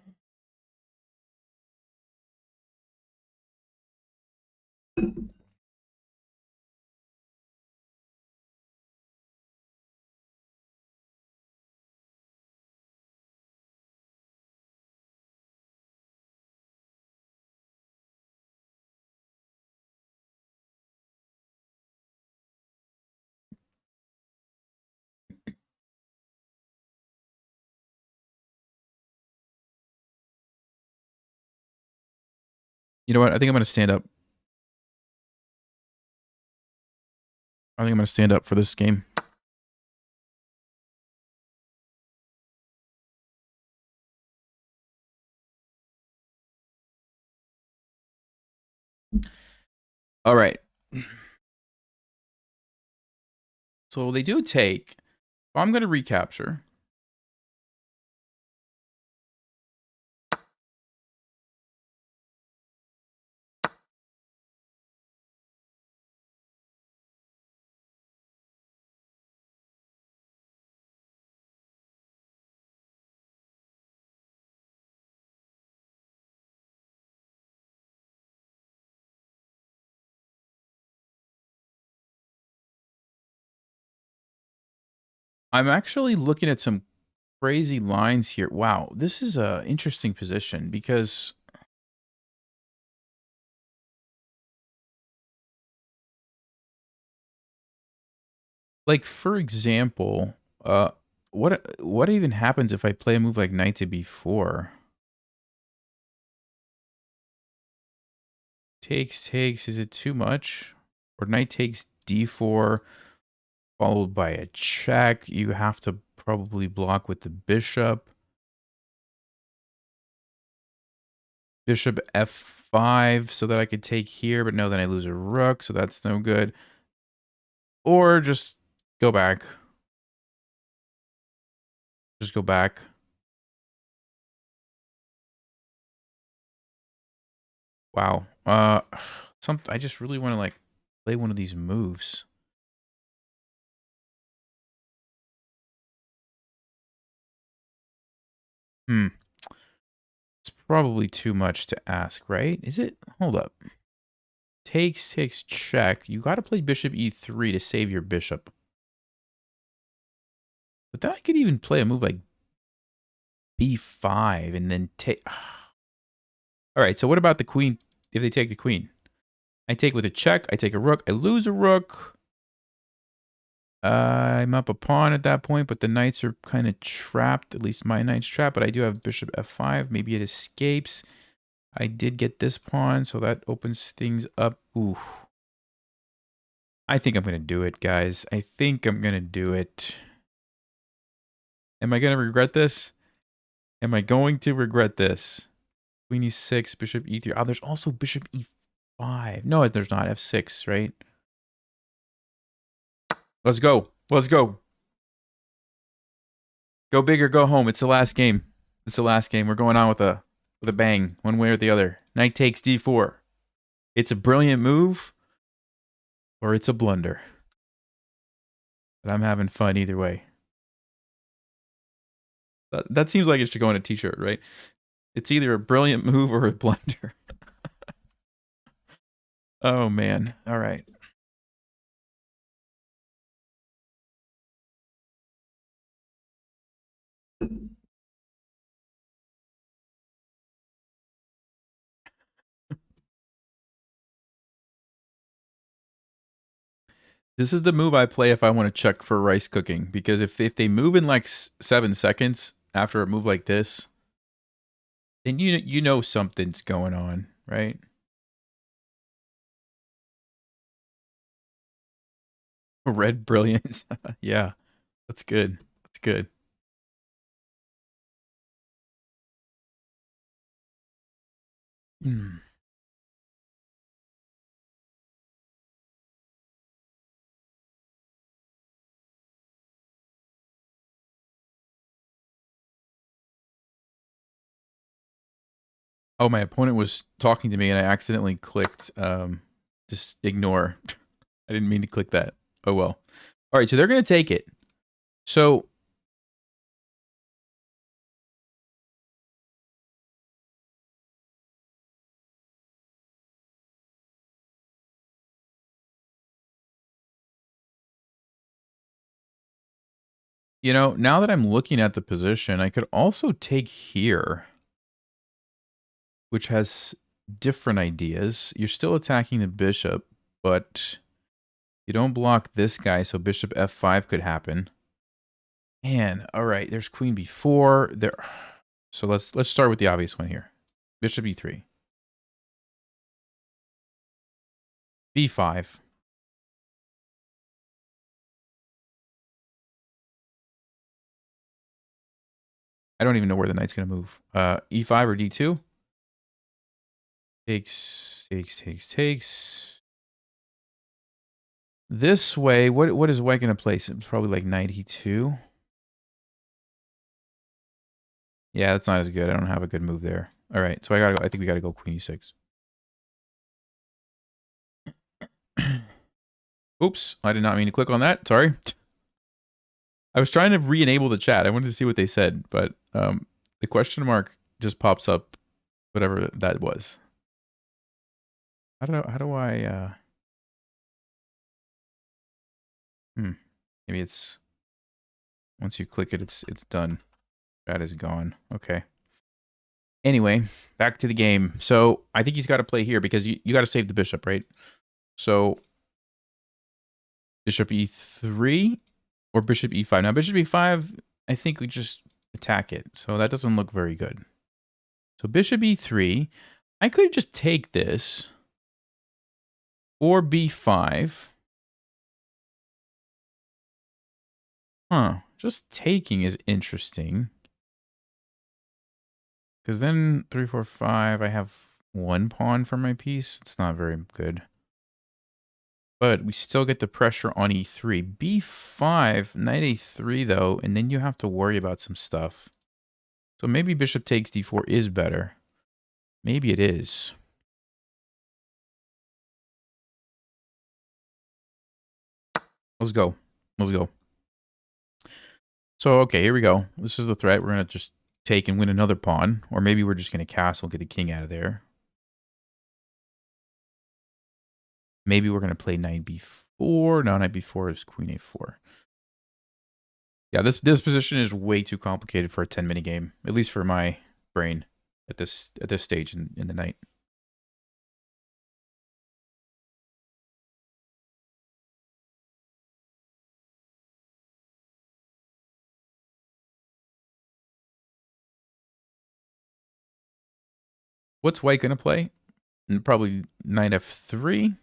You know what? I think I'm going to stand up. I think I'm going to stand up for this game. All right. So they do take. I'm going to recapture. I'm actually looking at some crazy lines here. Wow, this is a interesting position because like for example, what even happens if I play a move like knight to b4? Takes, is it too much? Or knight takes d4 followed by a check. You have to probably block with the bishop. Bishop f5 so that I could take here, but no, then I lose a rook, so that's no good. Or just go back. Just go back. Wow. I just really want to like play one of these moves. It's probably too much to ask, right? Is it? Hold up. Takes, check. You got to play bishop e3 to save your bishop. But then I could even play a move like b5 and then take... All right, so what about the queen if they take the queen? I take with a check. I take a rook. I lose a rook. I'm up a pawn at that point, but the knights are kind of trapped. At least my knight's trapped, but I do have bishop f5. Maybe it escapes. I did get this pawn, so that opens things up. Ooh. I think I'm going to do it, guys. I think I'm going to do it. Am I going to regret this? Am I going to regret this? Queen e6, bishop e3. Oh, there's also bishop e5. No, there's not. f6, right? Let's go. Let's go. Go big or go home. It's the last game. It's the last game. We're going on with a bang, one way or the other. Knight takes d4. It's a brilliant move, or it's a blunder. But I'm having fun either way. That seems like it should go on a t-shirt, right? It's either a brilliant move or a blunder. Oh, man. All right. This is the move I play if I want to check for rice cooking. Because if they move in like 7 seconds after a move like this, then you know something's going on, right? Red brilliance. Yeah, that's good. That's good. Hmm. Oh, my opponent was talking to me and I accidentally clicked just ignore. I didn't mean to click that. Oh well. All right, so they're going to take it. So you know, now that I'm looking at the position, I could also take here, which has different ideas. You're still attacking the bishop, but you don't block this guy, so bishop f5 could happen. Man, all right, there's queen b4 there. So let's start with the obvious one here. Bishop e3. b5. I don't even know where the knight's going to move. E5 or d2? Takes. This way, what is white going to place? It's probably like knight e2. Yeah, that's not as good. I don't have a good move there. All right, so I think we gotta go queen e6. Oops, I did not mean to click on that. Sorry. I was trying to re-enable the chat. I wanted to see what they said, but the question mark just pops up, whatever that was. How do I maybe it's once you click it, it's done. That is gone. Okay. Anyway, back to the game. So I think he's got to play here because you got to save the bishop, right? So bishop e3 or bishop e5. Now bishop e5, I think we just attack it. So that doesn't look very good. So bishop e3, I could just take this or b5. Huh, just taking is interesting. Because then 3, 4, 5, I have one pawn for my piece. It's not very good. But we still get the pressure on e3. b5, knight a3 though, and then you have to worry about some stuff. So maybe bishop takes d4 is better. Maybe it is. Let's go. Let's go. So, okay, here we go. This is the threat. We're going to just take and win another pawn. Or maybe we're just going to castle, get the king out of there. Maybe we're going to play knight b4. No, knight b4 is queen a4. Yeah, this position is way too complicated for a 10-minute game, at least for my brain at this stage in the night. What's white going to play? Probably knight f3.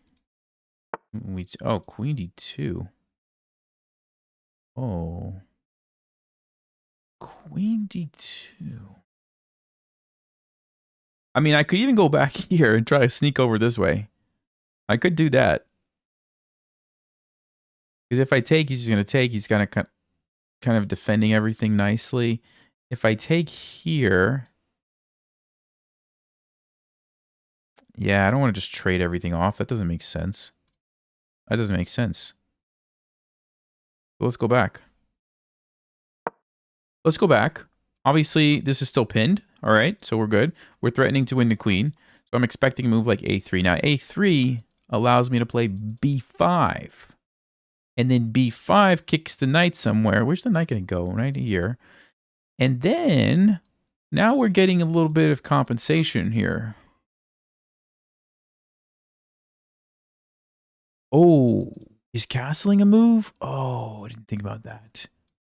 Oh, queen d2. Oh. Queen d2. I mean, I could even go back here and try to sneak over this way. I could do that. Because if I take, he's going to take. He's going to kind of defending everything nicely. If I take here... Yeah, I don't want to just trade everything off. That doesn't make sense. That doesn't make sense. So let's go back. Let's go back. Obviously, this is still pinned. All right, so we're good. We're threatening to win the queen. So I'm expecting a move like a3. Now, a3 allows me to play b5. And then b5 kicks the knight somewhere. Where's the knight going to go? Right here. And then, now we're getting a little bit of compensation here. Oh, is castling a move? Oh, I didn't think about that.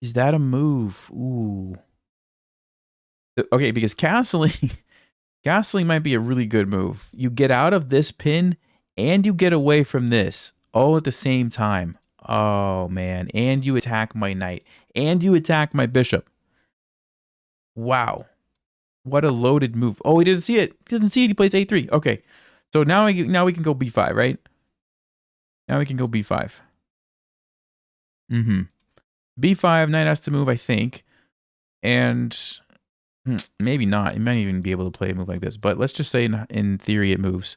Is that a move? Ooh. Okay, because castling Castling might be a really good move. You get out of this pin and you get away from this all at the same time. Oh, man. And you attack my knight. And you attack my bishop. Wow. What a loaded move. Oh, he doesn't see it. He doesn't see it. He plays a3. Okay. So now we can go b5, right? Now we can go b5. b5, knight has to move, I think. And maybe not. It might even be able to play a move like this. But let's just say in theory it moves.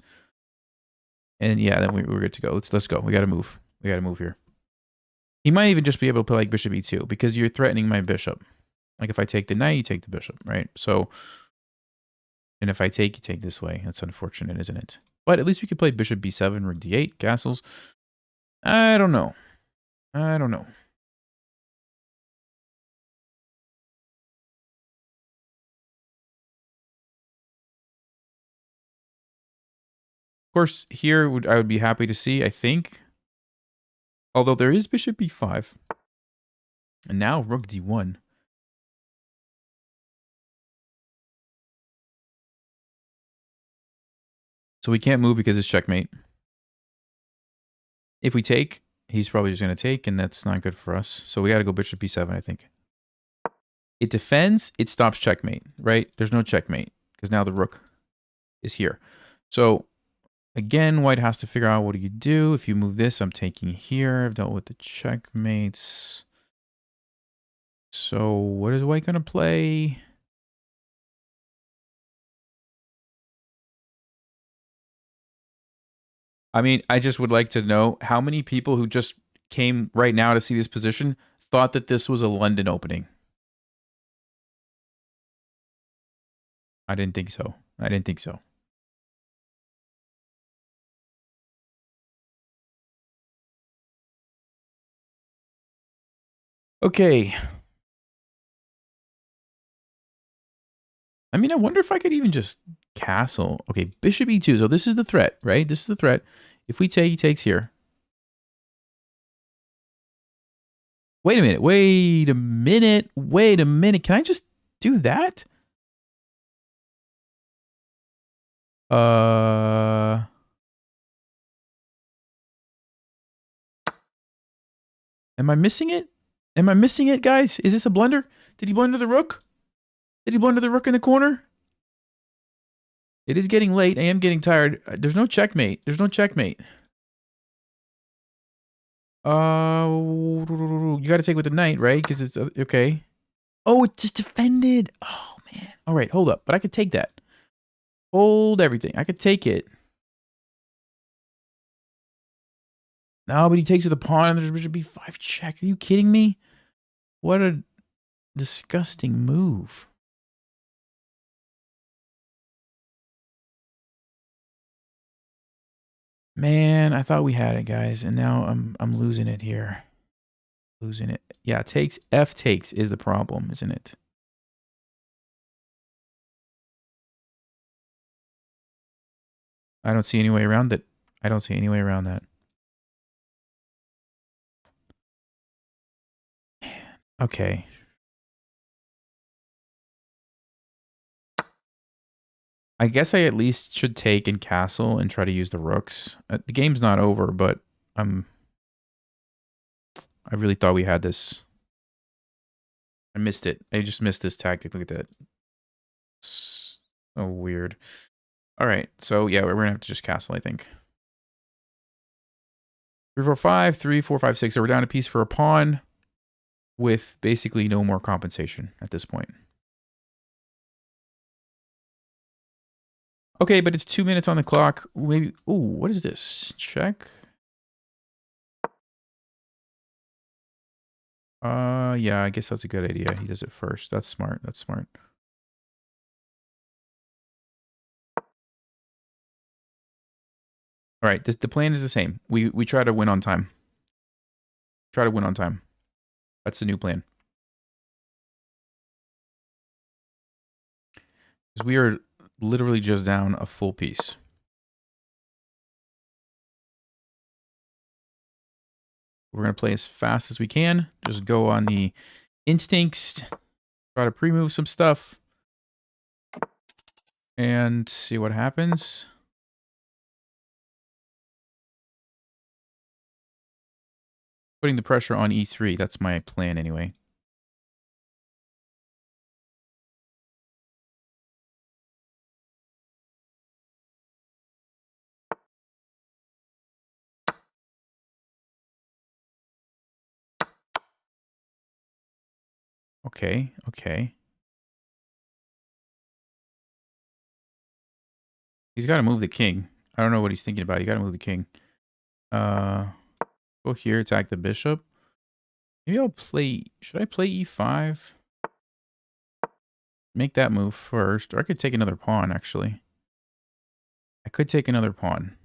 And yeah, then we're good to go. Let's go. We got to move. We got to move here. He might even just be able to play like bishop e2 because you're threatening my bishop. Like if I take the knight, you take the bishop, right? So, and if I take, you take this way. That's unfortunate, isn't it? But at least we could play bishop b7 or d8 castles. I don't know. I don't know. Of course, here I would be happy to see, I think. Although there is bishop b5. And now rook d1. So we can't move because it's checkmate. If we take, he's probably just going to take, and that's not good for us. So we got to go bishop b7, I think. It defends, it stops checkmate, right? There's no checkmate because now the rook is here. So again, white has to figure out what do you do. If you move this, I'm taking here. I've dealt with the checkmates. So what is white going to play? I mean, I just would like to know how many people who just came right now to see this position thought that this was a London opening. I didn't think so. I didn't think so. Okay. I mean, I wonder if I could even just castle. Okay, bishop e2. So this is the threat, right? This is the threat. If we take, he takes here. Wait a minute. Wait a minute. Wait a minute. Can I just do that? Am I missing it? Am I missing it, guys? Is this a blunder? Did he blunder the rook? Did he blunder the rook in the corner? It is getting late. I am getting tired. There's no checkmate. There's no checkmate. You got to take with the knight, right? Because it's okay. Oh, it just defended. Oh, man. All right, hold up. But I could take that. Hold everything. I could take it. No, but he takes with the pawn and there's bishop b5 check. Are you kidding me? What a disgusting move. Man, I thought we had it, guys, and now I'm losing it here. Losing it. Yeah, takes F takes is the problem, isn't it? I don't see any way around it. I don't see any way around that. Okay. I guess I at least should take and castle and try to use the rooks. The game's not over, but I really thought we had this. I missed it. I just missed this tactic. Look at that. So weird. All right. So yeah, we're gonna have to just castle, I think. 3, 4, 5, 3, 4, 5, 6. So we're down a piece for a pawn with basically no more compensation at this point. Okay, but it's 2 minutes on the clock. Maybe. Ooh, what is this? Check. Yeah, I guess that's a good idea. He does it first. That's smart. That's smart. All right, the plan is the same. We try to win on time. Try to win on time. That's the new plan. Because we are literally just down a full piece. We're going to play as fast as we can. Just go on the instincts. Try to pre-move some stuff. And see what happens. Putting the pressure on e3. That's my plan anyway. Okay, okay. He's got to move the king. I don't know what he's thinking about. You got to move the king. Go here, attack the bishop. Maybe I'll play... Should I play e5? Make that move first. Or I could take another pawn, actually. I could take another pawn.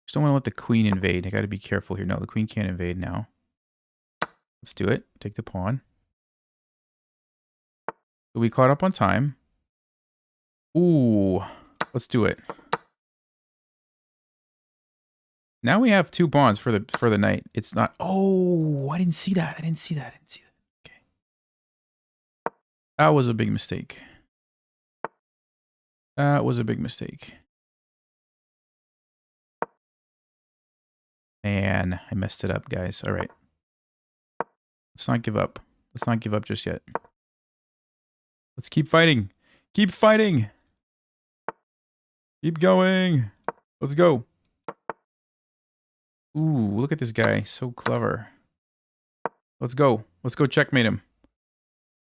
Just don't want to let the queen invade. I got to be careful here. No, the queen can't invade now. Let's do it. Take the pawn. So we caught up on time. Ooh, let's do it. Now we have 2 pawns for the knight. It's not. Oh, I didn't see that. I didn't see that. Okay, that was a big mistake. That was a big mistake. Man, I messed it up, guys. All right. Let's not give up. Let's not give up just yet. Let's keep fighting. Keep fighting. Keep going. Let's go. Ooh, look at this guy. So clever. Let's go. Let's go checkmate him.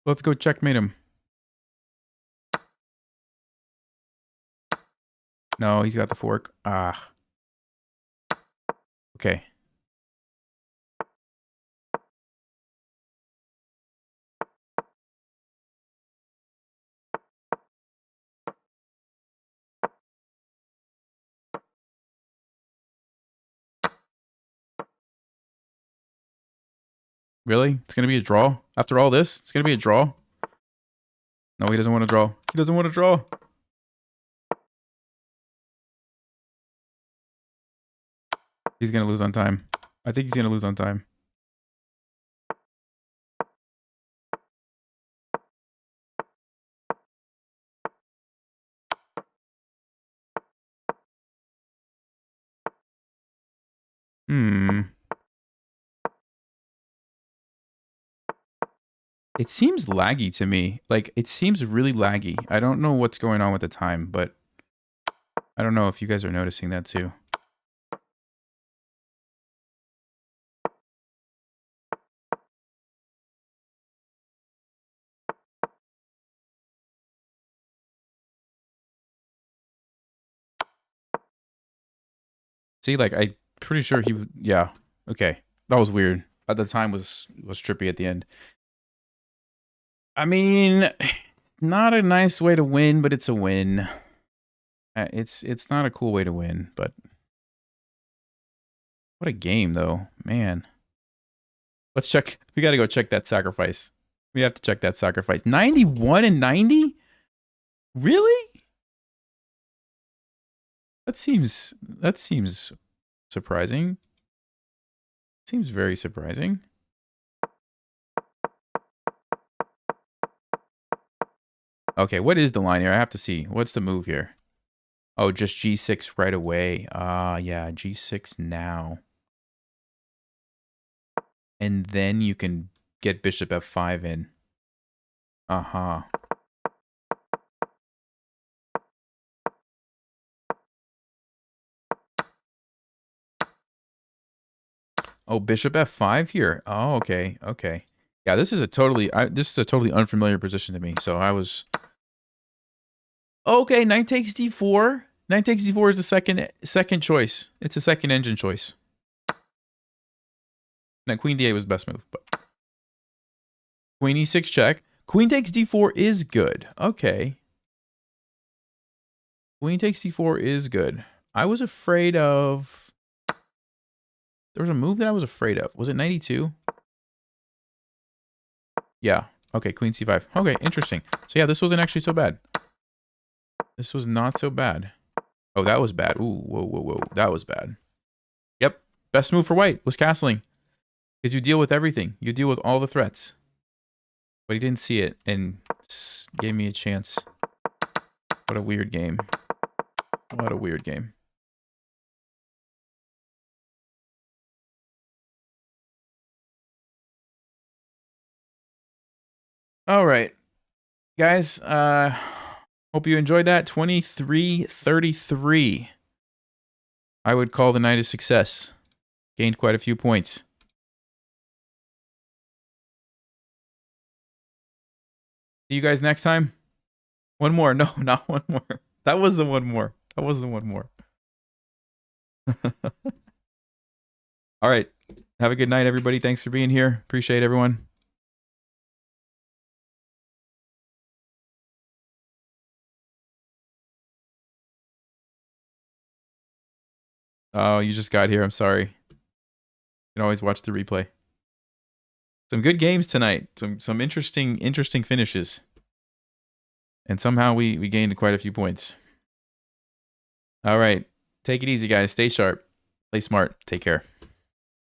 Let's go checkmate him. No, he's got the fork. Ah. Okay. Really? It's going to be a draw? After all this, it's going to be a draw? No, he doesn't want to draw. He doesn't want to draw. He's going to lose on time. I think he's going to lose on time. It seems laggy to me. Like, it seems really laggy. I don't know what's going on with the time, but I don't know if you guys are noticing that too. See, like, I'm pretty sure he would... Yeah. Okay. That was weird. At the time was trippy at the end. I mean, not a nice way to win, but it's a win. It's not a cool way to win, but... What a game, though. Man. Let's check. We got to go check that sacrifice. We have to check that sacrifice. 91 and 90? Really? That seems surprising. Seems very surprising. Okay, what is the line here? I have to see. What's the move here? Oh, just G6 right away. Yeah, G6 now. And then you can get bishop F5 in. Uh-huh. Oh, bishop F5 here. Oh, okay. Okay. Yeah, this is a totally unfamiliar position to me. So I was okay, knight takes d4. Knight takes d4 is the second choice. It's a second engine choice. Now queen d8 was the best move, but queen e6 check. Queen takes d4 is good. Okay. Queen takes d4 is good. I was afraid of... There was a move that I was afraid of. Was it 92? Yeah. Okay, queen c5. Okay, interesting. So yeah, this wasn't actually so bad. This was not so bad. Oh, that was bad. Ooh, whoa, whoa, whoa. That was bad. Yep. Best move for white was castling. Because you deal with everything. You deal with all the threats. But he didn't see it. And Gave me a chance. What a weird game. What a weird game. All right. Guys, hope you enjoyed that. 23-33. I would call the night a success. Gained quite a few points. See you guys next time. One more. No, not one more. That was the one more. That was the one more. All right. Have a good night, everybody. Thanks for being here. Appreciate everyone. Oh, you just got here. I'm sorry. You can always watch the replay. Some good games tonight. Some interesting finishes. And somehow we gained quite a few points. All right. Take it easy, guys. Stay sharp. Play smart. Take care.